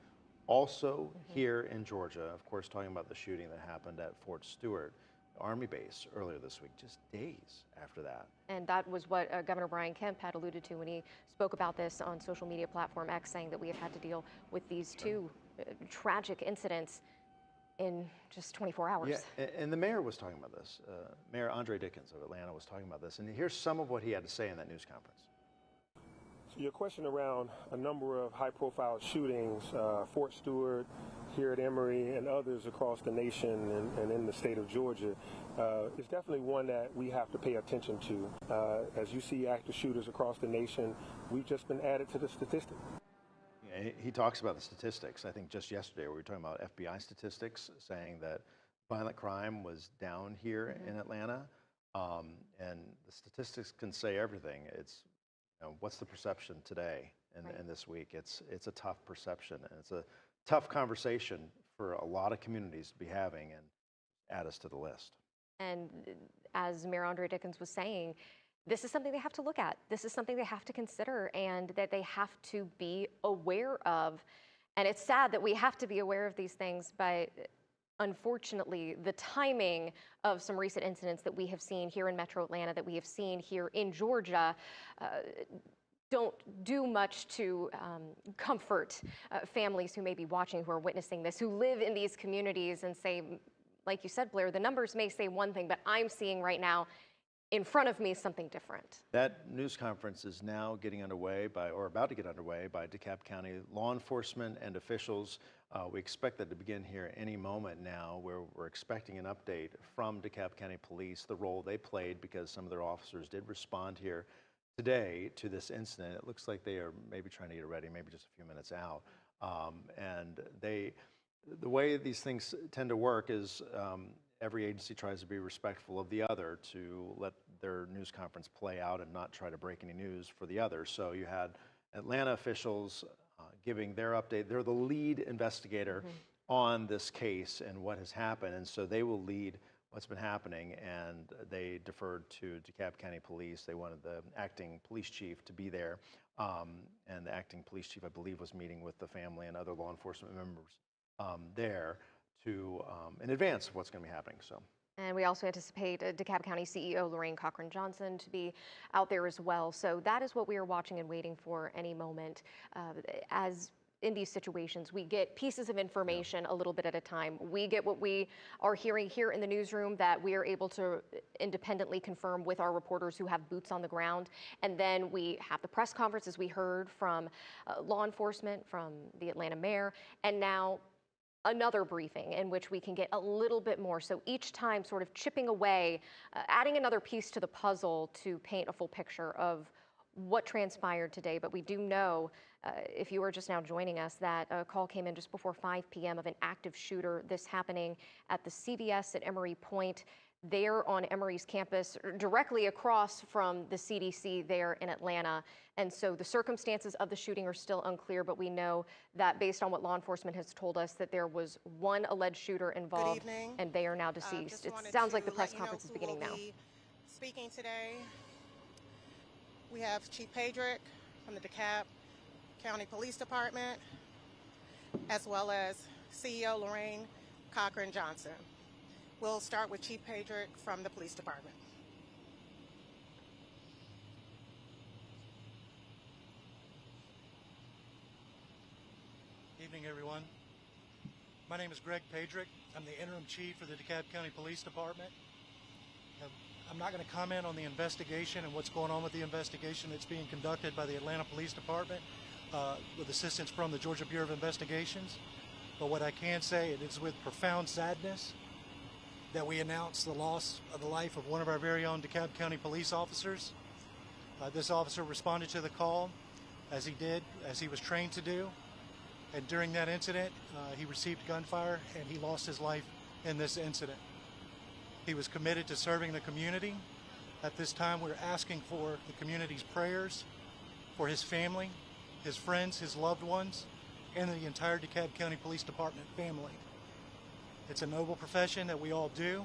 also here in Georgia, of course, talking about the shooting that happened at Fort Stewart Army base earlier this week, just days after that. And that was what Governor Brian Kemp had alluded to when he spoke about this on social media platform X, saying that we have had to deal with these two tragic incidents in just 24 hours. Yeah, and the mayor was talking about this. Mayor Andre Dickens of Atlanta was talking about this, and here's some of what he had to say in that news conference. So your question around a number of high-profile shootings, Fort Stewart, here at Emory, and others across the nation and in the state of Georgia, is definitely one that we have to pay attention to. As you see active shooters across the nation, we've just been added to the statistic. He talks about the statistics. I think just yesterday we were talking about FBI statistics saying that violent crime was down here in Atlanta, and the statistics can say everything. It's, you know, what's the perception today and this week? It's a tough perception, and it's a tough conversation for a lot of communities to be having, and add us to the list. And as Mayor Andre Dickens was saying, this is something they have to look at. This is something they have to consider, and that they have to be aware of. And it's sad that we have to be aware of these things, but unfortunately, the timing of some recent incidents that we have seen here in Metro Atlanta, that we have seen here in Georgia, don't do much to comfort families who may be watching, who are witnessing this, who live in these communities, and say, like you said, Blair, the numbers may say one thing, but I'm seeing right now in front of me something different. That news conference is now getting underway or about to get underway by DeKalb County law enforcement and officials. We expect that to begin here any moment now, where we're expecting an update from DeKalb County Police, the role they played, because some of their officers did respond here today to this incident. It looks like they are maybe trying to get it ready, maybe just a few minutes out. And the way these things tend to work is every agency tries to be respectful of the other, to let their news conference play out and not try to break any news for the other. So you had Atlanta officials giving their update. They're the lead investigator on this case and what has happened, and so they will lead what's been happening, and they deferred to DeKalb County Police. They wanted the acting police chief to be there, and the acting police chief, I believe, was meeting with the family and other law enforcement members there to in advance of what's going to be happening. So. And we also anticipate DeKalb County CEO Lorraine Cochran Johnson to be out there as well. So that is what we are watching and waiting for any moment. As in these situations, we get pieces of information a little bit at a time. We get what we are hearing here in the newsroom that we are able to independently confirm with our reporters who have boots on the ground. And then we have the press conference, as we heard from law enforcement, from the Atlanta mayor, and now another briefing in which we can get a little bit more. So each time sort of chipping away, adding another piece to the puzzle to paint a full picture of what transpired today. But we do know, if you are just now joining us, that a call came in just before 5 p.m. of an active shooter. This happening at the CVS at Emory Point, there on Emory's campus, directly across from the CDC there in Atlanta. And so the circumstances of the shooting are still unclear, but we know that based on what law enforcement has told us, that there was one alleged shooter involved, and they are now deceased. It sounds like the press conference is beginning now. Speaking today, we have Chief Pedrick from the DeKalb County Police Department, as well as CEO Lorraine Cochran Johnson. We'll start with Chief Pedrick from the Police Department. Evening, everyone. My name is Greg Pedrick. I'm the interim chief for the DeKalb County Police Department. I'm not going to comment on the investigation and what's going on with the investigation that's being conducted by the Atlanta Police Department with assistance from the Georgia Bureau of Investigations. But what I can say, it is with profound sadness that we announce the loss of the life of one of our very own DeKalb County police officers. This officer responded to the call as he was trained to do. And during that incident, he received gunfire and he lost his life in this incident. He was committed to serving the community. At this time, we're asking for the community's prayers for his family, his friends, his loved ones, and the entire DeKalb County Police Department family. It's a noble profession that we all do.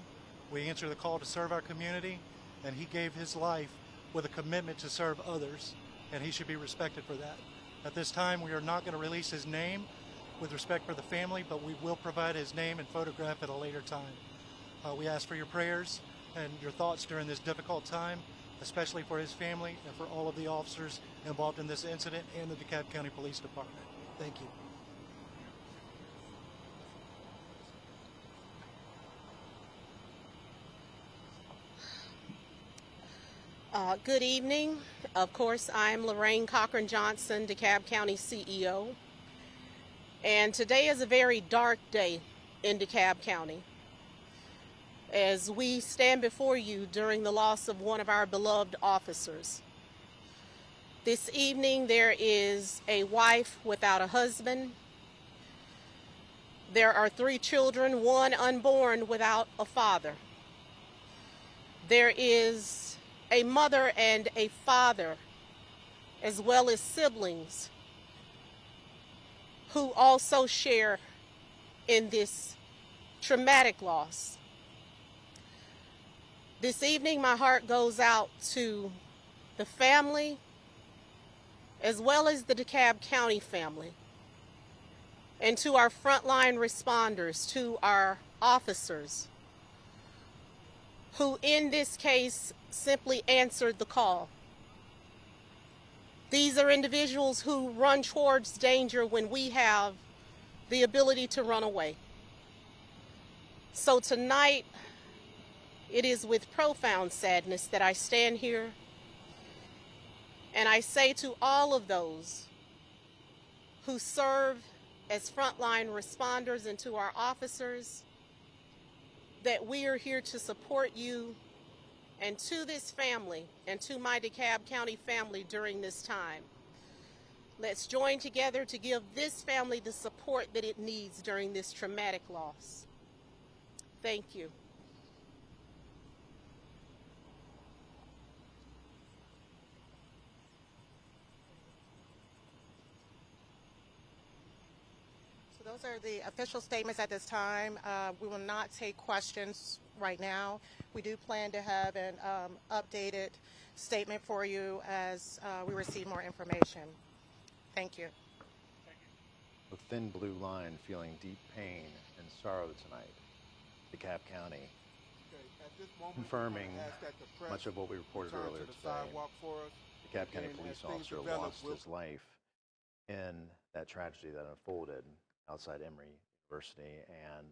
We answer the call to serve our community, and he gave his life with a commitment to serve others, and he should be respected for that. At this time, we are not going to release his name with respect for the family, but we will provide his name and photograph at a later time. We ask for your prayers and your thoughts during this difficult time, especially for his family and for all of the officers involved in this incident and the DeKalb County Police Department. Thank you. Good evening. Of course, I'm Lorraine Cochran Johnson, DeKalb County CEO. And today is a very dark day in DeKalb County as we stand before you during the loss of one of our beloved officers. This evening, there is a wife without a husband. There are 3 children, one unborn without a father. There is a mother and a father, as well as siblings, who also share in this traumatic loss. This evening, my heart goes out to the family, as well as the DeKalb County family, and to our frontline responders, to our officers, who in this case simply answered the call. These are individuals who run towards danger when we have the ability to run away. So tonight, it is with profound sadness that I stand here and I say to all of those who serve as frontline responders and to our officers that we are here to support you, and to this family and to my DeKalb County family during this time. Let's join together to give this family the support that it needs during this traumatic loss. Thank you. So those are the official statements at this time. We will not take questions right now. We do plan to have an updated statement for you as we receive more information. Thank you. A thin blue line feeling deep pain and sorrow tonight. DeKalb County confirming much of what we reported earlier today. DeKalb County police officer lost his life in that tragedy that unfolded outside Emory University and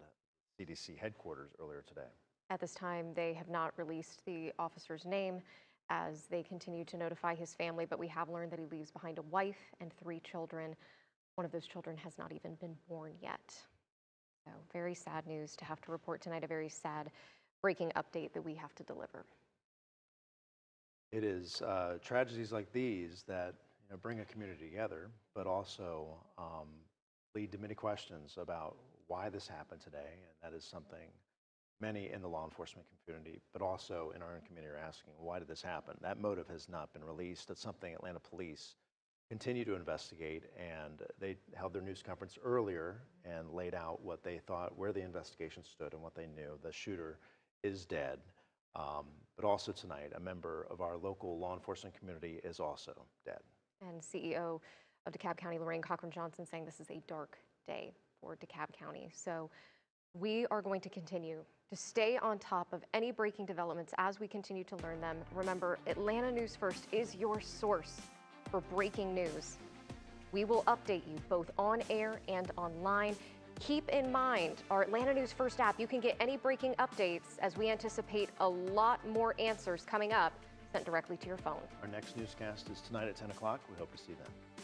CDC headquarters earlier today. At this time, they have not released the officer's name as they continue to notify his family, but we have learned that he leaves behind a wife and 3 children. One of those children has not even been born yet. So very sad news to have to report tonight, a very sad breaking update that we have to deliver. It is tragedies like these that bring a community together, but also lead to many questions about why this happened today, and that is something many in the law enforcement community, but also in our own community are asking, why did this happen? That motive has not been released. That's something Atlanta police continue to investigate, and they held their news conference earlier and laid out what they thought, where the investigation stood and what they knew. The shooter is dead, but also tonight, a member of our local law enforcement community is also dead. And CEO of DeKalb County, Lorraine Cochran-Johnson, saying this is a dark day for DeKalb County. So we are going to continue to stay on top of any breaking developments as we continue to learn them. Remember, Atlanta News First is your source for breaking news. We will update you both on air and online. Keep in mind our Atlanta News First app. You can get any breaking updates as we anticipate a lot more answers coming up sent directly to your phone. Our next newscast is tonight at 10 o'clock. We hope to see you then.